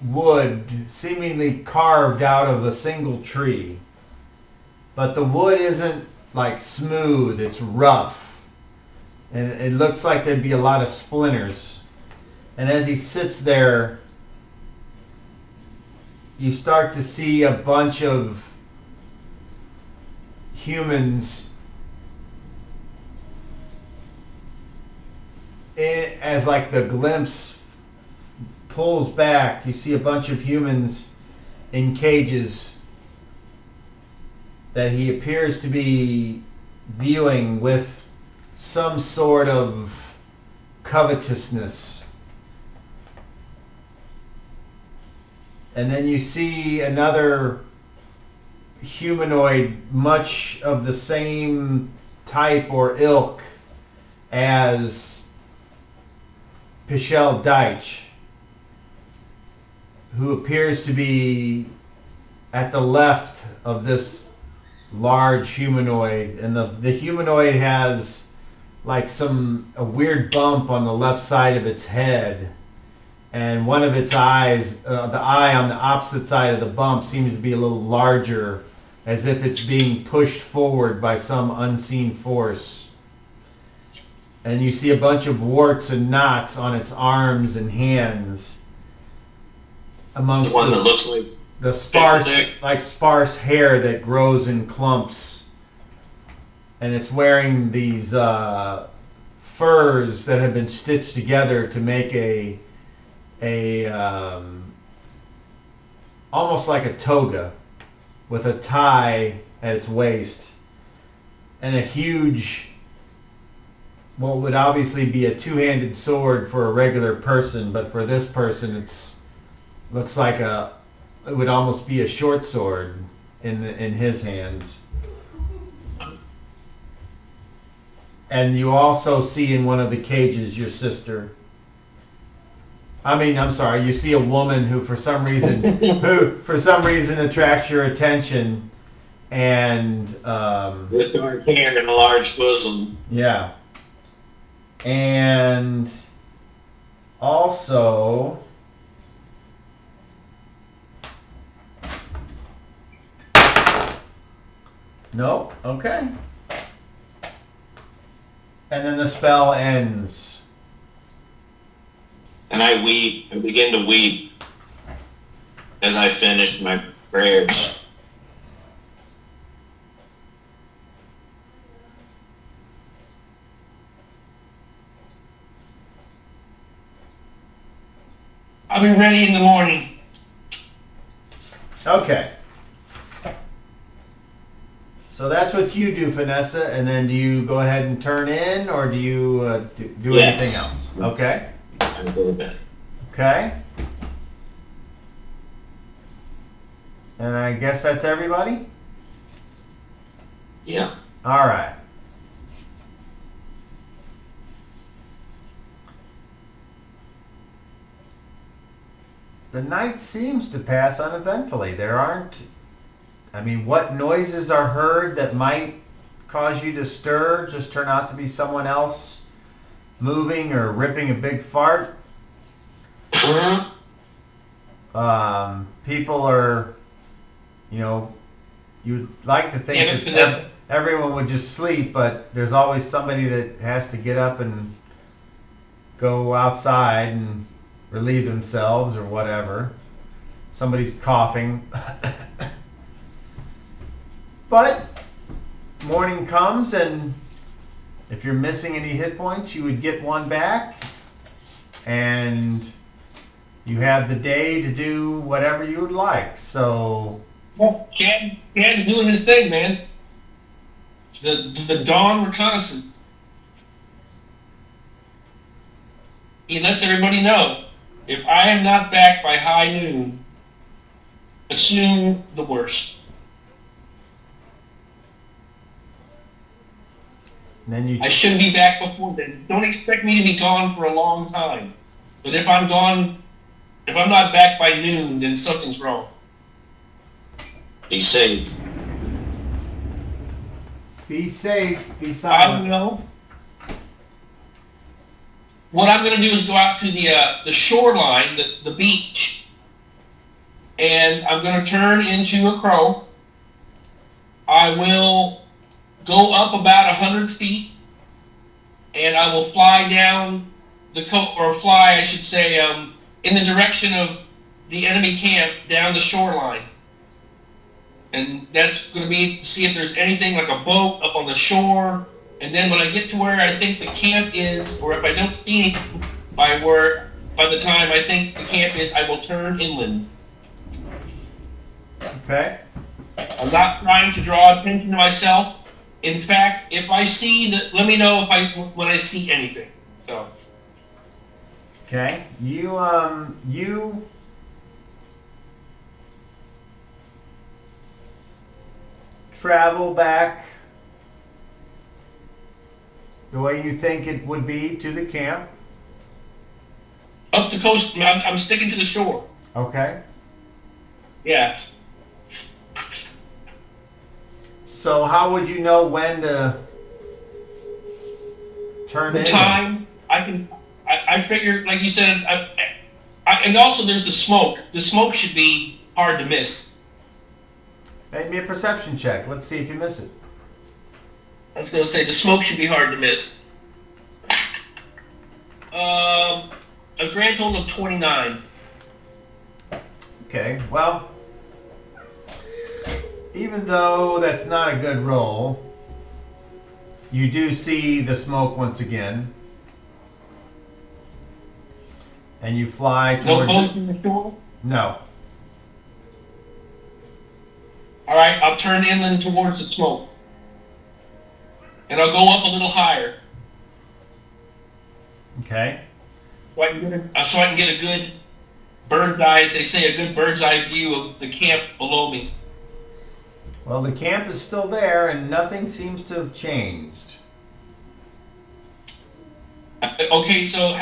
wood seemingly carved out of a single tree. But the wood isn't like smooth, it's rough. And it looks like there'd be a lot of splinters. And as he sits there, you start to see a bunch of humans as like the glimpse pulls back. You see a bunch of humans in cages that he appears to be viewing with some sort of covetousness. And then you see another humanoid much of the same type or ilk as Pichelle Deitch, who appears to be at the left of this large humanoid. And the humanoid has like a weird bump on the left side of its head. And one of its eyes, the eye on the opposite side of the bump, seems to be a little larger, as if it's being pushed forward by some unseen force. And you see a bunch of warts and knots on its arms and hands, amongst The one that looks like the sparse hair that grows in clumps. And it's wearing these furs that have been stitched together to make a almost like a toga with a tie at its waist and a huge, what would obviously be a two-handed sword for a regular person, but for this person looks like it would almost be a short sword in his hands. And you also see in one of the cages your sister. You see a woman who for some reason attracts your attention, and with dark hair and a large bosom. Yeah. And also nope, okay. And then the spell ends. And I begin to weep as I finish my prayers. I'll be ready in the morning. Okay. So that's what you do, Vanessa, and then do you go ahead and turn in, or do you do Yes. anything else? Okay. I go to bed. Okay. And I guess that's everybody? Yeah. All right. The night seems to pass uneventfully. There aren't, I mean, what noises are heard that might cause you to stir just turn out to be someone else moving or ripping a big fart. People are, you'd like to think that everyone would just sleep, but there's always somebody that has to get up and go outside and relieve themselves or whatever. Somebody's coughing. But morning comes, and if you're missing any hit points, you would get one back, and you have the day to do whatever you would like. So Chad's doing his thing, man. The dawn reconnaissance. He lets everybody know, if I am not back by high noon, assume the worst. then you I shouldn't be back before then. Don't expect me to be gone for a long time. But if I'm not back by noon, then something's wrong. Be safe. be safe, be I silent. don't know. What I'm going to do is go out to the shoreline, the beach, and I'm going to turn into a crow. I will go up about 100 feet, and I will fly down I should say, in the direction of the enemy camp down the shoreline. And that's going to be to see if there's anything like a boat up on the shore. And then when I get to where I think the camp is, or if I don't see anything by the time I think the camp is, I will turn inland. Okay. I'm not trying to draw attention to myself. In fact, if I see let me know when I see anything. So. Okay. You travel back the way you think it would be to the camp. Up the coast, I'm sticking to the shore. Okay. Yeah. So how would you know when to turn The in? time, I figured, like you said, and also there's the smoke. The smoke should be hard to miss. Make me a perception check. Let's see if you miss it. I was going to say the smoke should be hard to miss. A grand total of 29. Okay, well, even though that's not a good roll, you do see the smoke once again. And you fly No towards boat it. in the shore? No. All right, I'll turn inland towards the smoke. And I'll go up a little higher Okay. so I can get a good bird's eye, as they say, a good bird's eye view of the camp below me. Well, the camp is still there and nothing seems to have changed. Okay, so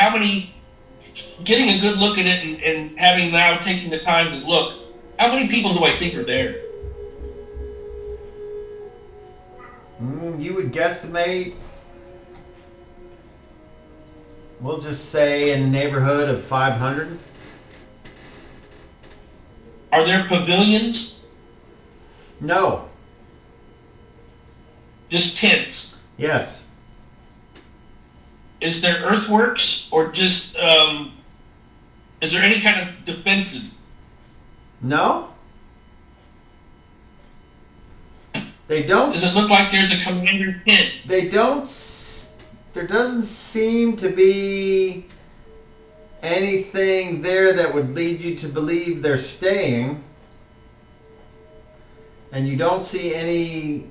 getting a good look at it and having now taken the time to look, how many people do I think are there? You would guesstimate, we'll just say in the neighborhood of 500. Are there pavilions? No. Just tents? Yes. Is there earthworks or just, is there any kind of defenses? No? They don't. Does it look like there's a commander's tent? They don't. There doesn't seem to be anything there that would lead you to believe they're staying. And you don't see any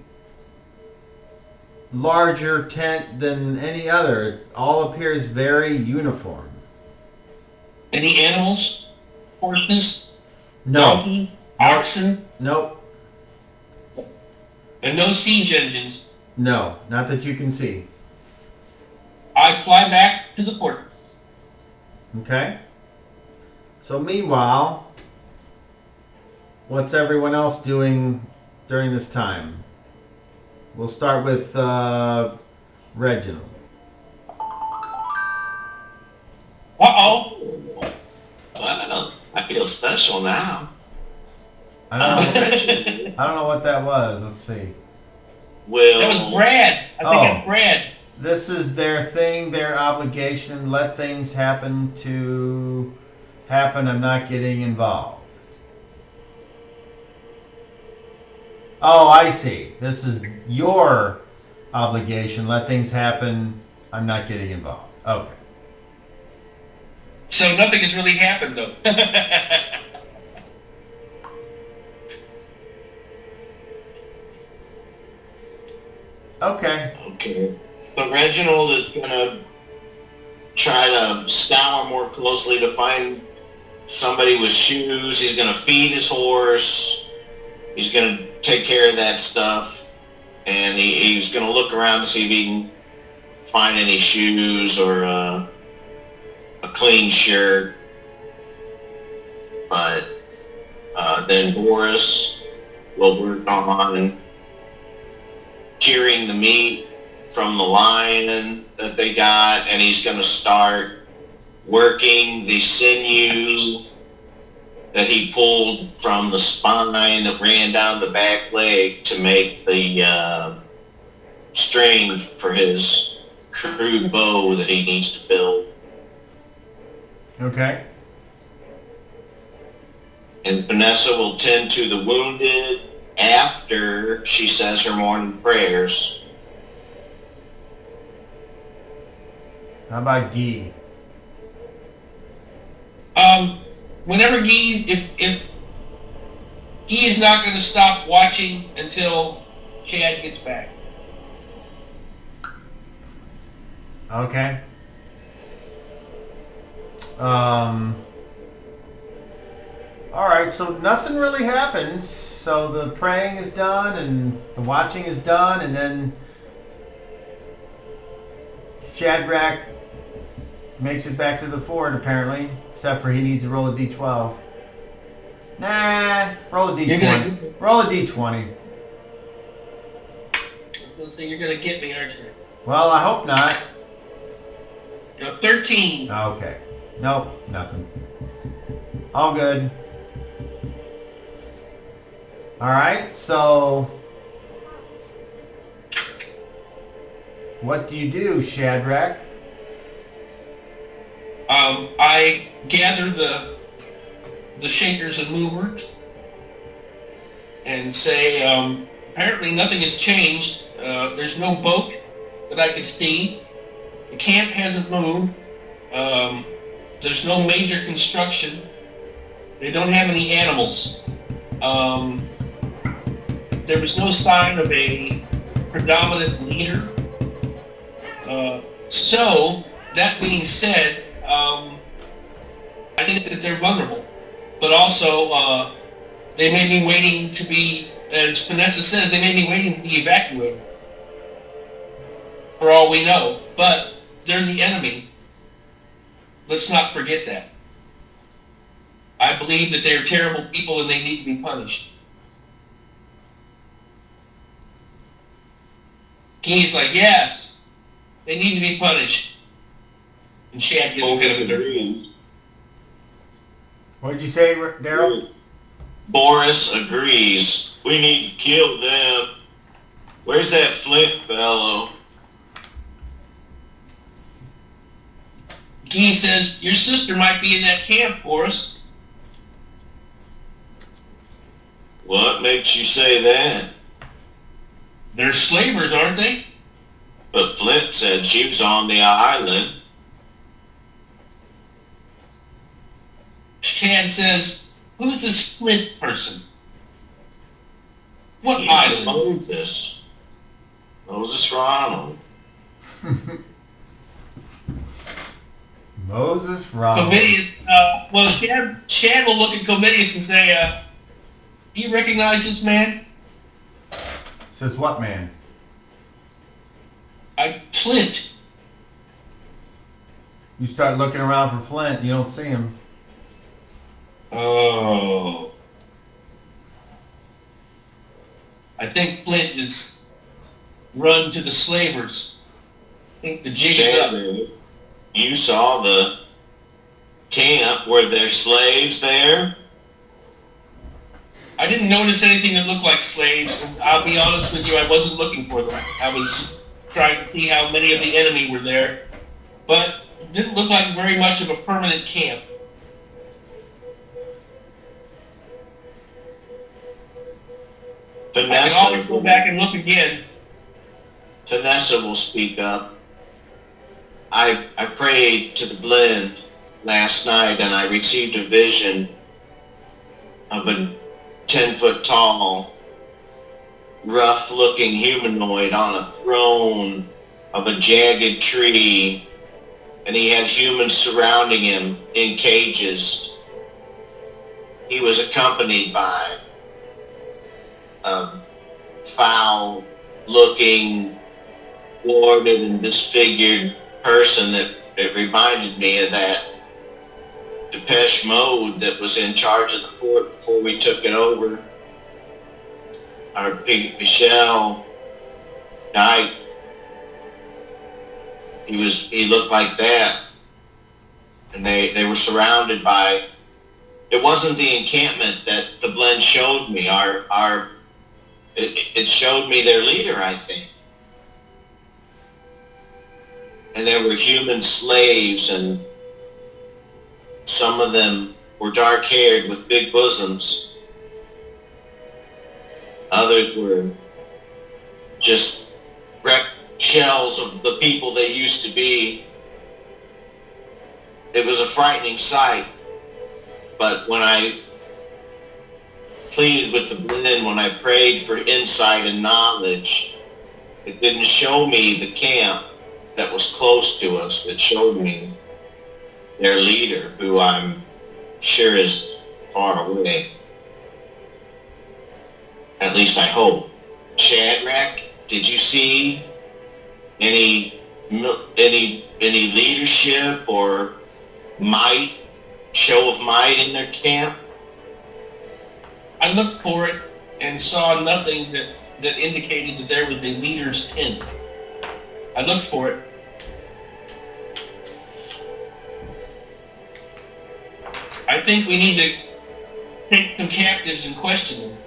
larger tent than any other. It all appears very uniform. Any animals? Horses? No. Donkey? Oxen? Nope. And no siege engines. No, not that you can see. I fly back to the port. Okay. So meanwhile, what's everyone else doing during this time? We'll start with Reginald. Uh-oh. Well, I feel special now. I don't know what that was. Let's see. Well, That was Brad. I think it's Brad. This is their thing, their obligation. Let things happen to happen. I'm not getting involved. Oh, I see. This is your obligation. Let things happen. I'm not getting involved. Okay. So nothing has really happened, though. Okay. okay. So Reginald is going to try to scour more closely to find somebody with shoes. He's going to feed his horse. He's going to take care of that stuff. And he's going to look around to see if he can find any shoes or a clean shirt. But then Boris will work on curing the meat from the lion that they got, and he's going to start working the sinew that he pulled from the spine that ran down the back leg to make the string for his crude bow that he needs to build. Okay. And Vanessa will tend to the wounded after she says her morning prayers. How about Guy? Whenever if Guy is not going to stop watching until Chad gets back. Okay. All right, so nothing really happens. So the praying is done and the watching is done, and then Shadrach makes it back to the fort, apparently, except for he needs to roll a d12. Nah, roll a d20. Roll a d20. You're going to get me, aren't you? Well, I hope not. 13. Okay. Nope, nothing. All good. All right, so what do you do, Shadrach? I gather the shakers and movers and say, apparently nothing has changed. There's no boat that I could see. The camp hasn't moved. There's no major construction. They don't have any animals. There was no sign of a predominant leader. So, that being said, I think that they're vulnerable. But also, they may be waiting to be, as Vanessa said, they may be waiting to be evacuated. For all we know. But they're the enemy. Let's not forget that. I believe that they're terrible people and they need to be punished. Key's like, yes, they need to be punished. And Shad gets agrees. What did you say, Daryl? Boris agrees. We need to kill them. Where's that Flint fellow? Key says, your sister might be in that camp, Boris. What makes you say that? They're slavers, aren't they? But Flint said she was on the island. Chad says, who's this Flint person? What He island? owns this. Moses Ronald. Moses Ronald. Comidius, Shad will look at Comidius and say, do you recognize this man? Says what man? Flint. You start looking around for Flint, you don't see him. Oh. I think Flint is run to the slavers. I think the jig is up. You saw the camp where there's slaves there? I didn't notice anything that looked like slaves. And I'll be honest with you, I wasn't looking for them. I was trying to see how many of the enemy were there. But it didn't look like very much of a permanent camp. I can always go back and look again. Vanessa will speak up. I prayed to the blend last night and I received a vision of a 10-foot tall, rough-looking humanoid on a throne of a jagged tree, and he had humans surrounding him in cages. He was accompanied by a foul-looking, bloated and disfigured person that reminded me of that Depeche Mode that was in charge of the fort before we took it over. Our Pete Michelle died. He looked like that. And they were surrounded by, it wasn't the encampment that the blend showed me. It showed me their leader, I think. And there were human slaves, and some of them were dark-haired with big bosoms. Others were just wrecked shells of the people they used to be. It was a frightening sight. But when I pleaded with the blend, when I prayed for insight and knowledge, it didn't show me the camp that was close to us. It showed me their leader, who I'm sure is far away. At least I hope. Shadrach, did you see any leadership or might, show of might in their camp? I looked for it and saw nothing that indicated that there was a leader's tent. I looked for it. I think we need to take some captives and question them.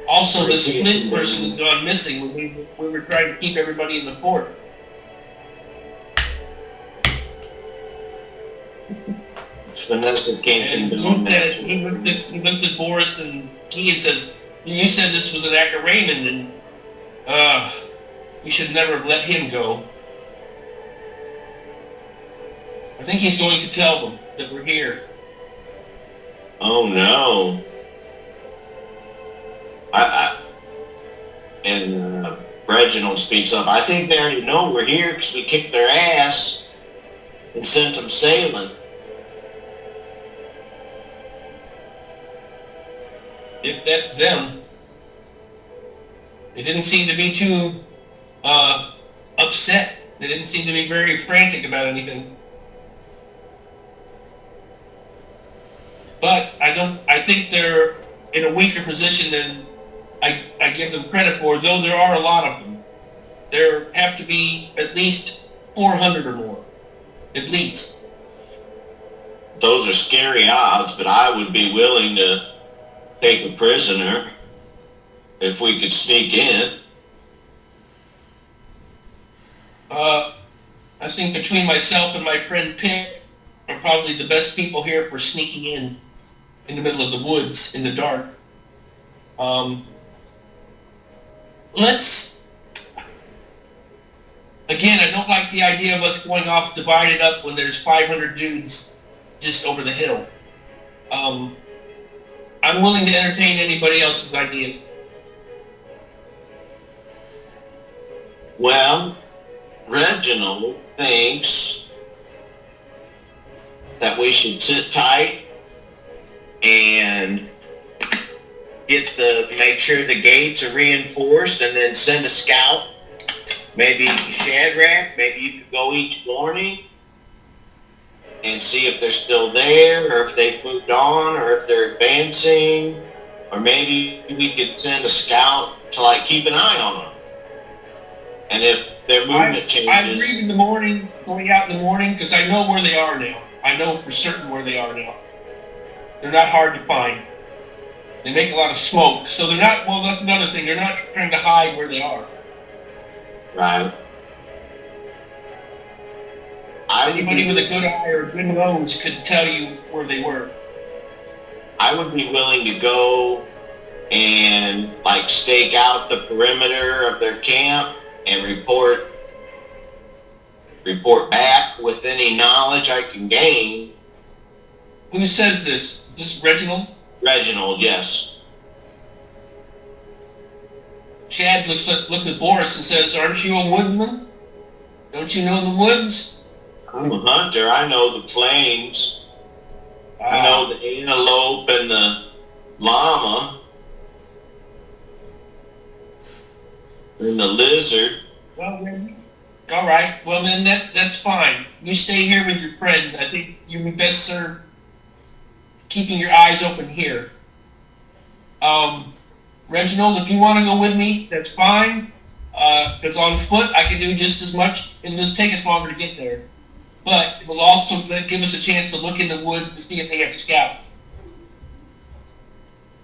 Also, the split person has gone missing when we were trying to keep everybody in the fort. Vanessa came and he looked at Boris and Ian says, you said this was an act of Raymond, and you should never have let him go. I think he's going to tell them that we're here. Oh no. And Reginald speaks up. I think they already know we're here because we kicked their ass and sent them sailing. If that's them. They didn't seem to be too upset. They didn't seem to be very frantic about anything. But I think they're in a weaker position than I give them credit for, though there are a lot of them. There have to be at least 400 or more. At least. Those are scary odds, but I would be willing to take a prisoner if we could sneak in. I think between myself and my friend Pick are probably the best people here for sneaking in the middle of the woods in the dark. Again, I don't like the idea of us going off divided up when there's 500 dudes just over the hill. I'm willing to entertain anybody else's ideas. Well, Reginald thinks that we should sit tight and make sure the gates are reinforced and then send a scout. Maybe Shadrach, maybe you could go each morning and see if they're still there, or if they've moved on, or if they're advancing, or maybe we could send a scout to like keep an eye on them. And if their movement changes... I agree in the morning, going out in the morning, because I know where they are now. I know for certain where they are now. They're not hard to find. They make a lot of smoke, so they're not, well, that's another thing, they're not trying to hide where they are. Right. Anybody with a good eye or a good nose could tell you where they were. I would be willing to go and like stake out the perimeter of their camp and report back with any knowledge I can gain. Who says this? Is this Reginald? Reginald, yes. Chad looks at Boris and says, "Aren't you a woodsman? Don't you know the woods?" I'm a hunter. I know the plains. I know the antelope and the llama and the lizard. Well, then, all right. Well, then that's fine. You stay here with your friend. I think you'd be best served keeping your eyes open here. Reginald, if you want to go with me, that's fine. Because on foot, I can do just as much. It'll just take us longer to get there. But it will also give us a chance to look in the woods to see if they have a scout.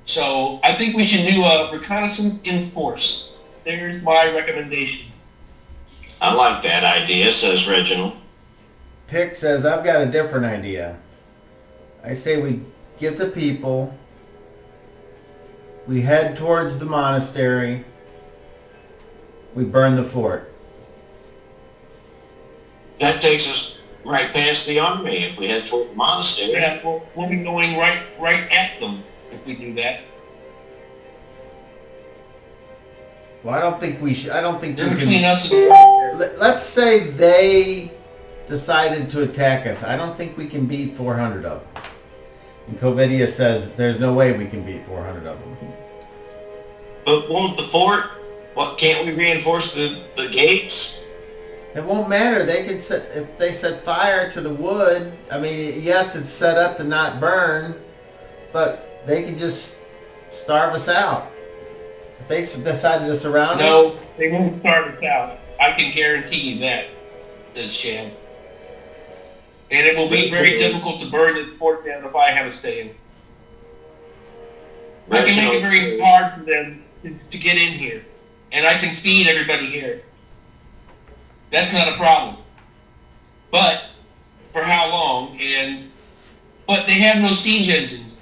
So I think we should do a reconnaissance in force. There's my recommendation. I like that idea, says Reginald. Pick says, I've got a different idea. I say we get the people, we head towards the monastery, we burn the fort. That takes us right past the army if we head toward the monastery. Yeah, we'll be going right at them if we do that. Well, I don't think we should. I don't think They're we between can. us and the Let's say they decided to attack us. I don't think we can beat 400 of them. And Covidia says there's no way we can beat 400 of them. But won't the fort? What, can't we reinforce the gates? It won't matter. They could set, if they set fire to the wood. I mean, yes, it's set up to not burn, but they can just starve us out. If they decided to surround us. No, they won't starve us out. I can guarantee you that, says Shad. And it will be very difficult to burn this fort down if I have a stand. I can make it very hard for them to get in here. And I can feed everybody here. That's not a problem. But for how long? But they have no siege engines.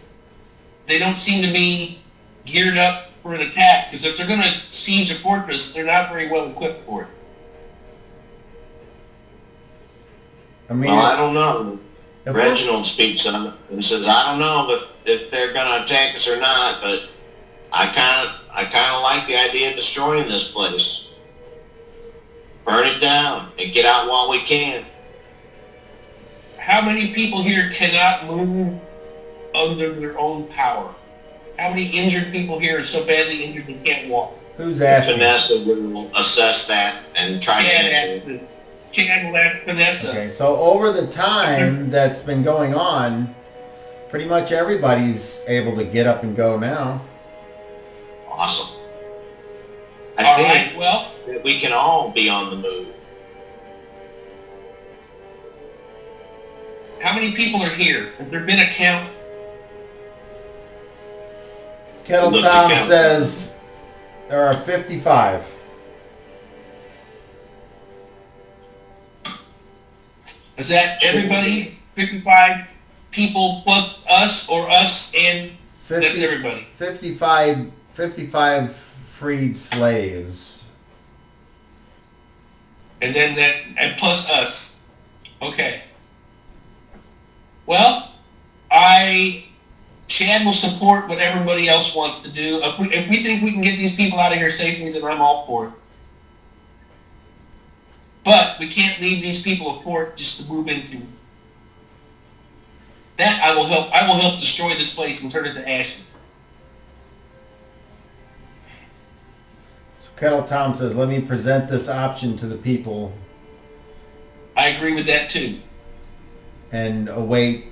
They don't seem to be geared up for an attack, because if they're going to siege a fortress, they're not very well equipped for it. I mean, well, I don't know. Reginald speaks on it and says, I don't know if they're going to attack us or not, but I kind of like the idea of destroying this place. Burn it down and get out while we can. How many people here cannot move under their own power? How many injured people here are so badly injured they can't walk? Who's asking? Vanessa will assess that and try to answer it. Chad will ask Vanessa. Okay, so over the time that's been going on, pretty much everybody's able to get up and go now. Awesome. All I think right, well, that we can all be on the move. how many people are here? Has there been a count? Kettle Look to Tom count. says there are 55. Is that everybody? 55 people plus us, or us and that's everybody? 55 freed slaves. And then and plus us. Okay. Well, Chad will support what everybody else wants to do. If we think we can get these people out of here safely, then I'm all for it. But we can't leave these people a fort just to move into. That I will help destroy this place and turn it to ashes. So Kettle Tom says, let me present this option to the people. I agree with that too. And await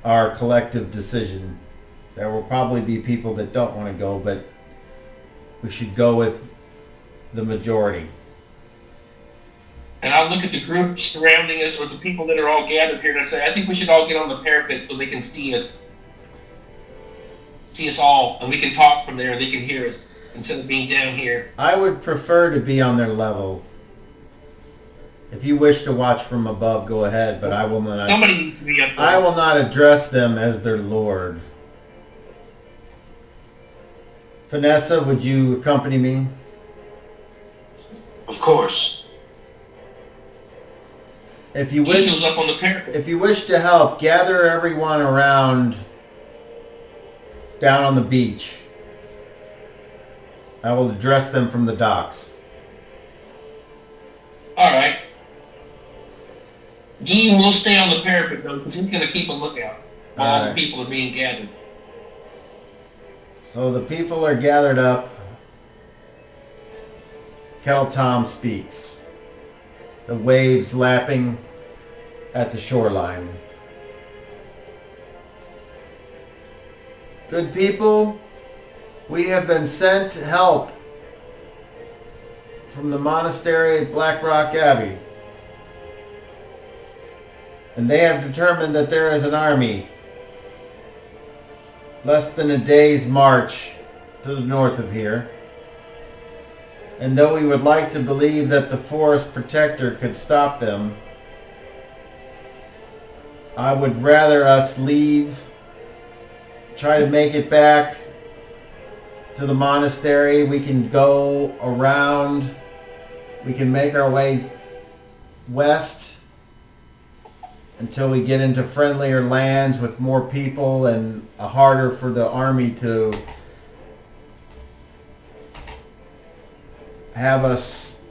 our collective decision. There will probably be people that don't want to go, but we should go with the majority. And I'll look at the group surrounding us or the people that are all gathered here and I say, I think we should all get on the parapet so they can see us. See us all, and we can talk from there and they can hear us instead of being down here. I would prefer to be on their level. If you wish to watch from above, go ahead, but I will not. Somebody needs to be up there. I will not address them as their lord. Vanessa, would you accompany me? Of course. If you wish, Angel's up on the parapet. if you wish to help, gather everyone around down on the beach. I will address them from the docks. All right. Guy will stay on the parapet though, because he's going to keep a lookout while all the people are being gathered. So the people are gathered up. Kettle Tom speaks. The waves lapping at the shoreline. Good people, we have been sent to help from the monastery at Black Rock Abbey. And they have determined that there is an army less than a day's march to the north of here. And though we would like to believe that the forest protector could stop them, I would rather us leave, try to make it back to the monastery. We can go around, we can make our way west until we get into friendlier lands with more people and harder for the army to have us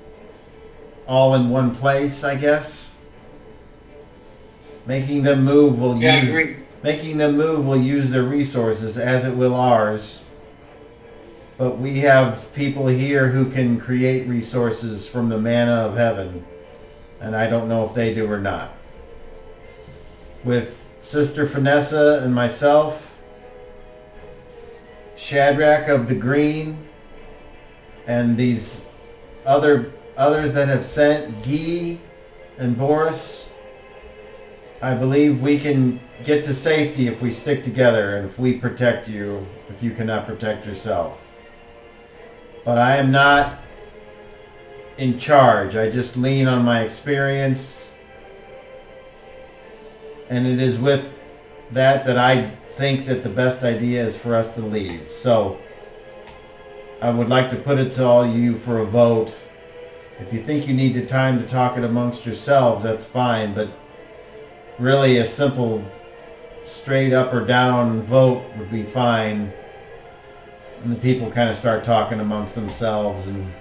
all in one place, I guess. Making them move will use their resources as it will ours. But we have people here who can create resources from the manna of heaven, and I don't know if they do or not. With Sister Vanessa and myself, Shadrach of the Green, and these others that have sent, Guy and Boris, I believe we can get to safety if we stick together and if we protect you, if you cannot protect yourself. But I am not in charge. I just lean on my experience. And it is with that I think that the best idea is for us to leave. So I would like to put it to all you for a vote. If you think you need the time to talk it amongst yourselves, that's fine. But really a simple straight up or down vote would be fine. And the people kind of start talking amongst themselves, and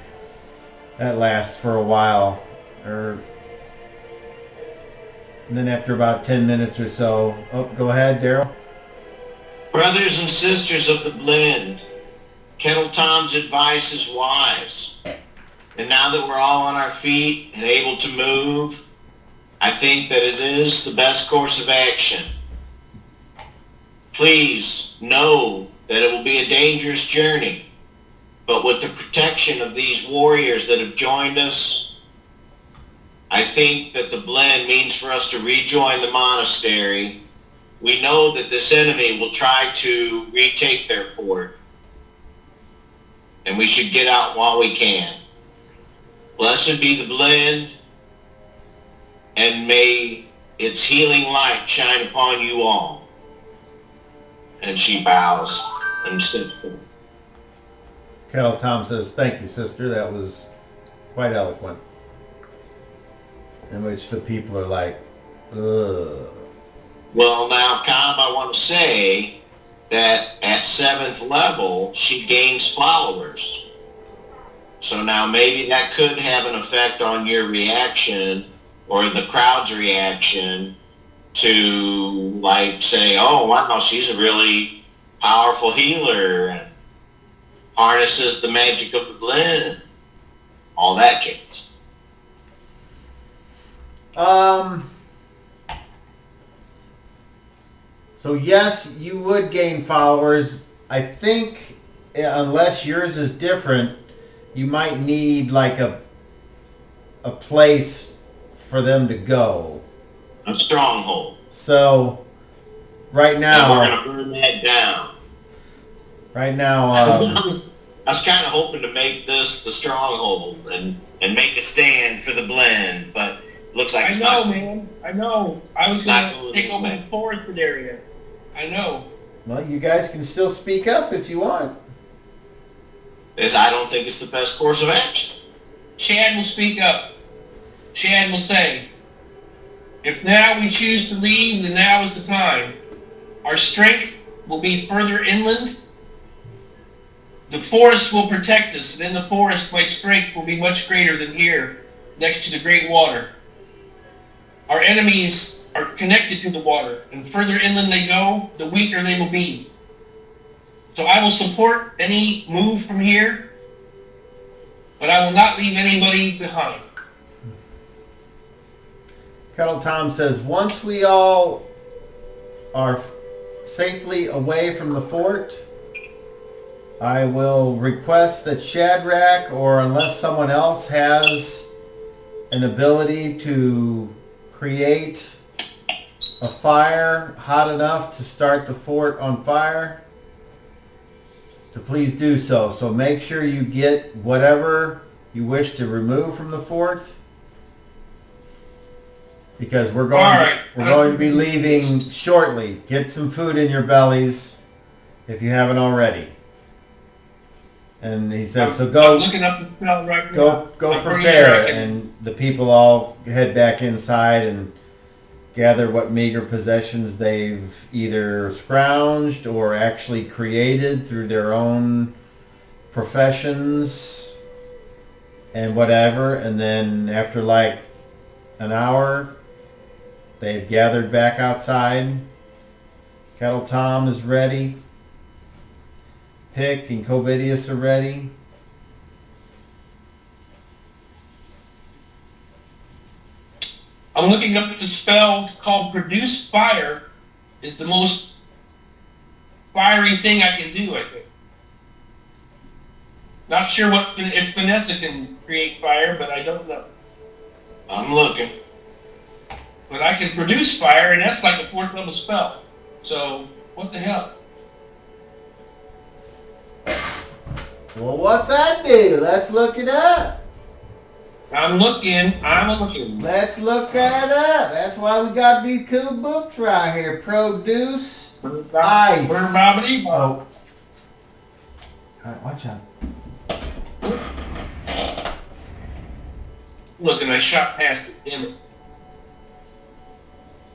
that lasts for a while. And then after about 10 minutes or so, go ahead, Daryl. Brothers and sisters of the blend, Kettle Tom's advice is wise. And now that we're all on our feet and able to move, I think that it is the best course of action. Please know that it will be a dangerous journey, but with the protection of these warriors that have joined us, I think that the blend means for us to rejoin the monastery. We know that this enemy will try to retake their fort, and we should get out while we can. Blessed be the blend, and may its healing light shine upon you all. And she bows and steps forward. Kettle Tom says, thank you, sister. That was quite eloquent. In which the people are like, ugh. Well, now, Cobb, I want to say that at 7th level, she gains followers. So now maybe that could have an effect on your reaction or the crowd's reaction to, like, say, oh, wow, she's a really powerful healer and harnesses the magic of the blend. All that jazz. So yes, you would gain followers. I think unless yours is different, you might need like a place for them to go. A stronghold. So right now, and we're gonna burn that down. Right now, I was kind of hoping to make this the stronghold and make a stand for the blend, but looks like it's not. Man. I know. I was going to take over the forested area. I know. Well, you guys can still speak up if you want. Because I don't think it's the best course of action. Chad will speak up. Chad will say, if now we choose to leave, then now is the time. Our strength will be further inland. The forest will protect us, and in the forest my strength will be much greater than here, next to the great water. Our enemies are connected to the water, and further inland they go, the weaker they will be. So I will support any move from here, but I will not leave anybody behind. Kettle Tom says, once we all are safely away from the fort, I will request that Shadrach, or unless someone else has an ability to create a fire hot enough to start the fort on fire, to please do so. So make sure you get whatever you wish to remove from the fort, because we're going to be leaving shortly. Get some food in your bellies if you haven't already. And he says, so go. I'm looking up the spell right now. Go prepare, and the people all head back inside and gather what meager possessions they've either scrounged or actually created through their own professions and whatever. And then after like an hour, they've gathered back outside. Kettle Tom is ready. Pick and Covidius are ready. I'm looking up the spell called Produce Fire. Is the most fiery thing I can do, I think. Not sure if Vanessa can create fire, but I don't know. I'm looking. But I can produce fire, and that's like a 4th level spell. So, what the hell? Well, what's that do? Let's look it up. I'm looking. Let's look that up. That's why we got these cool books right here. Produce ice. Oh. All right, watch out. Look, and I shot past it. Damn it.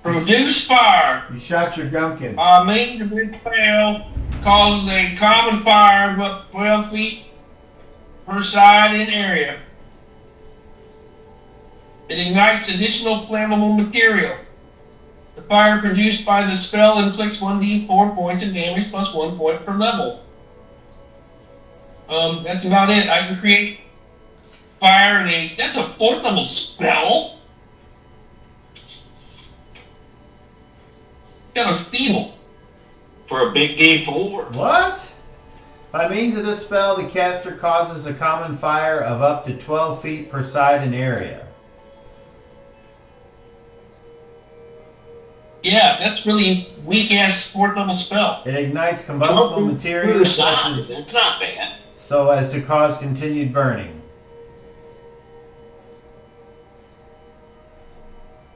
Produce fire. You shot your gumpkin. Main event spell causes a common fire of up 12 feet per side in area. It ignites additional flammable material. The fire produced by the spell inflicts 1d4 points of damage plus 1 point per level. That's about it. I can create fire in that's a 4th level spell? Got a feeble. For a big D4. What? By means of this spell, the caster causes a common fire of up to 12 feet per side and area. Yeah, that's really weak-ass 4th level spell. It ignites combustible materials That's not bad. so as to cause continued burning.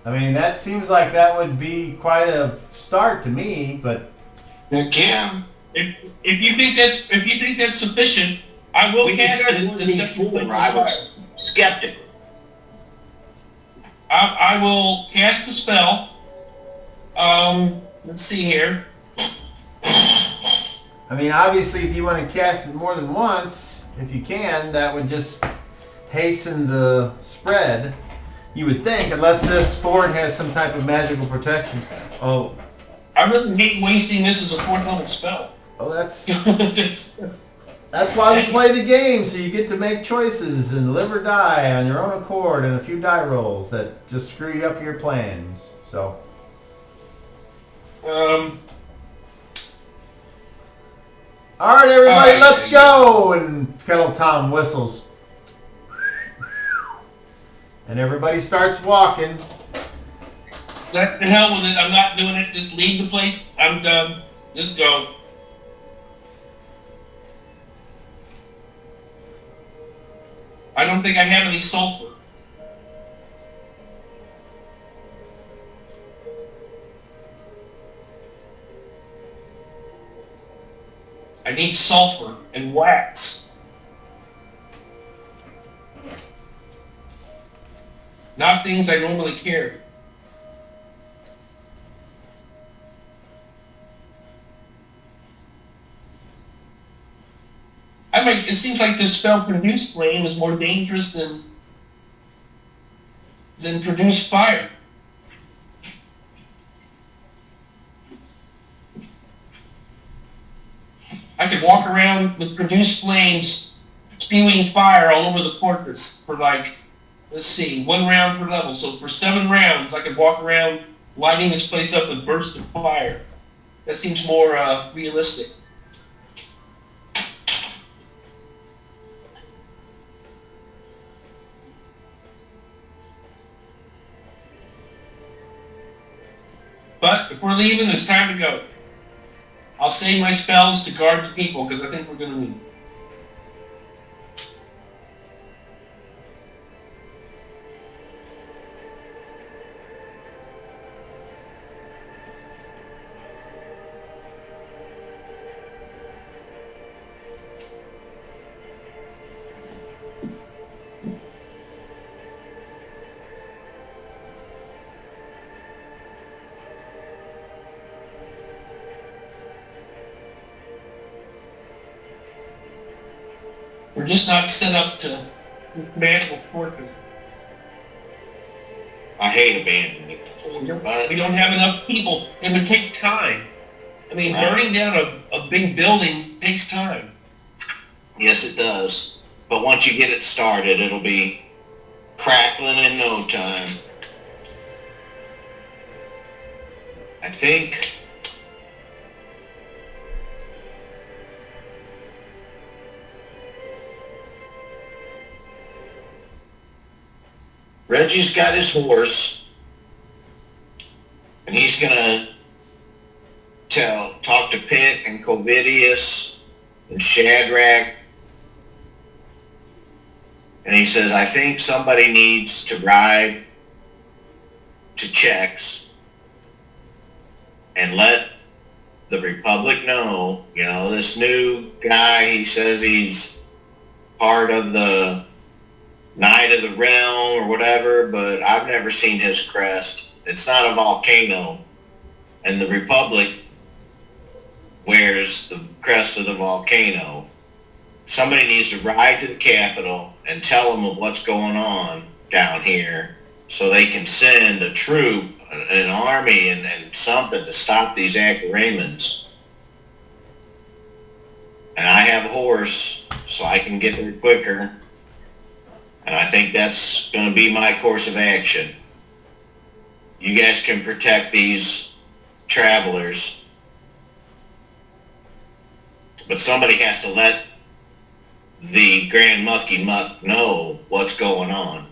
I mean, that seems like that would be quite a start to me, but Yeah. If you think that's sufficient, I will cast it. I was skeptical. I will cast the spell. Let's see here. I mean, obviously, if you want to cast it more than once, if you can, that would just hasten the spread. You would think, unless this fort has some type of magical protection. Oh. I really hate wasting this as a 4th level spell. Oh, that's why we play the game, so you get to make choices and live or die on your own accord and a few die rolls that just screw you up your plans. So. Um. All right, everybody, let's go! And Kettle Tom whistles. And everybody starts walking. The hell with it. I'm not doing it. Just leave the place. I'm done. Just go. I don't think I have any sulfur. I need sulfur and wax. Not things I normally carry. It seems like the spell produce flame is more dangerous than produce fire. I could walk around with produce flames spewing fire all over the fortress for like, let's see, 1 round per level. So for 7 rounds, I could walk around lighting this place up with bursts of fire. That seems more realistic. But if we're leaving, it's time to go. I'll save my spells to guard the people because I think we're going to leave. We're just not set up to mantle fortress. I hate abandoning it. We don't have enough people. It would take time. I mean, burning down a big building takes time. Yes, it does. But once you get it started, it'll be crackling in no time. I think... Reggie's got his horse, and he's gonna talk to Pitt and Covidius and Shadrach, and he says, I think somebody needs to ride to Chex and let the Republic know, you know, this new guy, he says he's part of the Knight of the Realm or whatever, but I've never seen his crest. It's not a volcano. And the Republic wears the crest of the volcano. Somebody needs to ride to the Capitol and tell them of what's going on down here so they can send a troop, an army, and something to stop these Acaramans. And I have a horse, so I can get there quicker. And I think that's going to be my course of action. You guys can protect these travelers. But somebody has to let the Grand Mucky Muck know what's going on.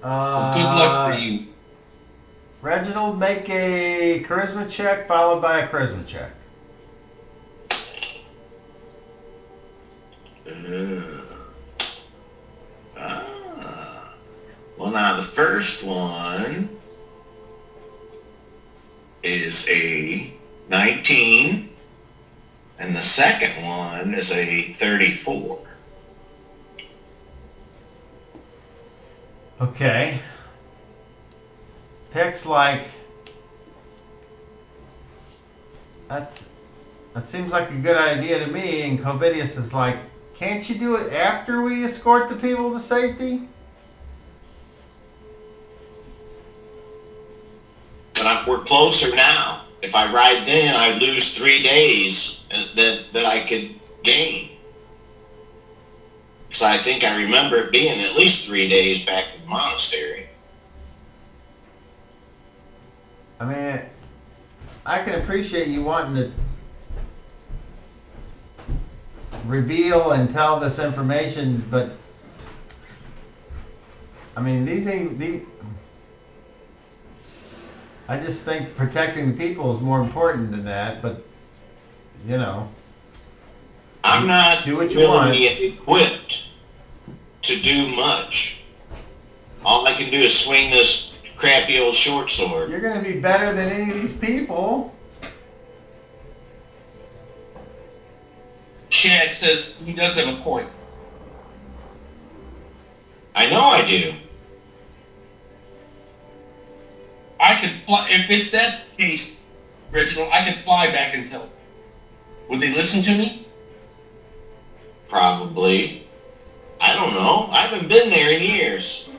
Well, good luck for you. Reginald, make a charisma check followed by a charisma check. Well, now the first one is a 19, and the second one is a 34. Okay. Pick's like, That seems like a good idea to me. And Covidius is like, can't you do it after we escort the people to safety? But we're closer now. If I ride then, I lose 3 days that I could gain. Because I think I remember it being at least 3 days back to the monastery. I mean, I can appreciate you wanting to reveal and tell this information, but I mean, I just think protecting the people is more important than that, but you know. I'm not do what you want. Equipped to do much. All I can do is swing this crappy old short sword. You're going to be better than any of these people. Chad says he does have a point. I know I do. I could fly, if it's that case, Reginald, I could fly back and tell them. Would they listen to me? Probably. I don't know. I haven't been there in years.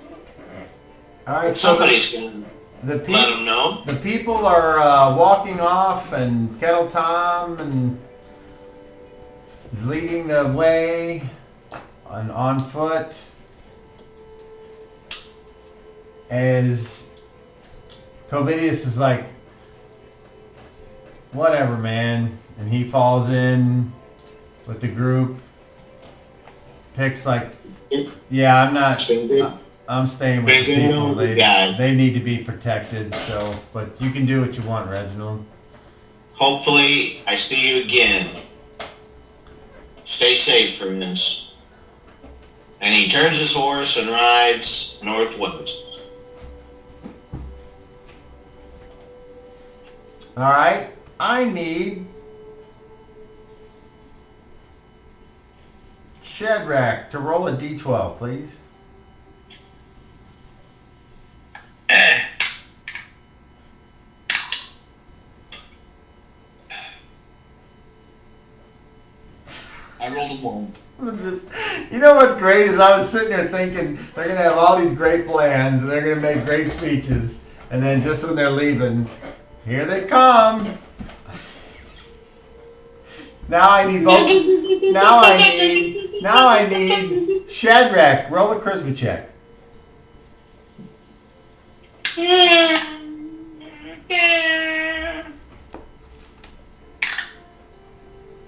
All right, somebody's going to let them know. The people are walking off, and Kettle Tom and is leading the way on foot as Covidius is like, whatever, man. And he falls in with the group. Picks like, yeah, I'm staying with the people. They need to be protected. So, but you can do what you want, Reginald. Hopefully, I see you again. Stay safe from this. And he turns his horse and rides northwest. All right, I need Shadrach to roll a d12, please. I rolled a 1. You know what's great is I was sitting there thinking they're going to have all these great plans and they're going to make great speeches, and then just when they're leaving, here they come. Now I need both. Now I need Shadrach. Roll a charisma check.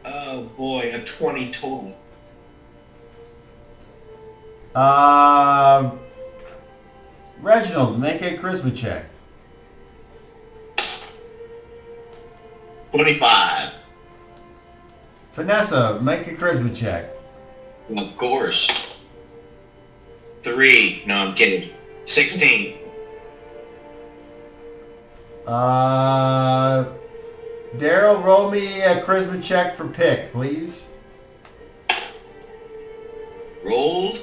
Oh boy, a 20 total. Reginald, make a charisma check. 25. Vanessa, make a charisma check. Of course. 3. No, I'm kidding. 16. Daryl, roll me a charisma check for Pick, please. Rolled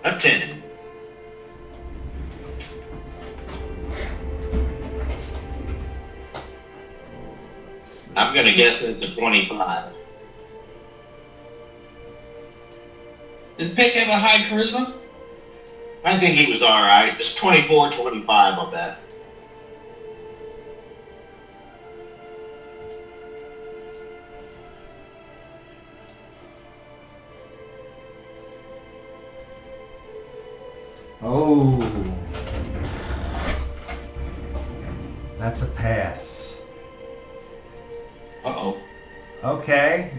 a 10. I'm going to guess it's a 25. Did Pick have a high charisma? I think he was alright. It's 24, 25, I'll bet. Oh. That's a pass. Uh-oh. Okay.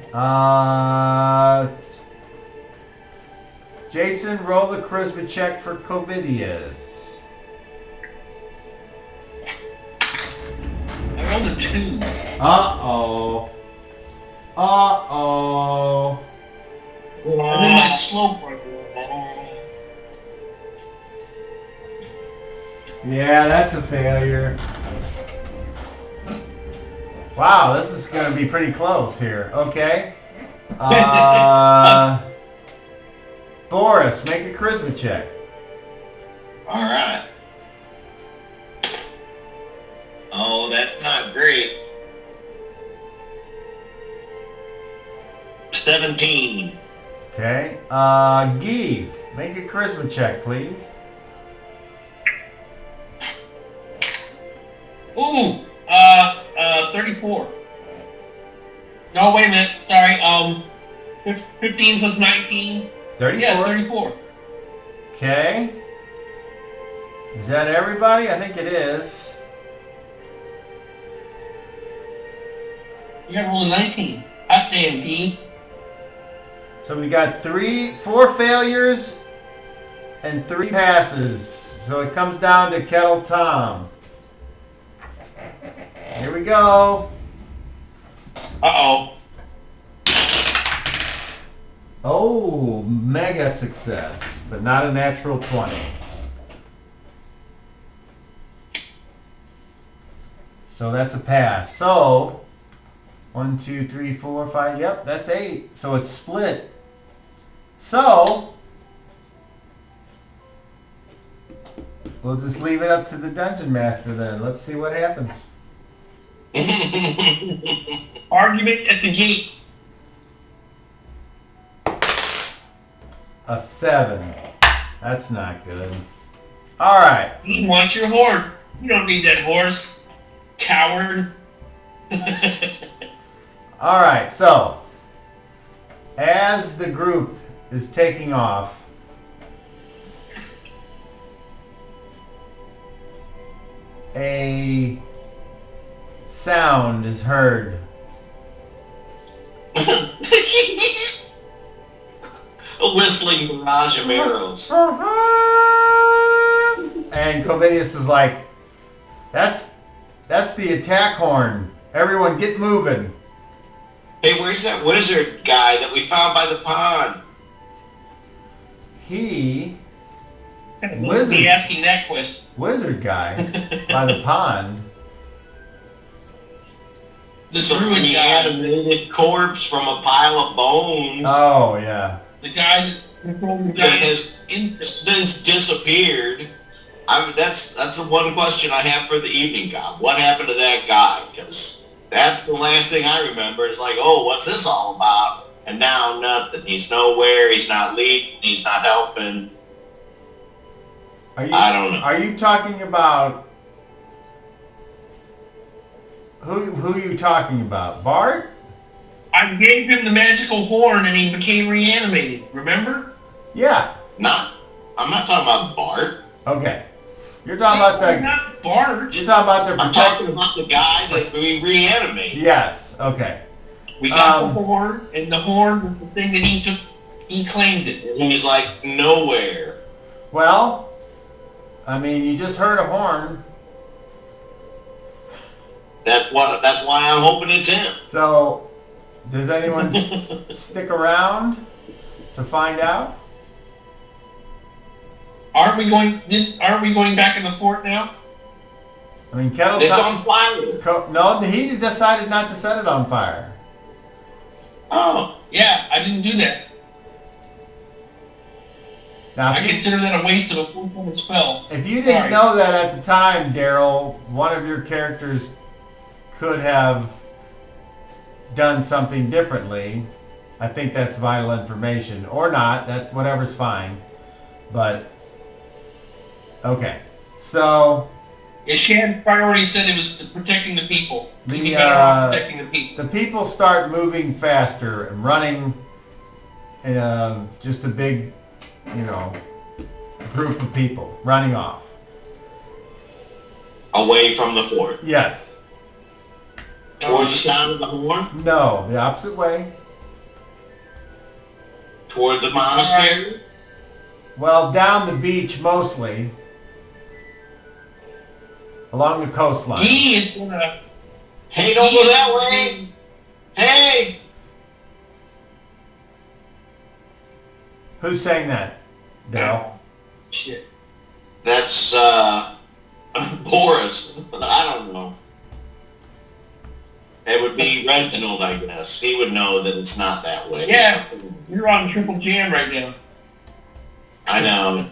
Jason, roll the charisma check for Covidius. I rolled a 2. Uh-oh. Uh-oh. And then my slow break. Yeah, that's a failure. Wow, this is going to be pretty close here. Okay. Boris, make a charisma check. Alright. Oh, that's not great. 17. Okay. Guy, make a charisma check, please. Ooh, 34. No, wait a minute. Sorry. 15 plus 19. 34? Yeah, 34. Okay. Is that everybody? I think it is. You got rolled a 19. Hot damn, Key. So we got 4 failures and 3 passes. So it comes down to Kettle Tom. Here we go. Uh-oh. Oh, mega success, but not a natural 20. So that's a pass. So 1, 2, 3, 4, 5. Yep, that's 8. So it's split. So we'll just leave it up to the dungeon master then. Let's see what happens. Argument at the gate. A 7. That's not good. All right. You want your horse. You don't need that horse. Coward. All right. So as the group is taking off, a sound is heard. A whistling barrage of arrows. And Covidius is like, that's the attack horn. Everyone get moving. Hey, where's that wizard guy that we found by the pond? He, Wizard. Be asking that question. wizard guy, by the pond. The druid guy. Animated corpse from a pile of bones. Oh, yeah. The guy that has since disappeared. That's the one question I have for the evening, God. What happened to that guy? Because that's the last thing I remember. It's like, oh, what's this all about? And now nothing. He's nowhere. He's not leading. He's not helping. I don't know. Are you talking about... Who are you talking about? Bart? I gave him the magical horn and he became reanimated. Remember? Yeah. No, I'm not talking about Bart. Okay. You're talking about the... Not Bart. You're talking about the... I'm talking about the guy that we reanimated. Yes. Okay. We got the horn, and the horn was the thing that he took. He claimed it. And he's like, nowhere. Well, I mean, you just heard a horn. That's why I'm hoping it's him. So, does anyone stick around to find out? Aren't we going back in the fort now? I mean, Kettle It's Tom... on fire. No, he decided not to set it on fire. Oh. Yeah, I didn't do that. Now, I consider that a waste of a full-point spell. If you didn't know that at the time, Daryl, one of your characters could have done something differently. I think that's vital information. Or not, that whatever's fine. But, okay. So... Yeah, Shan's priority said it was protecting the people. He'd be better off protecting the people. The people start moving faster and running in just a big, group of people running off. Away from the fort. Yes. Towards the sound of the horn? No, the opposite way. Toward the monastery? Well, down the beach mostly. Along the coastline. He is gonna... Hey, don't go that way! Hey! Who's saying that? Daryl? Shit. That's, Boris. I don't know. It would be Reginald, I guess. He would know that it's not that way. Yeah, you're on triple jam right now. I know.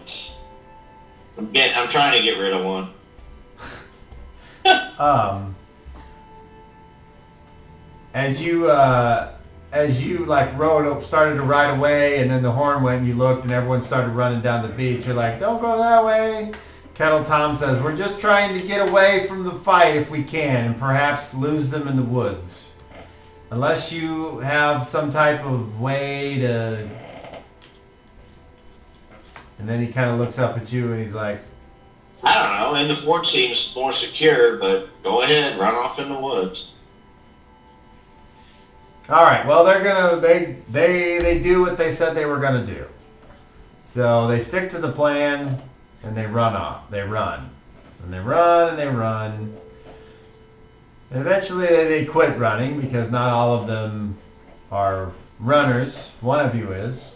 I'm trying to get rid of one. as you like started to ride away, and then the horn went, and you looked, and everyone started running down the beach. You're like, don't go that way. Kettle Tom says, we're just trying to get away from the fight if we can, and perhaps lose them in the woods. Unless you have some type of way to... And then he kind of looks up at you, and he's like, I don't know. And the fort seems more secure, but go ahead, run off in the woods. all right, well, they're gonna, they do what they said they were gonna do. So they stick to the plan, and they run off. They run. And they run, and they run. And eventually they quit running, because not all of them are runners. One of you is.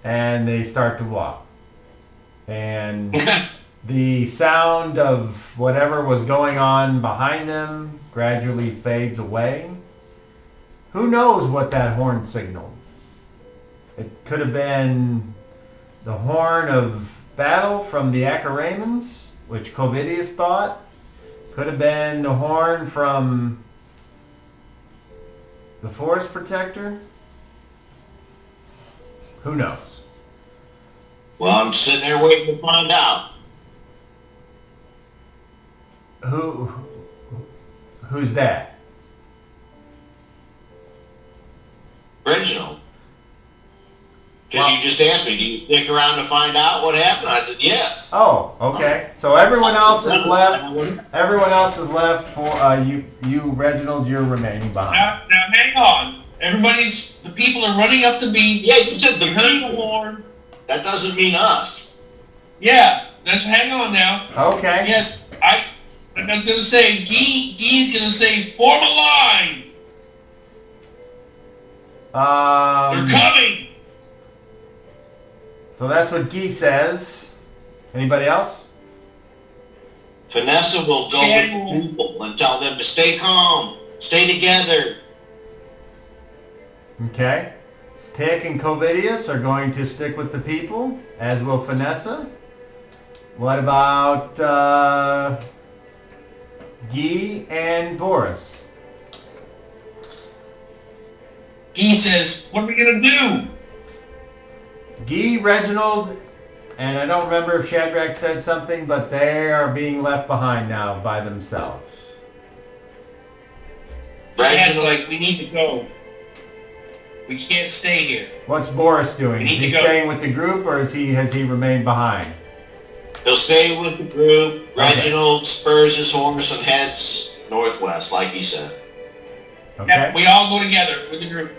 And they start to walk. And the sound of whatever was going on behind them gradually fades away. Who knows what that horn signaled? It could have been the horn of battle from the Acharamans, which Covidius thought. Could have been the horn from the Forest Protector. Who knows? Well, I'm sitting there waiting to find out. Who's that? Reginald. Because you just asked me, do you stick around to find out what happened? I said, yes. Oh, okay. So everyone else is left. Everyone else is left for you, Reginald. You're remaining behind. Now hang on. The people are running up the beach. Yeah, you said the heard the people. horn. That doesn't mean us. Yeah, hang on now. Okay. Yeah, I'm gonna say, Guy's gonna say, form a line. They're coming. So that's what Guy says. Anybody else? Vanessa will go with the people and tell them to stay calm, stay together. Okay. Pick and Covidius are going to stick with the people, as will Vanessa. What about Guy and Boris? Guy says, what are we gonna do? Guy, Reginald, and I don't remember if Shadrach said something, but they are being left behind now by themselves. Reginald's like, we need to go. We can't stay here. What's Boris doing? Is he staying with the group, or has he remained behind? He'll stay with the group. Reginald spurs his horse and heads northwest, like he said. Okay. Yeah, we all go together with the group.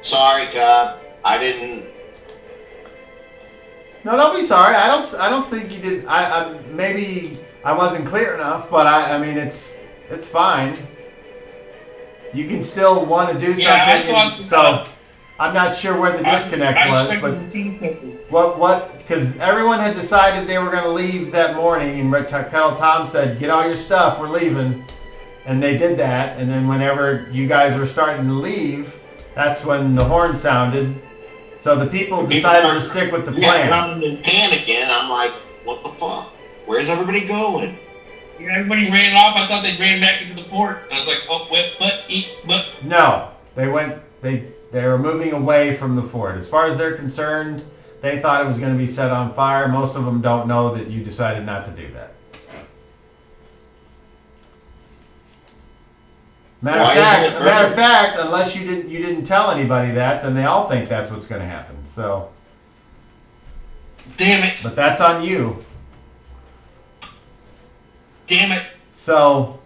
Sorry, God. I didn't... No, don't be sorry. I don't think you did. Maybe I wasn't clear enough, but I mean it's fine. You can still want to do something. So I'm not sure where the disconnect was, but what? Because everyone had decided they were going to leave that morning, and Kettle Tom said, "Get all your stuff. We're leaving," and they did that. And then whenever you guys were starting to leave, that's when the horn sounded. So the people decided to stick with the plan. Yeah, running and panicking. I'm like, what the fuck? Where's everybody going? Yeah, everybody ran off. I thought they ran back into the port. I was like, oh, but. No, they went. They were moving away from the fort. As far as they're concerned, they thought it was going to be set on fire. Most of them don't know that you decided not to do that. Matter of fact, unless you didn't tell anybody that, then they all think that's what's going to happen. So, damn it! But that's on you. Damn it! So,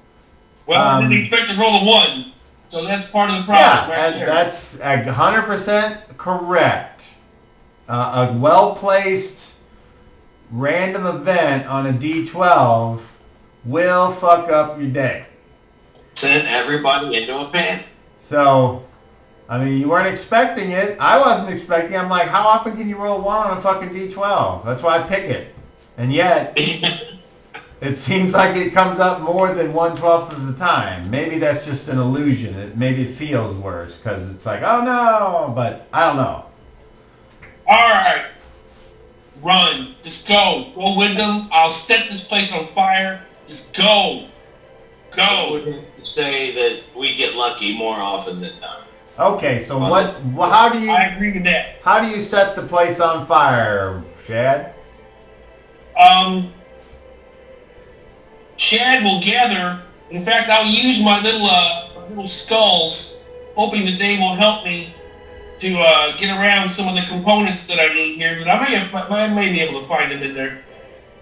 well, I didn't expect to roll a 1, so that's part of the problem. Yeah, and that's 100% correct. A well-placed random event on a D12 will fuck up your day. Send everybody into a panic. So, I mean, you weren't expecting it. I wasn't expecting it. I'm like, how often can you roll 1 on a fucking D12? That's why I pick it. And yet, it seems like it comes up more than 1/12 of the time. Maybe that's just an illusion. Maybe it feels worse because it's like, oh no, but I don't know. All right. Run. Just go. Go with them. I'll set this place on fire. Just go. I would say that we get lucky more often than not. Okay, so how do you... I agree with that. How do you set the place on fire, Shad? Shad will gather. In fact, I'll use my little skulls, hoping that they will help me to get around some of the components that I need here. But I may be able to find them in there.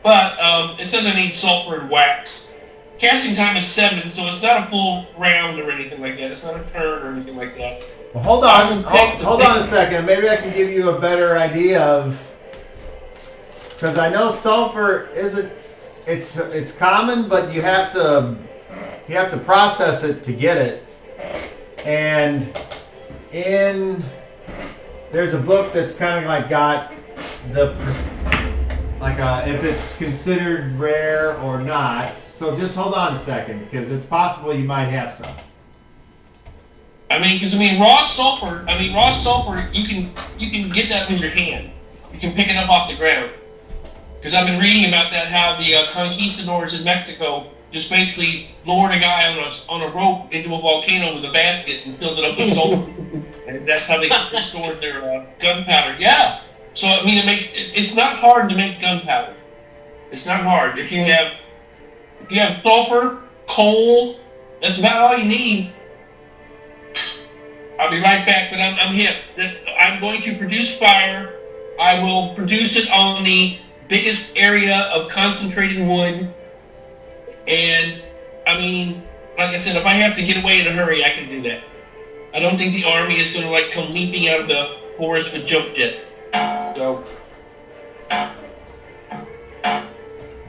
But it says I need sulfur and wax. Casting time is 7, so it's not a full round or anything like that. It's not a turn or anything like that. Well, hold on a second. Maybe I can give you a better idea of... Because I know sulfur isn't... It's common, but you have to process it to get it. And there's a book that's kind of like got if it's considered rare or not. So just hold on a second, because it's possible you might have some. Raw sulfur, you can get that with your hand. You can pick it up off the ground. Because I've been reading about that, how the conquistadors in Mexico just basically lowered a guy on a rope into a volcano with a basket and filled it up with sulfur. And that's how they stored their gunpowder. Yeah. So, it's not hard to make gunpowder. It's not hard. If you have sulfur, coal, that's about all you need. I'll be right back, but I'm hip. I'm going to produce fire. I will produce it on the biggest area of concentrated wood. And, like I said, if I have to get away in a hurry, I can do that. I don't think the army is going to, come leaping out of the forest with jump jets. So, I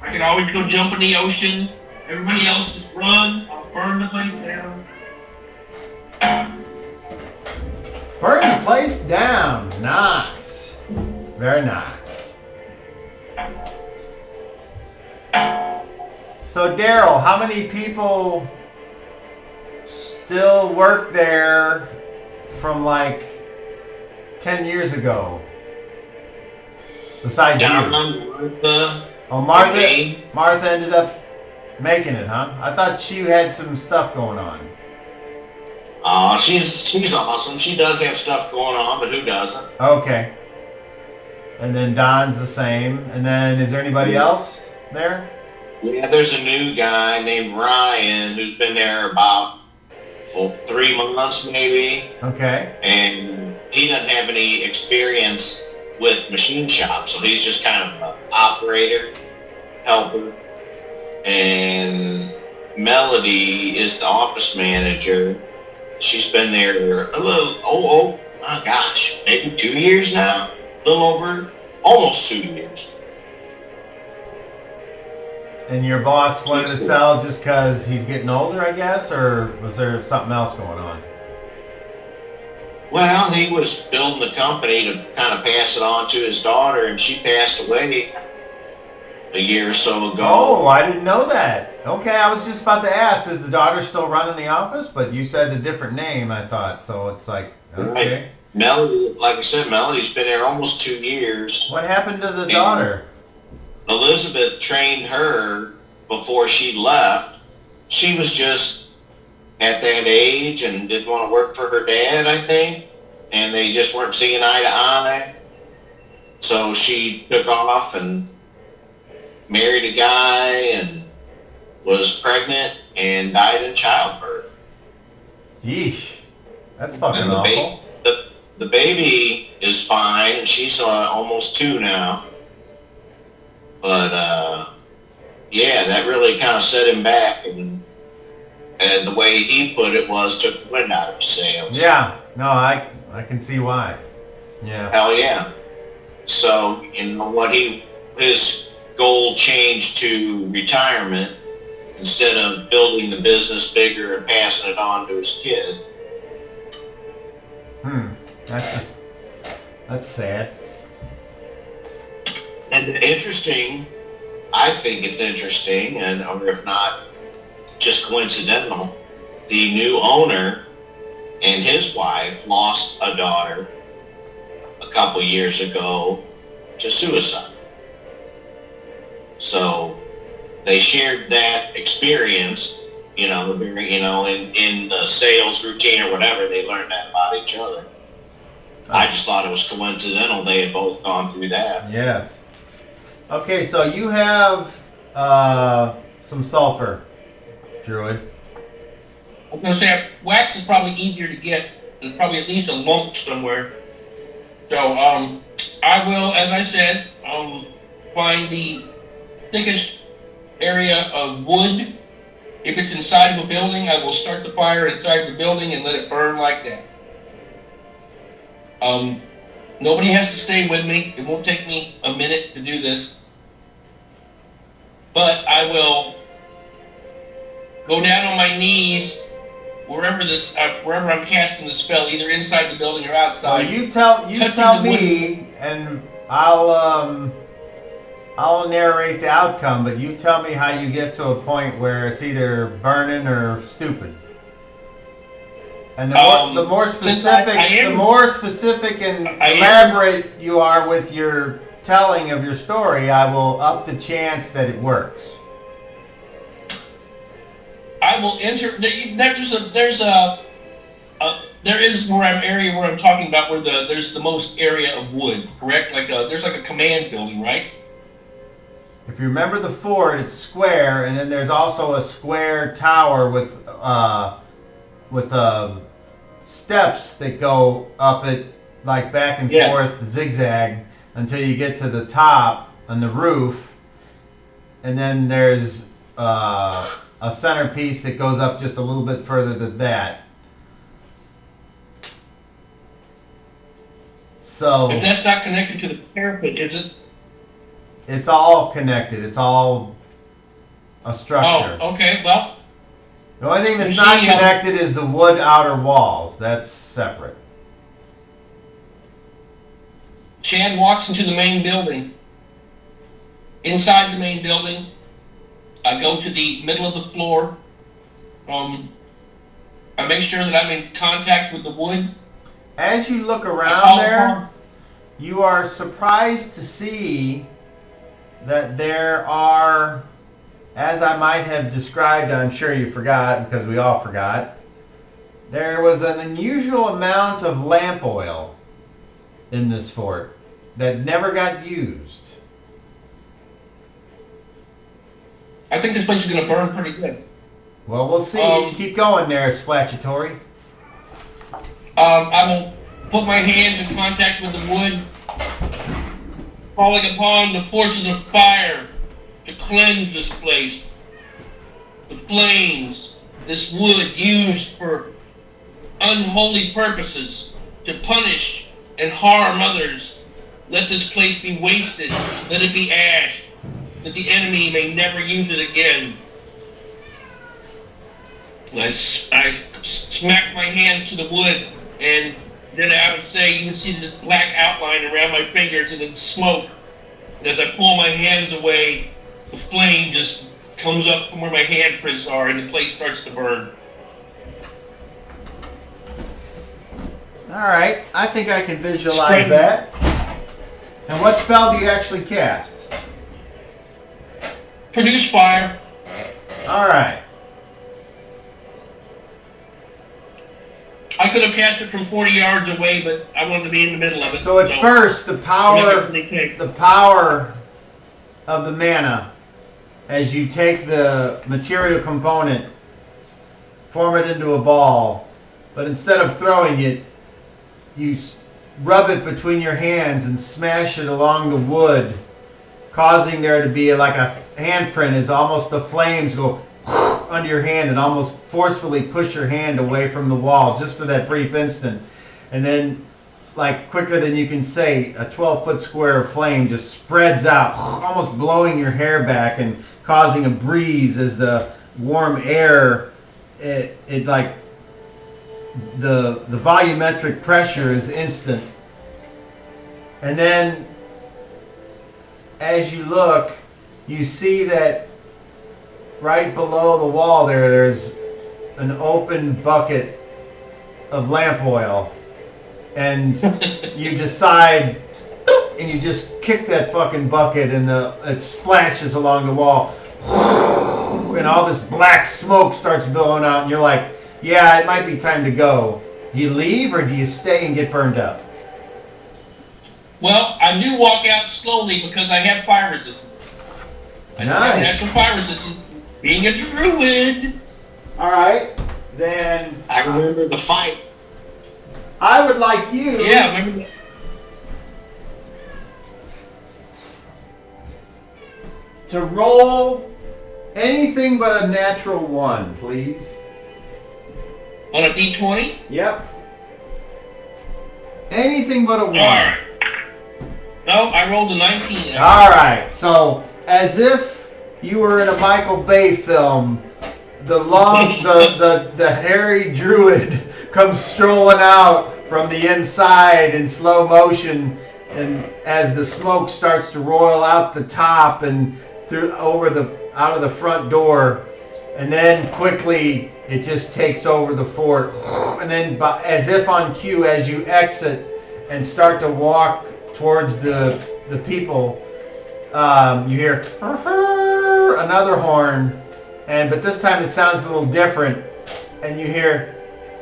can always go jump in the ocean. Everybody else just run. I'll burn the place down. Burn the place down. Nice. Very nice. So Daryl, how many people still work there from 10 years ago? Besides you. Martha. Oh, Martha ended up making it, huh? I thought she had some stuff going on. Oh, she's awesome. She does have stuff going on, but who doesn't? Okay. And then Don's the same. And then is there anybody else there? Yeah, there's a new guy named Ryan who's been there about 3 months maybe. Okay. And he doesn't have any experience with machine shop, so he's just kind of an operator, helper. And Melody is the office manager. She's been there a little, oh my gosh, maybe 2 years now? A little over, almost 2 years. And your boss wanted to sell just because he's getting older, I guess, or was there something else going on? Well, he was building the company to kind of pass it on to his daughter, and she passed away a year or so ago. Oh, I didn't know that. Okay, I was just about to ask, is the daughter still running the office? But you said a different name, I thought, so it's like, okay. Right. Melody, like I said, Melody's been there almost 2 years. What happened to the daughter? Elizabeth trained her before she left. She was just at that age and didn't want to work for her dad, I think, and they just weren't seeing eye to eye. So she took off and married a guy and was pregnant and died in childbirth. Yeesh. That's fucking awful. The baby is fine. She's almost 2 now. But, yeah, that really kind of set him back. And the way he put it was took the wind out of his sails. Yeah. No, I can see why. Yeah. Hell yeah. So, his goal changed to retirement instead of building the business bigger and passing it on to his kid. That's sad. And interesting, I think it's interesting, or if not, just coincidental, the new owner and his wife lost a daughter a couple years ago to suicide. So they shared that experience, You know, in the sales routine or whatever, they learned that about each other. I just thought it was coincidental they had both gone through that. Yes. Okay, so you have some sulfur, Druid. I was going to say, wax is probably easier to get. There's probably at least a lump somewhere. So, I will, as I said, find the thickest area of wood. If it's inside of a building, I will start the fire inside the building and let it burn like that. Nobody has to stay with me. It won't take me a minute to do this. But I will go down on my knees wherever I'm casting the spell, either inside the building or outside. Well, you tell me, and I'll narrate the outcome, but you tell me how you get to a point where it's either burning or stupid. And the more specific and elaborate you are with your telling of your story, I will up the chance that it works. I will enter. There is area where I'm talking about where there's the most area of wood, correct? There's like a command building, right? If you remember the fort, it's square, and then there's also a square tower with steps that go up it like back and forth, zigzag, until you get to the top on the roof, and then there's a centerpiece that goes up just a little bit further than that. So if that's not connected to the parapet, is it? It's all connected. It's all a structure. Oh, okay. Well, the only thing that's not connected is the wood outer walls. That's separate. Chad walks into the main building. Inside the main building, I go to the middle of the floor. I make sure that I'm in contact with the wood. As you look around there, you are surprised to see that there are, as I might have described, I'm sure you forgot because we all forgot, there was an unusual amount of lamp oil in this fort that never got used. I think this place is going to burn pretty good. Well, we'll see. Keep going there, Splatchatory. I will put my hands in contact with the wood, calling upon the forces of fire to cleanse this place. The flames, this wood used for unholy purposes, to punish and harm others. Let this place be wasted. Let it be ash, that the enemy may never use it again. I smack my hands to the wood, and then I would say you would see this black outline around my fingers and then smoke. And as I pull my hands away, the flame just comes up from where my handprints are and the place starts to burn. Alright, I think I can visualize that. And what spell do you actually cast? Produce fire. Alright. I could have cast it from 40 yards away, but I wanted to be in the middle of it. So at first, the power of the mana, as you take the material component, form it into a ball, but instead of throwing it, you rub it between your hands and smash it along the wood, causing there to be like a handprint as almost the flames go under your hand and almost forcefully push your hand away from the wall just for that brief instant. And then, like quicker than you can say, a 12-foot square of flame just spreads out, almost blowing your hair back and causing a breeze as the warm air, it like, the volumetric pressure is instant. And then, as you look, you see that right below the wall there's an open bucket of lamp oil, and you decide, and you just kick that fucking bucket, and it splashes along the wall. and all this black smoke starts billowing out, and you're like, yeah, it might be time to go. Do you leave or do you stay and get burned up? Well, I do walk out slowly because I have fire resistance. I have natural fire resistance. Being a druid. All right, then. I remember the fight. I would like you. Yeah, remember that. To roll anything but a natural 1, please. On a D20? Yep. Anything but a 1. Alright. No, I rolled a 19. Alright, so as if you were in a Michael Bay film, the hairy druid comes strolling out from the inside in slow motion, and as the smoke starts to roil out the top and out of the front door, and then quickly it just takes over the fort, and then as if on cue, as you exit and start to walk towards the people, you hear another horn, but this time it sounds a little different, and you hear,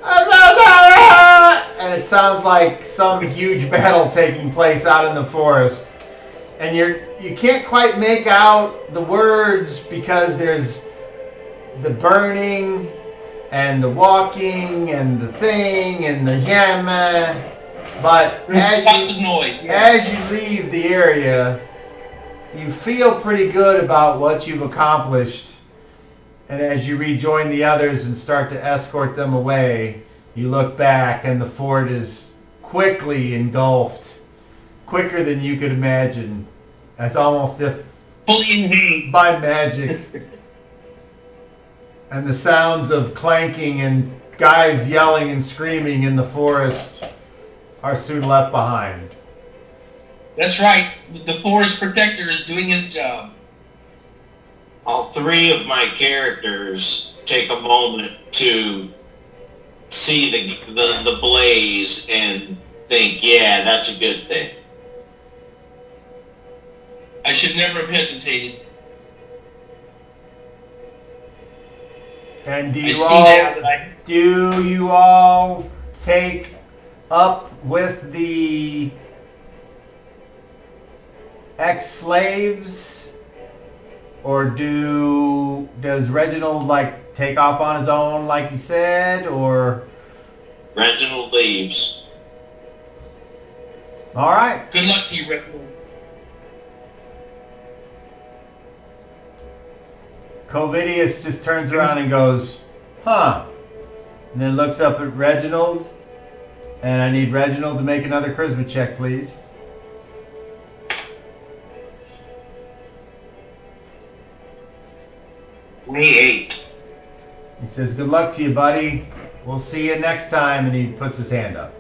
and it sounds like some huge battle taking place out in the forest, and you can't quite make out the words because there's the burning and the walking and the thing and the yammer, but as you leave the area, you feel pretty good about what you've accomplished, and as you rejoin the others and start to escort them away, you look back and the fort is quickly engulfed, quicker than you could imagine, as almost if fully engaged by magic. And the sounds of clanking and guys yelling and screaming in the forest are soon left behind. That's right. The forest protector is doing his job. All 3 of my characters take a moment to see the blaze and think, yeah, that's a good thing. I should never have hesitated. And do you all take up with the ex-slaves, or does Reginald take off on his own like he said, or? Reginald leaves. All right. Good luck to you, Reginald. Covidius just turns around and goes, huh, and then looks up at Reginald, and I need Reginald to make another charisma check, please. Me 8. He says, good luck to you, buddy. We'll see you next time, and he puts his hand up.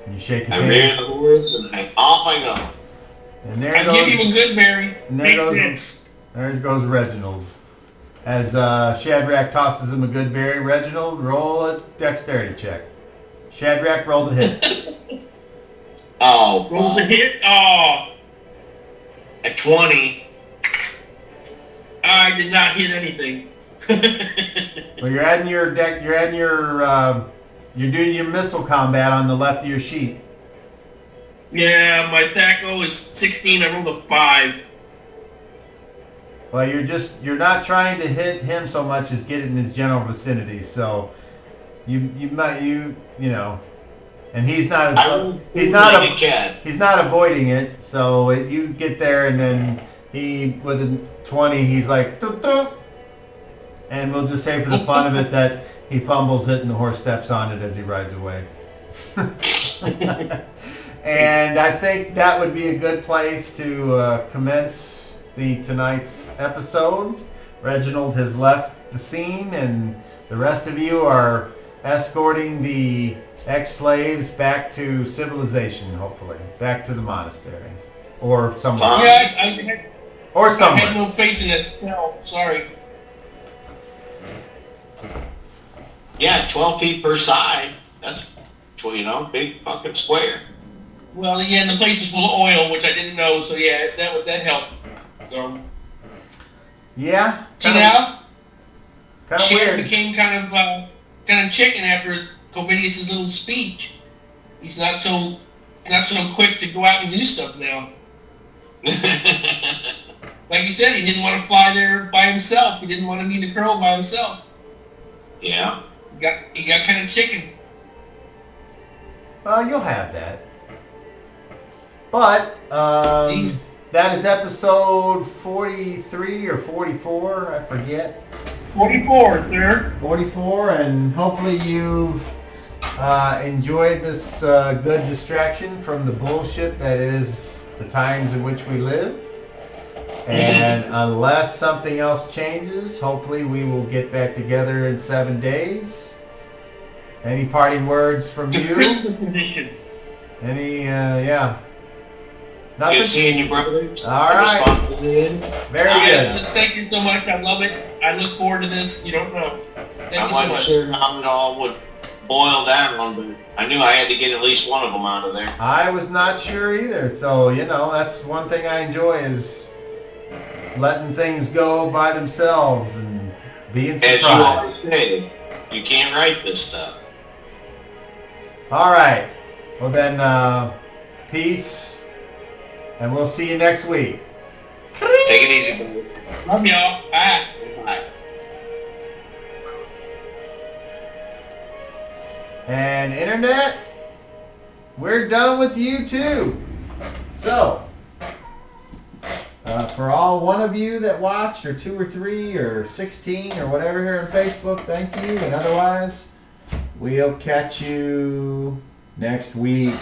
And you shake his hand. I rear the horse and off I go. And there I goes, give you a good berry. and there goes Reginald. As Shadrach tosses him a good berry, Reginald, roll a dexterity check. Shadrach rolled a hit. Oh, Roll the hit. Oh, at 20. I did not hit anything. Well, you're adding your deck. You're doing your missile combat on the left of your sheet. Yeah, my THAC0 is 16. I rolled a 5. Well, you're not trying to hit him so much as get it in his general vicinity. So you know, and he's not avoiding it. So you get there, and then he with a 20, he's like, doop, doop. And we'll just say for the fun of it that he fumbles it and the horse steps on it as he rides away. And I think that would be a good place to commence tonight's episode. Reginald has left the scene, and the rest of you are escorting the ex-slaves back to civilization, hopefully. Back to the monastery. Or somewhere. Yeah, I had no faith in it. No, sorry. Yeah, 12 feet per side. That's, big fucking square. Well, yeah, and the place is full of oil, which I didn't know, so yeah, that helped. So. Yeah. See now? Kind of Cher weird. became kind of chicken after Covidius' little speech. He's not so quick to go out and do stuff now. Like you said, he didn't want to fly there by himself. He didn't want to be the crow by himself. Yeah. He got kind of chicken. Well, you'll have that. But that is episode 43 or 44, I forget. 44, sir. 44, and hopefully you've enjoyed this good distraction from the bullshit that is the times in which we live. And unless something else changes, hopefully we will get back together in 7 days. Any parting words from you? Any, yeah. Nothing? Good seeing you, brother. All right. Very good. Thank you so much. I love it. I look forward to this. You don't know. Thank I you so wasn't much. sure how it all would boil down, but I knew I had to get at least one of them out of there. I was not sure either. So, you know, that's one thing I enjoy is letting things go by themselves and being surprised. As you always say, you can't write this stuff. All right. Well then, peace, and we'll see you next week. Take it easy, buddy. Love y'all. Bye. Bye. And internet, we're done with you too. So, for all one of you that watched, or 2 or 3 or 16 or whatever here on Facebook, thank you. And otherwise, we'll catch you next week.